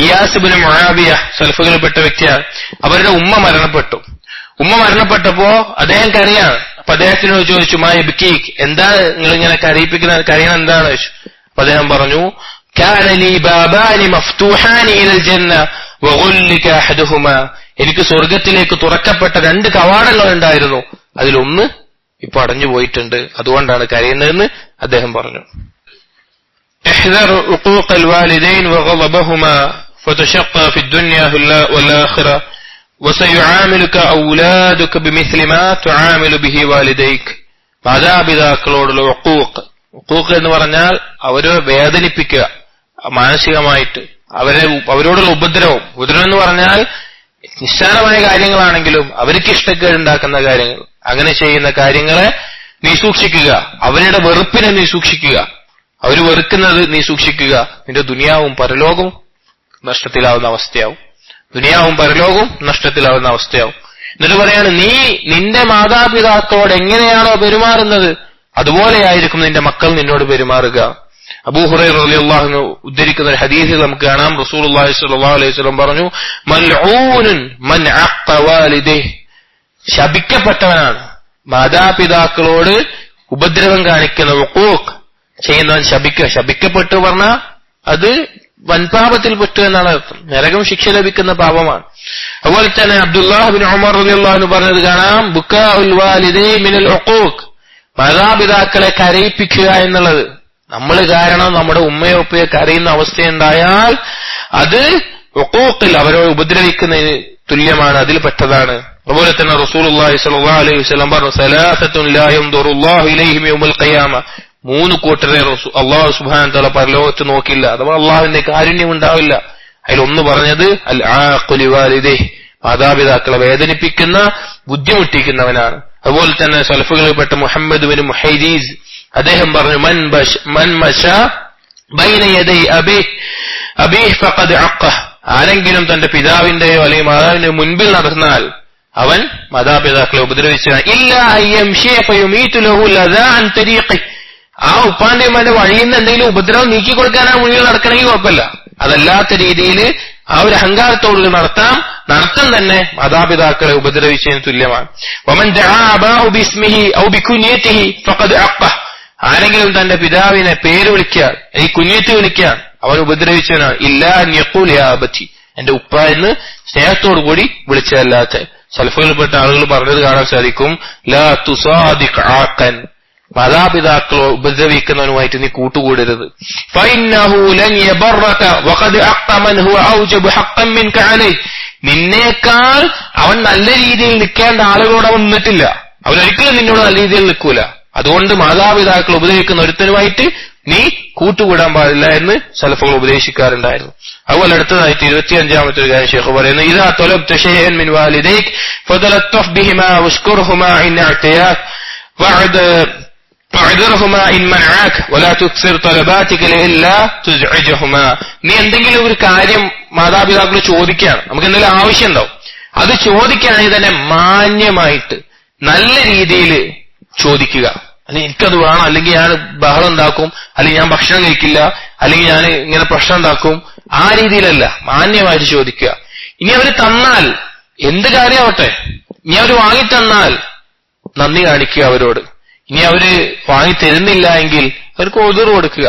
ഇയാസ് ഇബ്നു മുആവിയ സലഫുകളിൽപ്പെട്ട വ്യക്തിയാണ്. അവരുടെ ഉമ്മ മരണപ്പെട്ടു. ഉമ്മ മരണപ്പെട്ടപ്പോ അദ്ദേഹം കരയാണ്. അപ്പൊ അദ്ദേഹത്തിനോട് ചോദിച്ചു, മാ യബ്കീക്, എന്താ നിങ്ങൾ ഇങ്ങനെ കരയണ എന്താണ് ചോദിച്ചു. അപ്പൊ അദ്ദേഹം പറഞ്ഞു, കാന ലീ ബാബാനി മഫ്തൂഹാനി ഇലൽ ജന്ന വഗുല്ലിക അഹദുഹുമാ. എനിക്ക് സ്വർഗത്തിലേക്ക് തുറക്കപ്പെട്ട 2 കവാടങ്ങൾ ഉണ്ടായിരുന്നു, അതിലൊന്ന് ഇപ്പൊ അടഞ്ഞു പോയിട്ടുണ്ട്, അതുകൊണ്ടാണ് കരയുന്നതെന്ന് അദ്ദേഹം പറഞ്ഞു. احذر عقوق الوالدين وغضبهما فتشقى في الدنيا والآخرة وسيعاملك أولادك بمثل ما تعامل به والديك. മാതാപിതാക്കളോടുള്ള ഉഖൂഖ് എന്ന് പറഞ്ഞാൽ അവരെ വേദനിപ്പിക്കുക മാനസികമായിട്ട്, അവരോടുള്ള ഉപദ്രവം എന്ന് പറഞ്ഞാൽ നിസ്സാരമായ കാര്യങ്ങളാണെങ്കിലും അവർക്ക് ഇഷ്ടക്കേടുണ്ടാക്കുന്ന കാര്യങ്ങൾ, അങ്ങനെ ചെയ്യുന്ന കാര്യങ്ങളെ നീ സൂക്ഷിക്കുക. അവരുടെ വെറുപ്പിനെ നീ സൂക്ഷിക്കുക, അവർ വെറുക്കുന്നത് നീ സൂക്ഷിക്കുക. നിന്റെ ദുനിയാവും പരലോകവും നഷ്ടത്തിലാവുന്ന അവസ്ഥയാവും. എന്നിട്ട് പറയാണ്, നീ നിന്റെ മാതാപിതാക്കളോട് എങ്ങനെയാണോ പെരുമാറുന്നത് അതുപോലെയായിരിക്കും നിന്റെ മക്കൾ നിന്നോട് പെരുമാറുക. അബൂ ഹുറൈറ റളിയല്ലാഹു അൻഹു ഉദ്ധരിക്കുന്ന ഒരു ഹദീസിൽ നമുക്ക് കാണാം, റസൂലുള്ളാഹി സ്വല്ലല്ലാഹു അലൈഹി വസല്ലം പറഞ്ഞു, മൽഊനുൻ മൻ അഖ്ഖ വാലിദൈഹി. ശപിക്കപ്പെട്ടവനാണ് മാതാപിതാക്കളോട് ഉപദ്രവം കാണിക്കുന്ന, ഉഖൂഖ് ചെയ്യുന്നവൻ ശപിക്കപ്പെട്ടു പറഞ്ഞാൽ അത് വൻപാപത്തിൽ പെട്ടു എന്നാണ് അർത്ഥം. നരകം ശിക്ഷ ലഭിക്കുന്ന പാപമാണ്. അതുപോലെ തന്നെ അബ്ദുല്ലാഹ് ബിൻ ഉമർ റളിയല്ലാഹു അൻഹു പറഞ്ഞത് കാണാം, ബുക്കാഉൽ വാലിദൈ മിനൽ ഉഖൂഖ്. മാതാപിതാക്കളെ കരയിപ്പിക്കുക എന്നുള്ളത്, നമ്മൾ കാരണം നമ്മുടെ ഉമ്മയോ ഉപ്പയോ കരയുന്ന അവസ്ഥയുണ്ടായാൽ അത് ഉഖൂഖിൽ, അവരോട് ഉപദ്രവിക്കുന്നതിന് തുല്യമാണ്, അതിൽ പെട്ടതാണ്. അതുപോലെ തന്നെ റസൂലുള്ളാഹി സ്വല്ലല്ലാഹു അലൈഹി വസല്ലം പറഞ്ഞു, സലാസത്തുൻ ലാ യൻദുറുല്ലാഹു ഇലൈഹിം യൗമൽ ഖിയാമ. 3 കൂട്ടരെ അല്ലാഹു സുബ്ഹാനഹു വ തആല പരലോകത്ത് നോക്കില്ല, അഥവാ അല്ലാഹുവിന്റെ കാരുണ്യം ഉണ്ടാവില്ല. അതിലൊന്ന് പറഞ്ഞത് അൽ ആഖുലി വാലിദൈഹി, മാതാപിതാക്കളെ വേദനിപ്പിക്കുന്ന ബുദ്ധിമുട്ടിക്കുന്നവനാണ്. അതുപോലെ തന്നെ സലഫുകളിൽപ്പെട്ട മുഹമ്മദ് ബിൻ മുഹൈദീസ് അദ്ദേഹം പറഞ്ഞു, മൻ മശ ബൈന യദൈ അബി അബീഹ് ഫഖദ് അഖ്ഖഹ്, ആരെങ്കിലും തന്റെ പിതാവിന്റെയോ അല്ലെങ്കിൽ മാതാവിന്റെയോ മുൻപിൽ നടന്നാൽ അവൻ മാതാപിതാക്കളെ ഉപദ്രവിച്ചതാണ്. ഇല്ലാ അയ്യംശിയ ഫയുമീതു ലഹു ലദാ അൻ തരീഖി, ആ ഉപ്പാന്റെ ഉമ്മാന്റെ വഴിയിൽ നിന്ന് എന്തെങ്കിലും ഉപദ്രവം നീക്കി കൊടുക്കാനാ മുന്നിൽ നടക്കണമെങ്കിൽ കുഴപ്പമില്ല. അതല്ലാത്ത രീതിയിൽ ആ ഒരു അഹങ്കാരത്തോട് നടത്തം തന്നെ മാതാപിതാക്കളെ ഉപദ്രവിച്ചതിന് തുല്യമാണ്. വമൻ ദഅ അബാഹു ബിസ്മിഹി ഔ ബികുനിയതിഹി ഫഖദ് അഖ്ഖഹ്, ആരെങ്കിലും തന്റെ പിതാവിനെ പേര് വിളിക്കാൻ ഈ കുഞ്ഞിത്ത് വിളിക്കാൻ അവൻ ഉപദ്രവിച്ചവനാണ്. ഇല്ലാ അൻ യഖൂൽ യാ അബതി, എന്റെ ഉപ്പ എന്ന് സ്നേഹത്തോടു കൂടി വിളിച്ചതല്ലാത്ത. സലഫുകളിൽപ്പെട്ട ആളുകൾ പറഞ്ഞത് കാണാൻ സാധിക്കും, ലാ തുസാദിഖ് ആഖൻ, മാതാപിതാക്കളെ ഉപദ്രവിക്കുന്നവനുമായിട്ട് നീ കൂട്ടുകൂടരുത്. ഫഇന്നഹു ലൻ യബറക വഖദ് അഖ്ത മൻ ഹുവ ഔജബു ഹഖ്ഖൻ മിൻക അലൈഹി, നിന്നേക്കാൾ അവൻ നല്ല രീതിയിൽ നിൽക്കേണ്ട ആളുകളോട് അവൻ നിന്നിട്ടില്ല, അവനൊരിക്കലും നിന്നോട് നല്ല രീതിയിൽ നിൽക്കൂല. അതുകൊണ്ട് മാതാപിതാക്കൾ ഉപദ്രവിക്കുന്ന ഒരുത്തനുമായിട്ട് നീ കൂട്ടുകൂടാൻ പാടില്ല എന്ന് സലഫുകൾ ഉപദേശിക്കാറുണ്ടായിരുന്നു. അതുപോലെ അടുത്തതായിട്ട് 25-ാമത്തെ ഒരു കാര്യം ഷേഖ് പറയുന്നു, ഇദാ തലബ്ത ശൈഅൻ മിൻ വാലിദൈക ഫതലത്തഫ് ബിഹിമാ വഷ്കുർഹുമാ ഇൻ അഅതയാക വഅദ്റഹുമാ ഇൻ മനഅക വലാ തുക്സിർ തലബാതിക ഇല്ലാ തുസ്ഇജഹുമാ. നീ എന്തെങ്കിലും ഒരു കാര്യം മാതാപിതാക്കൾ ചോദിക്കുകയാണ്, നമുക്ക് എന്തെങ്കിലും ആവശ്യം ഉണ്ടാവും, അത് ചോദിക്കുകയാണെങ്കിൽ തന്നെ മാന്യമായിട്ട് നല്ല രീതിയിൽ ചോദിക്കുക. അല്ലെങ്കിൽ എനിക്കത് വേണം, അല്ലെങ്കിൽ ഞാൻ ബഹളം ഉണ്ടാക്കും, അല്ലെങ്കിൽ ഞാൻ ഭക്ഷണം കഴിക്കില്ല, അല്ലെങ്കിൽ ഞാൻ ഇങ്ങനെ പ്രശ്നം ഉണ്ടാക്കും, ആ രീതിയിലല്ല, മാന്യമായിട്ട് ചോദിക്കുക. ഇനി അവർ തന്നാൽ എന്ത് കാര്യമാവട്ടെ, ഇനി അവർ വാങ്ങിത്തന്നാൽ നന്ദി കാണിക്കുക അവരോട്. ഇനി അവര് വാങ്ങി തരുന്നില്ല എങ്കിൽ അവർക്ക് ഒതുർ കൊടുക്കുക,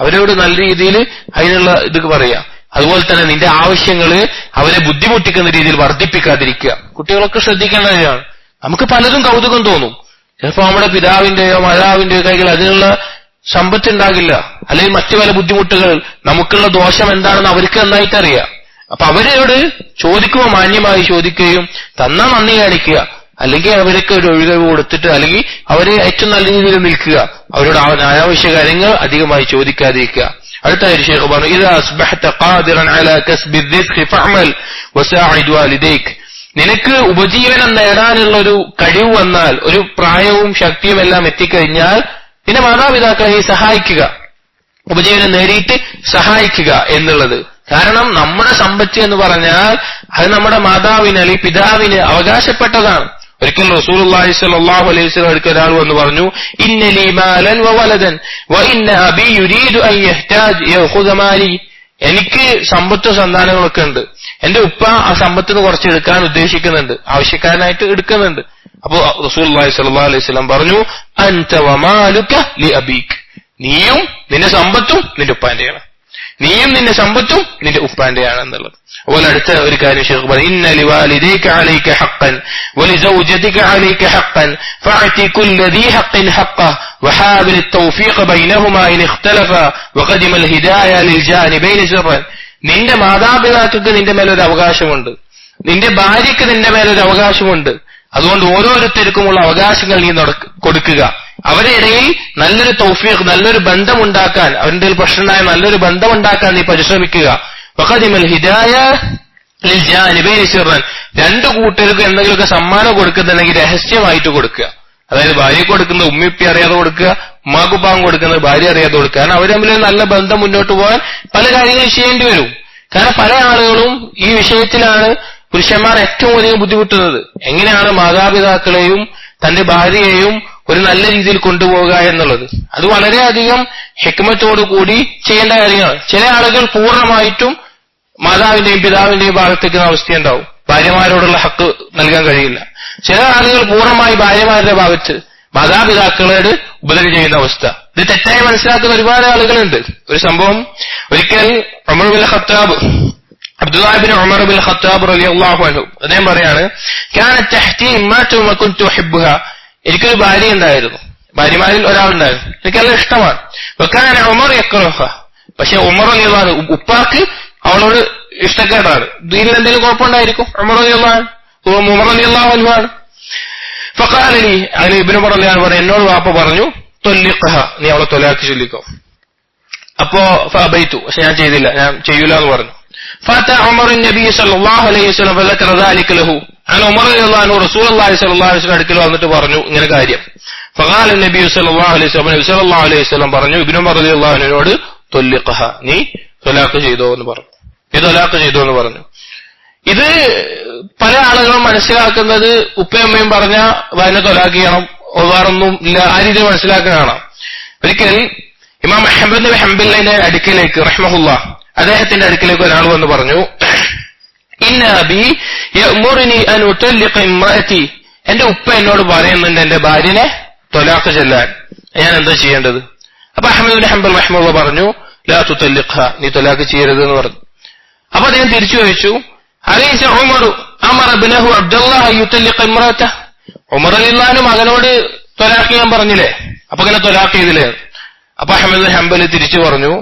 അവരോട് നല്ല രീതിയിൽ അതിനുള്ള ഇത് പറയാ. അതുപോലെ തന്നെ നിന്റെ ആവശ്യങ്ങള് അവരെ ബുദ്ധിമുട്ടിക്കുന്ന രീതിയിൽ വർദ്ധിപ്പിക്കാതിരിക്കുക. കുട്ടികളൊക്കെ ശ്രദ്ധിക്കേണ്ട കാര്യമാണ്. നമുക്ക് പലതും കൗതുകം തോന്നും. ചിലപ്പോ നമ്മുടെ പിതാവിന്റെയോ മാതാവിന്റെയോ കൈകൾ അതിനുള്ള സമ്പത്ത് ഉണ്ടാകില്ല, അല്ലെങ്കിൽ മറ്റു പല ബുദ്ധിമുട്ടുകൾ, നമുക്കുള്ള ദോഷം എന്താണെന്ന് അവർക്ക് നന്നായിട്ട് അറിയാം. അപ്പൊ അവരോട് ചോദിക്കുമ്പോൾ മാന്യമായി ചോദിക്കുകയും തന്നാ നന്ദി കാണിക്കുക, അല്ലെങ്കിൽ അവർക്ക് ഒരു ഒഴികഴിവ് കൊടുത്തിട്ട് അല്ലെങ്കിൽ അവരെ ഏറ്റവും നല്ല രീതിയിൽ നിൽക്കുക, അവരോട് അനാവശ്യ കാര്യങ്ങൾ അധികമായി ചോദിക്കാതിരിക്കുക. അടുത്തായി ഷേഖ് പറഞ്ഞു, ഇദാ അസ്ബഹത ഖാദിറൻ അലാ കസ്ബി റിസ്ഖി ഫഅമൽ വസാഇദ് വാലിദൈക, നിനക്ക് ഉപജീവനം നേടാനുള്ള ഒരു കഴിവ് വന്നാൽ, ഒരു പ്രായവും ശക്തിയും എല്ലാം എത്തിക്കഴിഞ്ഞാൽ നിന്റെ മാതാപിതാക്കളെ നീ സഹായിക്കുക, ഉപജീവനം നേടിയിട്ട് സഹായിക്കുക എന്നുള്ളത്. കാരണം നമ്മുടെ സമ്പത്ത് എന്ന് പറഞ്ഞാൽ അത് നമ്മുടെ മാതാവിന് അല്ലെങ്കിൽ പിതാവിന് അവകാശപ്പെട്ടതാണ്. ഒരിക്കൽ റസൂലുള്ളാഹി സ്വല്ലല്ലാഹു അലൈഹി വസല്ലം അടുക്കൽ ഒരാൾ വന്ന് പറഞ്ഞു, ഇന്നലി മാലൻ വവലദൻ വഇന്ന അബി യുരീദു അൻ യഹ്താജ് യഖുദ മാലി, എനിക്ക് സമ്പത്തും സന്താനങ്ങളൊക്കെ ഉണ്ട്, എന്റെ ഉപ്പ ആ സമ്പത്തിന് കുറച്ച് എടുക്കാൻ ഉദ്ദേശിക്കുന്നുണ്ട്, ആവശ്യക്കാരനായിട്ട് എടുക്കുന്നുണ്ട്. അപ്പോ റസൂലുള്ളാഹി സ്വല്ലല്ലാഹു അലൈഹി വസല്ലം പറഞ്ഞു, അൻത വമാലുക ലി അബീക്, നീയും നിന്റെ സമ്പത്തും നിന്റെ ഉപ്പാന്റെയാണ്, നീയും നിന്റെ സമ്പത്തും നിന്റെ ഉപ്പാന്റെയാണ് എന്നുള്ളത്. അതുപോലെ അടുത്ത ഒരു കാര്യം ഷേഖ് പറഞ്ഞു, ഇന്ന ലിവാലിദൈക അലൈക ഹഖ്ഖൻ വലിസൗജതിക അലൈക ഹഖ്ഖൻ ഫഅതി കുല്ല ദീ ഹഖ്ഖിൻ ഹഖ്ഖഹ വഹാബിൽ التوفيق ബൈനഹുമാ ഇൻ ഇഖ്തലഫ വഖദിമ الഹിദായ ലിൽജാനിബൈൻ സിറൻ, നിന്റെ മാതാപിതാക്കൾക്ക് നിന്റെ മേലൊരു അവകാശമുണ്ട്, നിന്റെ ഭാര്യയ്ക്ക് നിന്റെ മേലൊരു അവകാശമുണ്ട്. അതുകൊണ്ട് ഓരോരുത്തർക്കുമുള്ള അവകാശങ്ങൾ നീ കൊടുക്കുക, അവരുടെ ഇടയിൽ നല്ലൊരു തൗഫീഖ്, നല്ലൊരു ബന്ധമുണ്ടാക്കാൻ, അവരുടെ പ്രശ്നമായ നല്ലൊരു ബന്ധമുണ്ടാക്കാൻ നീ പരിശ്രമിക്കുക. വഖദിമൽ ഹിദായ ലിൽജാനിബൈൻ സിറൻ, രണ്ടു കൂട്ടർക്ക് എന്തെങ്കിലുമൊക്കെ സമ്മാനം കൊടുക്കുന്നുണ്ടെങ്കിൽ രഹസ്യമായിട്ട് കൊടുക്കുക. അതായത് ഭാര്യയ്ക്ക് കൊടുക്കുന്നത് ഉമ്മിപ്പി അറിയാതെ കൊടുക്കുക, ഉമ്മാക്കുപ്പാവും കൊടുക്കുന്നത് ഭാര്യ അറിയാതെ കൊടുക്കുക. കാരണം അവർ തമ്മിൽ നല്ല ബന്ധം മുന്നോട്ട് പോകാൻ പല കാര്യങ്ങളും ചെയ്യേണ്ടി വരും. കാരണം പല ആളുകളും ഈ വിഷയത്തിലാണ് പുരുഷന്മാർ ഏറ്റവും അധികം ബുദ്ധിമുട്ടുന്നത്. എങ്ങനെയാണ് മാതാപിതാക്കളെയും തന്റെ ഭാര്യയെയും ഒരു നല്ല രീതിയിൽ കൊണ്ടുപോകുക എന്നുള്ളത്. അത് വളരെയധികം ഹിക്മത്തോടു കൂടി ചെയ്യേണ്ട കാര്യങ്ങളാണ്. ചില ആളുകൾ പൂർണ്ണമായിട്ടും മാതാവിന്റെയും പിതാവിന്റെയും ഭാഗത്തേക്ക് അവസ്ഥയുണ്ടാവും, ഭാര്യമാരോടുള്ള ഹക്ക് നൽകാൻ കഴിയില്ല. ചില ആളുകൾ പൂർണ്ണമായി ഭാര്യമാരുടെ ഭാഗത്ത് മാതാപിതാക്കളോട് ഉപദ്രവം ചെയ്യുന്ന അവസ്ഥ. ഇത് തെറ്റായി മനസ്സിലാക്കുന്ന ഒരുപാട് ആളുകളുണ്ട്. ഒരു സംഭവം, ഒരിക്കൽ Umar bin Khattab, Abdullah bin Umar bin Khattab റളിയല്ലാഹു അൻഹു, അദ്ദേഹം പറയാണ്, കാനത് തഹ്തി ഇമ്മാതു വകുൻതു ഉഹിബ്ബുഹാ, എനിക്കൊരു ഭാര്യ ഉണ്ടായിരുന്നു, ഭാര്യമാരിൽ ഒരാളുണ്ടായിരുന്നു, എനിക്ക് നല്ല ഇഷ്ടമാണ്. വകാന ഉമർ യക്റഹ, പക്ഷെ ഉമർ റളിയല്ലാഹു അൻഹു, ഉപ്പാക്ക് അവളോട് ഇഷ്ടക്കേടാണ്. ദീനിൽ എന്തെങ്കിലും കുഴപ്പമുണ്ടായിരിക്കും. ഉമർ റളിയല്ലാഹു അൻഹു ആണ്. ഫഖാല ലി, അങ്ങനെ ഇബ്നു ഉമർ റളിയല്ലാഹു അൻഹു എന്നോട് വാപ്പ പറഞ്ഞു, ത്വല്ലിഖഹ, നീ അവളെ ത്വലാഖ് ചൊല്ലിക്കോ. അപ്പോ ഫഅബൈതു, പക്ഷെ ഞാൻ ചെയ്തില്ല, ഞാൻ ചെയ്യൂല എന്ന് പറഞ്ഞു. ഫഅത ഉമർ നബി സല്ലല്ലാഹു അലൈഹി വസല്ലം ഫദക്കറ ദാലിക ലഹു, അങ്ങനെ ഉമർ റളിയല്ലാഹു അൻഹു റസൂലുള്ളാഹി സ്വല്ലല്ലാഹു അലൈഹി വസല്ലം അടുക്കൽ വന്നിട്ട് പറഞ്ഞു ഇങ്ങനെ കാര്യം. ഫഖാല നബി സല്ലല്ലാഹു അലൈഹി വസല്ലം പറഞ്ഞു, ഇബ്നു ഉമർ റളിയല്ലാഹു അൻഹുവിനോട് ത്വല്ലിഖഹ, നീ തൊലാഖ് ചെയ്തോ എന്ന് പറഞ്ഞു. നീ തൊലാഖ് ചെയ്തോ എന്ന് പറഞ്ഞു. ഇത് പല ആളുകളും മനസ്സിലാക്കുന്നത് ഉപ്പയമ്മയും പറഞ്ഞ വയനെ തൊലാഖ് ചെയ്യണം, വേറൊന്നും ഇല്ല, ആ രീതിയിൽ മനസ്സിലാക്കുന്നതാണ്. ഒരിക്കൽ ഇമാം അഹ്മദ് ബിൻ ഹംബലിന്റെ അടുക്കലേക്ക് റഹ്മഹുല്ലാഹ് അദ്ദേഹത്തിന്റെ അടുക്കലേക്ക് ഒരാൾ വന്ന് പറഞ്ഞു, ഇന്ന അബി യഅ്മുറുനി അൻ ഉതല്ലിഖ ഇംറഅതി, എന്റെ ഉപ്പ എന്നോട് പറയുന്നുണ്ട് എന്റെ ഭാര്യനെ തൊലാഖ് ചെല്ലാൻ, ഞാൻ എന്താ ചെയ്യേണ്ടത്? അപ്പൊ അഹ്മദ് ബിൻ ഹംബൽ റഹ്മഹുല്ലാഹ് പറഞ്ഞു, ലാ തുതല്ലിഖ, നീ തൊലാഖ് ചെയ്യരുത് എന്ന് പറഞ്ഞു. അപ്പൊ അദ്ദേഹം തിരിച്ചു ചോദിച്ചു, അലൈസ ഉമറു അമറ ഇബ്നഹു അബ്ദുല്ലാഹ് അൻ യുതല്ലിഖ ഇംറഅതഹു, ഉമർ റളിയല്ലാഹു മകനോട് തൊലാഖ് ചെയ്യാൻ പറഞ്ഞില്ലേ, അപ്പൊ ഇങ്ങനെ തൊലാഖ് ചെയ്തില്ലേ? അപ്പൊ അഹ്മദ് ബിൻ ഹംബൽ തിരിച്ചു പറഞ്ഞു,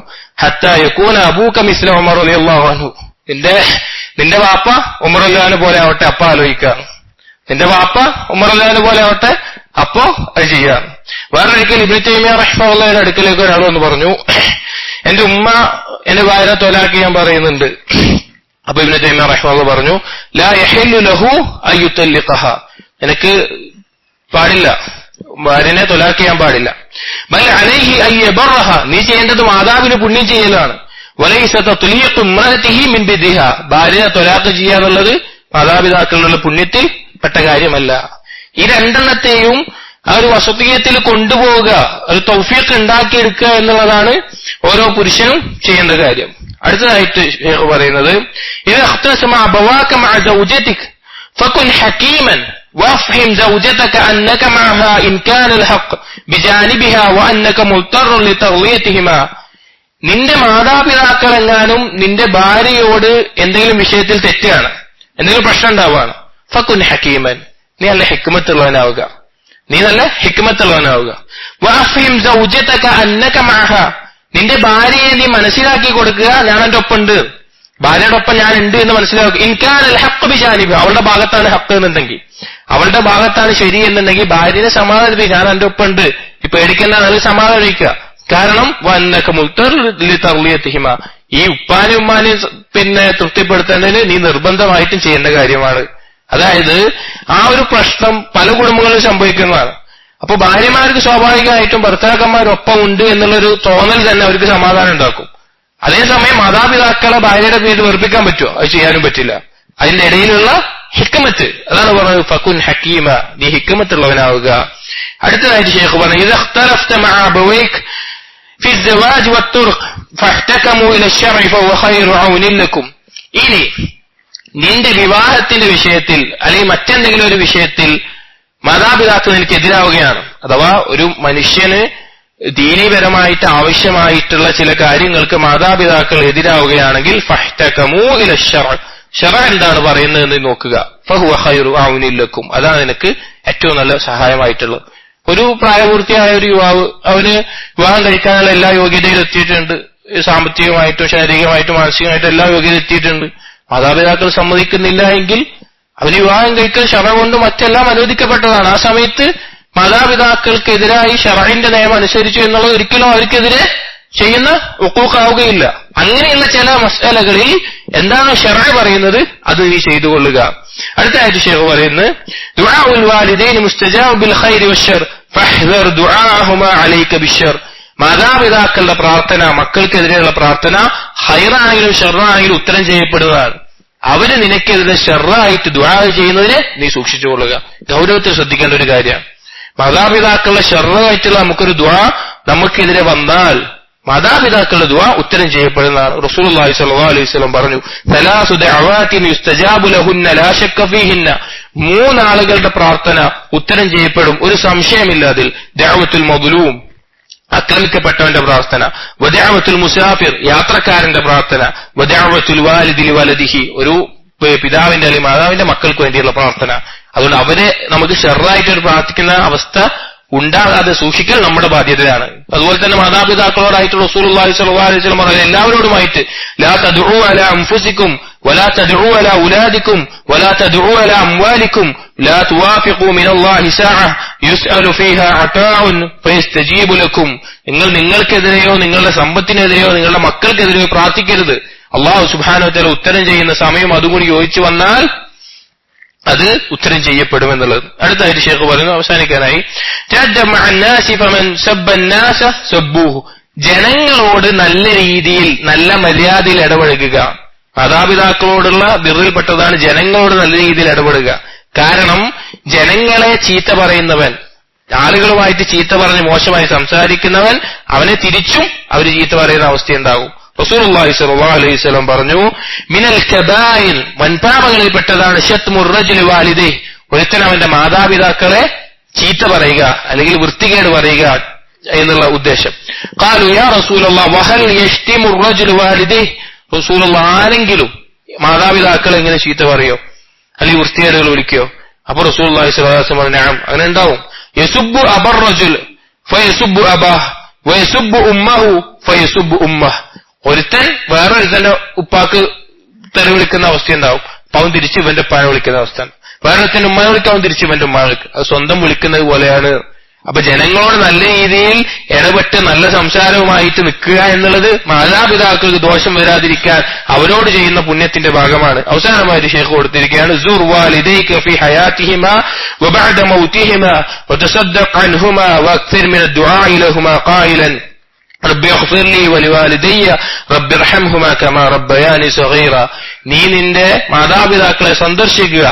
ഹത്താ യകൂന അബൂക മിസ്ല ഉമർ റളിയല്ലാഹു അൻഹു, നിന്റെ വാപ്പ ഉമർ റളിയല്ലാഹു പോലെ ആവട്ടെ, അപ്പ ആലോചിക്കാം. നിന്റെ വാപ്പ ഉമർ റളിയല്ലാഹു പോലെ ആവട്ടെ, അപ്പോ അത് ചെയ്യാം. വേറൊരിക്കൽ ഇബ്നു തൈമിയ്യ റഹ്മത്തുള്ളാഹിയുടെ അടുക്കലേക്ക് ഒരാൾ വന്ന് പറഞ്ഞു, എന്റെ ഉമ്മ എന്റെ ഭാര്യനെ തൊലാഖ് ചെയ്യാൻ പറയുന്നുണ്ട്. അപ്പൊ ഇബ്നു തൈമിയ്യ റഹ്മത്തുള്ളാഹി പറഞ്ഞു, ലാ യഹില്ലു ലഹു അൻ യുതല്ലിഖഹ, നിനക്ക് പാടില്ല, ഭാര്യനെ തൊലാഖ് ചെയ്യാൻ പാടില്ല. ബൽ അലൈഹി അൻ യബറഹ, നീ ചെയ്യേണ്ടത് മാതാവിന് പുണ്യം ചെയ്യലാണ്. വലൈസ തത്ലീഖു ഇംറഅതിഹി മിൻ ബിദിഹ, ഭാര്യനെ തൊലാഖ് ചെയ്യാന്നുള്ളത് മാതാപിതാക്കളുടെ പുണ്യത്തിൽ പെട്ട കാര്യമല്ല. ഈ രണ്ടെണ്ണത്തെയും ആ ഒരു വസതിയത്തിൽ കൊണ്ടുപോവുക, ഒരു തൗഫീഖ് ഉണ്ടാക്കിയെടുക്കുക എന്നുള്ളതാണ് ഓരോ പുരുഷനും ചെയ്യേണ്ട കാര്യം. അടുത്തതായിട്ട് ശൈഖ് പറയുന്നത്, ഇദാ ഇഖ്തസമ അബവാക മഅ സൗജതിക ഫകുൻ ഹകീമൻ വഫഹിം സൗജതക അന്നക മഅഹ ഇൻ കാന അൽഹഖ് ബിജാനിബിഹ വഅന്നക മുൽതറൻ ലിതർളിയതിഹിമാ, നിന്റെ മാതാപിതാക്കളെങ്ങാനും നിന്റെ ഭാര്യയോട് എന്തെങ്കിലും വിഷയത്തിൽ തെറ്റാണ്, എന്തെങ്കിലും പ്രശ്നം ഉണ്ടാവുകയാണ്, ഫകുൻ ഹകീമൻ, നീ നല്ല ഹിക്മത്തുള്ളവനാവുക, നീ നല്ല ഹിക്മത്തുള്ളവനാവുക. വഅഫഹിം സൗജതക അന്നക മഅഹ, നിന്റെ ഭാര്യയെ നീ മനസ്സിലാക്കി കൊടുക്കുക, ഞാൻ എന്റെ ഒപ്പം ഉണ്ട്, ഭാര്യയുടെ ഒപ്പം ഞാൻ ഉണ്ട് എന്ന് മനസ്സിലാക്കുക. ഇൻ കാന അൽഹഖ് ബിജാനിബിഹ, അവളുടെ ഭാഗത്താണ് ഹഖ് എന്നുണ്ടെങ്കിൽ, അവളുടെ ഭാഗത്താണ് ശരി എന്നുണ്ടെങ്കിൽ ഭാര്യനെ സമാധാനിപ്പിക്കുക, ഞാൻ എന്റെ ഒപ്പം ഉണ്ട്, ഈ പേടിക്കേണ്ട, നല്ല സമാധാനിക്കുക. കാരണം വന്നക മുൽതർ ലിതർളിയതിഹിമ, ഈ ഉപ്പാനും ഉമ്മാനെയും തൃപ്തിപ്പെടുത്തേണ്ടതിന് നീ നിർബന്ധമായിട്ടും ചെയ്യേണ്ട കാര്യമാണ്. അതായത് ആ ഒരു പ്രശ്നം പല കുടുംബങ്ങളിലും സംഭവിക്കുന്നതാണ്. അപ്പൊ ഭാര്യമാർക്ക് സ്വാഭാവികമായിട്ടും ഭർത്താക്കന്മാരൊപ്പം ഉണ്ട് എന്നുള്ളൊരു തോന്നൽ തന്നെ അവർക്ക് സമാധാനം ഉണ്ടാക്കും. അതേസമയം മാതാപിതാക്കളെ ഭാര്യയുടെ പേര് വെറുപ്പിക്കാൻ പറ്റുമോ? അത് ചെയ്യാനും പറ്റില്ല. അതിന്റെ ഇടയിലുള്ള ഹിക്മത്ത്, അതാണ് പറഞ്ഞത് ഫകുൻ ഹക്കീമ, നീ ഹിക്മത്തുള്ളവനാവുക. അടുത്തതായിട്ട് ശൈഖ് പറഞ്ഞു, ഇദാ ഇഖ്തലഫ്ത മഅ അബവൈക ഫി الزواج والطرق فاحتكموا الى الشرع فهو خير عون لكم. ഇനി നിന്റെ വിവാഹത്തിന്റെ വിഷയത്തിൽ അല്ലെങ്കിൽ മറ്റെന്തെങ്കിലും ഒരു വിഷയത്തിൽ മാതാപിതാക്കൾ എനിക്കെതിരാവുകയാണ്, അഥവാ ഒരു മനുഷ്യന് ദീനീപരമായിട്ട് ആവശ്യമായിട്ടുള്ള ചില കാര്യങ്ങൾക്ക് മാതാപിതാക്കൾ എതിരാവുകയാണെങ്കിൽ ഫഹ്തകമൂ ഇല ശർഅ, ശർഅ എന്താണ് പറയുന്നത് എന്ന് നോക്കുക. ഫഹുവ ഖൈറു ഔനിൻ ലക്കും, അതാണ് നിനക്ക് ഏറ്റവും നല്ല സഹായമായിട്ടുള്ളത്. ഒരു പ്രായപൂർത്തിയായ ഒരു യുവാവ്, അവന് വിവാഹം കഴിക്കാനുള്ള എല്ലാ യോഗ്യതയിലും എത്തിയിട്ടുണ്ട്, സാമ്പത്തികമായിട്ടും ശാരീരികമായിട്ടും മാനസികമായിട്ടും എല്ലാ യോഗ്യത എത്തിയിട്ടുണ്ട്. മാതാപിതാക്കൾ സമ്മതിക്കുന്നില്ല എങ്കിൽ അവന് വിവാഹം കഴിക്കൽ ശർഅ കൊണ്ട് മറ്റെല്ലാം അനുവദിക്കപ്പെട്ടതാണ്. ആ സമയത്ത് മാതാപിതാക്കൾക്കെതിരായി ശർഇന്റെ നിയമം അനുസരിച്ചു എന്നുള്ളത് ഒരിക്കലും അവർക്കെതിരെ ചെയ്യുന്ന ഉഖൂഖാവുകയില്ല. അങ്ങനെയുള്ള ചില മസ്അലകളിൽ എന്താണ് ശർഅ പറയുന്നത് അത് നീ ചെയ്തുകൊള്ളുക. അടുത്തായിട്ട് ശൈഖ് പറയുന്നത്, ദുആഉൽ വാലിദൈനി മുസ്തജാബു ബിൽ ഖൈരി വശർ ഫഹ്ദർ ദുആഅഹുമാ അലൈക ബിശ്ശർ. മാതാപിതാക്കളുടെ പ്രാർത്ഥന, മക്കൾക്കെതിരെയുള്ള പ്രാർത്ഥന ഖൈറാണെങ്കിലും ശർറാണെങ്കിലും ഉത്തരം ചെയ്യപ്പെടുന്നതാണ്. അവര് നിനക്കെതിരെ ശർറായിട്ട് ദുആ ചെയ്യുന്നതിനെ നീ സൂക്ഷിച്ചുകൊള്ളുക. ഗൗരവത്തിൽ ശ്രദ്ധിക്കേണ്ട ഒരു കാര്യമാണ്. മാതാപിതാക്കളുടെ ശർറായിട്ടുള്ള നമുക്കൊരു ദുആ നമുക്കെതിരെ വന്നാൽ മാതാപിതാക്കളുടെ ദുആ ഉത്തരം ചെയ്യപ്പെടുന്നതാണ്. റസൂലുള്ളാഹി സ്വല്ലല്ലാഹു അലൈഹി വസല്ലം പറഞ്ഞു, സലാസു ദഅവാതിൻ യുസ്തജാബു ലഹുന്ന ലാ ശക്ക ഫീഹിന്ന, മൂന്നാളുകളുടെ പ്രാർത്ഥന ഉത്തരം ചെയ്യപ്പെടും, ഒരു സംശയമില്ല അതിൽ. ദഅവത്തുൽ മദ്ലൂം, ആക്രമിക്കപ്പെട്ടവന്റെ പ്രാർത്ഥന, വദഅവത്തുൽ മുസാഫിർ, യാത്രക്കാരന്റെ പ്രാർത്ഥന, വദഅവത്തുൽ വാലിദി ലിവലദിഹി, ഒരു പിതാവിന്റെ അല്ലെങ്കിൽ മാതാവിന്റെ മക്കൾക്ക് വേണ്ടിയുള്ള പ്രാർത്ഥന. അതുകൊണ്ട് അവരെ നമുക്ക് ശർറായിട്ട് പ്രാർത്ഥിക്കുന്ന അവസ്ഥ ഉണ്ടാകാതെ സൂക്ഷിക്കൽ നമ്മുടെ ബാധ്യതയാണ്. അതുപോലെ തന്നെ മാതാപിതാക്കളോടായിട്ട് റസൂലുള്ളാഹി സ്വല്ലല്ലാഹു അലൈഹി വസല്ലം പറഞ്ഞ എല്ലാവരോടുമായിട്ട് ലാ തദ്ഉ അലാ അൻഫുസികും വലാ തദ്ഉ അലാ ഉലാദികും വലാ തദ്ഉ അലാ അംവാലികും ലാ തുവാഫിഖു മിനല്ലാഹി സഅ യുസ്അലു ഫീഹാ അതാഉൻ ഫയസ്തജീബു ലക്കും. നിങ്ങൾക്കെതിരെയോ നിങ്ങളുടെ സമ്പത്തിനെതിരെയോ നിങ്ങളുടെ മക്കൾക്കെതിരെയോ പ്രാർത്ഥിക്കരുത്. അല്ലാഹു സുബ്ഹാനഹു വ തആല ഉത്തരം ചെയ്യുന്ന സമയം അതുകൂടി യോജിച്ചു വന്നാൽ അത് ഉത്തരം ചെയ്യപ്പെടുമെന്നുള്ളത്. അടുത്തായിട്ട് ശൈഖ് പറയുന്നു അവസാനിക്കാനായി, ജനങ്ങളോട് നല്ല രീതിയിൽ നല്ല മര്യാദയിൽ ഇടപഴകുക. മാതാപിതാക്കളോടുള്ള ബിറിൽപ്പെട്ടതാണ് ജനങ്ങളോട് നല്ല രീതിയിൽ ഇടപെടുക. കാരണം ജനങ്ങളെ ചീത്ത പറയുന്നവൻ, ആളുകളുമായിട്ട് ചീത്ത പറഞ്ഞ് മോശമായി സംസാരിക്കുന്നവൻ, അവനെ തിരിച്ചും അവർ ചീത്ത പറയുന്ന അവസ്ഥയുണ്ടാകും. റസൂലുള്ളാഹി സ്വല്ലല്ലാഹു അലൈഹി വസല്ലം പറഞ്ഞു, മിനൽ കബായിർ, വൻപാപങ്ങളിൽപ്പെട്ടതാണ് ശത്മുർ റജുലി വാലിദൈഹി, ഒരുത്തൻ അവന്റെ മാതാപിതാക്കളെ ചീത്ത പറയുക അല്ലെങ്കിൽ വൃത്തികേട് പറയുക എന്നുള്ള ഉദ്ദേശം. ഖാലു യാ റസൂലല്ലാഹ് വഹൽ യശ്തിമു റജുലു വാലിദൈഹി, റസൂലുള്ളാഹ് ആരെങ്കിലും മാതാപിതാക്കളെ എങ്ങനെ ചീത്ത പറയോ അല്ലെങ്കിൽ വൃത്തികേടുകൾ വിളിക്കോ? അപ്പൊ റസൂലുള്ളാഹി സ്വല്ലല്ലാഹു അലൈഹി വസല്ലം പറഞ്ഞു, നഅം, അങ്ങനെ ഉണ്ടാവും. യസുബ്ബു അബർ റജുൽ ഫയസുബ്ബു അബാഹ് വയസുബ്ബു ഉമ്മഹു ഫയസുബ്ബു ഉമ്മഹ്, ഒരുത്തൻ വേറൊരുത്തന്റെ ഉപ്പാക്ക് തെറി വിളിക്കുന്ന അവസ്ഥയുണ്ടാവും, അപ്പൊ അവൻ തിരിച്ച് ഇവന്റെ ഉപ്പാനെ വിളിക്കുന്ന അവസ്ഥ. വേറൊരുത്തന്റെ ഉമ്മനെ വിളിക്കാൻ അവൻ തിരിച്ച് ഇവന്റെ ഉമ്മനെ വിളിക്കും. അത് സ്വന്തം വിളിക്കുന്നത് പോലെയാണ്. അപ്പൊ ജനങ്ങളോട് നല്ല രീതിയിൽ ഇടപെട്ട് നല്ല സംസാരവുമായിട്ട് നിൽക്കുക എന്നുള്ളത് മാതാപിതാക്കൾക്ക് ദോഷം വരാതിരിക്കാൻ അവരോട് ചെയ്യുന്ന പുണ്യത്തിന്റെ ഭാഗമാണ്. അവസാനമായിട്ട് ശൈഖ് കൊടുത്തിരിക്കുകയാണ്, സുർ വാലിദൈക ഫീ ഹയാതിഹിമാ വബഅദ മൗതിഹിമാ വതസദ്ദഖ് അൻഹുമാ വഅക്സിർ മിന ദുആഇ ലഹുമാ ഖായിലൻ റബ്ബി ഇഗ്ഫിർ ലീ വലിവാലിദയ്യ റബ്ബി ഇർഹംഹുമാ കമാ റബ്ബയാനി സഗീറ. നീ നിന്റെ മാതാപിതാക്കളെ സന്ദർശിക്കുക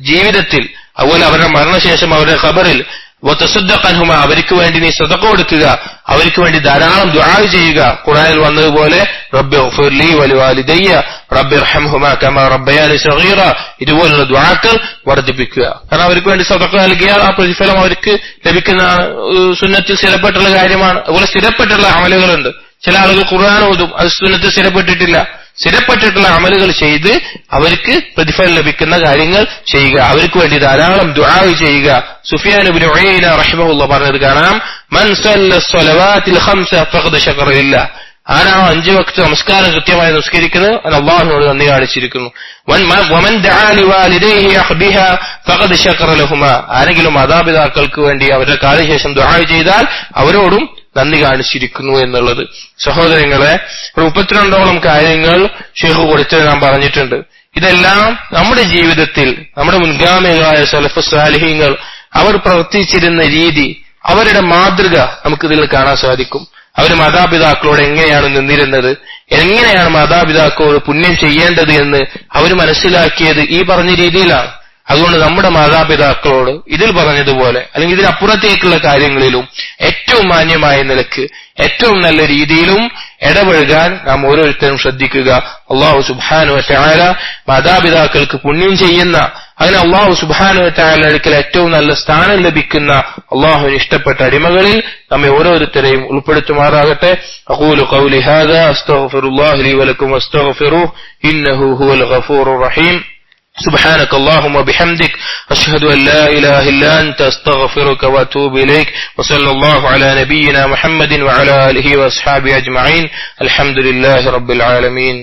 ജീവിതത്തിൽ, അതുപോലെ അവരുടെ മരണശേഷം അവരുടെ ഖബറിൽ, വതസദ്ദഖ് അൻഹുമാ, അവർക്ക് വേണ്ടി നീ സദഖ കൊടുക്കുക, അവർക്ക് വേണ്ടി ധാരാളം ദുആ ചെയ്യുക. ഖുർആനിൽ വന്നതുപോലെ റബ്ബി ഇഗ്ഫിർ ലീ വലിവാലിദയ്യ റബ്ബി ഇർഹംഹുമാ കമാ റബ്ബയാനി സഗീറ, ഇതുപോലുള്ള ദുആകൾ വർദ്ധിപ്പിക്കുക. കാരണം അവർക്ക് വേണ്ടി സദഖ നൽകിയാൽ ആ പ്രതിഫലം അവർക്ക് ലഭിക്കുന്ന സുന്നത്തിൽ സ്ഥിരപ്പെട്ടുള്ള കാര്യമാണ്. അതുപോലെ സ്ഥിരപ്പെട്ടുള്ള അമലുകളുണ്ട്. ചില ആളുകൾ ഖുർആൻ ഓതും, അത് സുന്നത്തിൽ സ്ഥിരപ്പെട്ടിട്ടുള്ള അമലുകൾ ചെയ്ത് അവർക്ക് പ്രതിഫലം ലഭിക്കുന്ന കാര്യങ്ങൾ ചെയ്യുക, അവർക്ക് വേണ്ടി ധാരാളം ദുആ ചെയ്യുക. സുഫിയാൻ ഇബ്നു ഉയൈന റഹിമഹുല്ലാഹ് പറഞ്ഞത് കാണാം, മൻ സല്ല സ്വലവാത്തിൽ ഖംസ ഫഖദ് ശകറലില്ലാ, ആരാണോ 5 വക്ത് നമസ്കാരം കൃത്യമായി നിസ്കരിക്കുന്നത് അവൻ അല്ലാഹുവിനോട് നന്ദി കാണിച്ചിരിക്കുന്നു. വമൻ ദഅ ലിവാലിദൈഹി അഖ്ബിഹാ ഫഖദ് ശകറ ലഹുമാ, ആരെങ്കിലും മാതാപിതാക്കൾക്ക് വേണ്ടി അവരുടെ കാലശേഷം ദുആ ചെയ്താൽ അവരോടും നന്ദി കാണിച്ചിരിക്കുന്നു എന്നുള്ളത്. സഹോദരങ്ങളെ, 32ഓളം കാര്യങ്ങൾ ശൈഖ് കൊടുത്തത് നാം പറഞ്ഞിട്ടുണ്ട്. ഇതെല്ലാം നമ്മുടെ ജീവിതത്തിൽ നമ്മുടെ മുൻഗാമികളായ സലഫ് സാലിഹീങ്ങൾ അവർ പ്രവർത്തിച്ചിരുന്ന രീതി, അവരുടെ മാതൃക നമുക്കിതിൽ കാണാൻ സാധിക്കും. അവർ മാതാപിതാക്കളോട് എങ്ങനെയാണ് നിന്നിരുന്നത്, എങ്ങനെയാണ് മാതാപിതാക്കളോട് പുണ്യം ചെയ്യേണ്ടത് എന്ന് അവർ മനസ്സിലാക്കിയത് ഈ പറഞ്ഞ രീതിയിലാണ്. അതുകൊണ്ട് നമ്മുടെ മാതാപിതാക്കളോട് ഇതിൽ പറഞ്ഞതുപോലെ അല്ലെങ്കിൽ ഇതിനപ്പുറത്തേക്കുള്ള കാര്യങ്ങളിലും ഏറ്റവും മാന്യമായ നിലക്ക് ഏറ്റവും നല്ല രീതിയിലും ഇടപഴകാൻ നാം ഓരോരുത്തരും ശ്രദ്ധിക്കുക. അല്ലാഹു സുബ്ഹാനഹു വ തആല മാതാപിതാക്കൾക്ക് പുണ്യം ചെയ്യുന്ന, അങ്ങനെ അല്ലാഹു സുബ്ഹാനഹു വ തആല അടുക്കൽ ഏറ്റവും നല്ല സ്ഥാനം ലഭിക്കുന്ന അല്ലാഹുവിന് ഇഷ്ടപ്പെട്ട അടിമകളിൽ നമ്മെ ഓരോരുത്തരെയും ഉൾപ്പെടുത്തുമാറാകട്ടെ. അഖൂലു ഖൗലി ഹാദാ അസ്തഗ്ഫിറുല്ലാഹ ലി വലക്കും വസ്തഗ്ഫിറുഹു ഇന്നഹു ഹുവൽ ഗഫൂറുർ റഹീം. سبحانك اللهم وبحمدك أشهد أن لا إله إلا أنت أستغفرك وأتوب إليك وصلى الله على نبينا محمد وعلى آله وأصحابه أجمعين الحمد لله رب العالمين.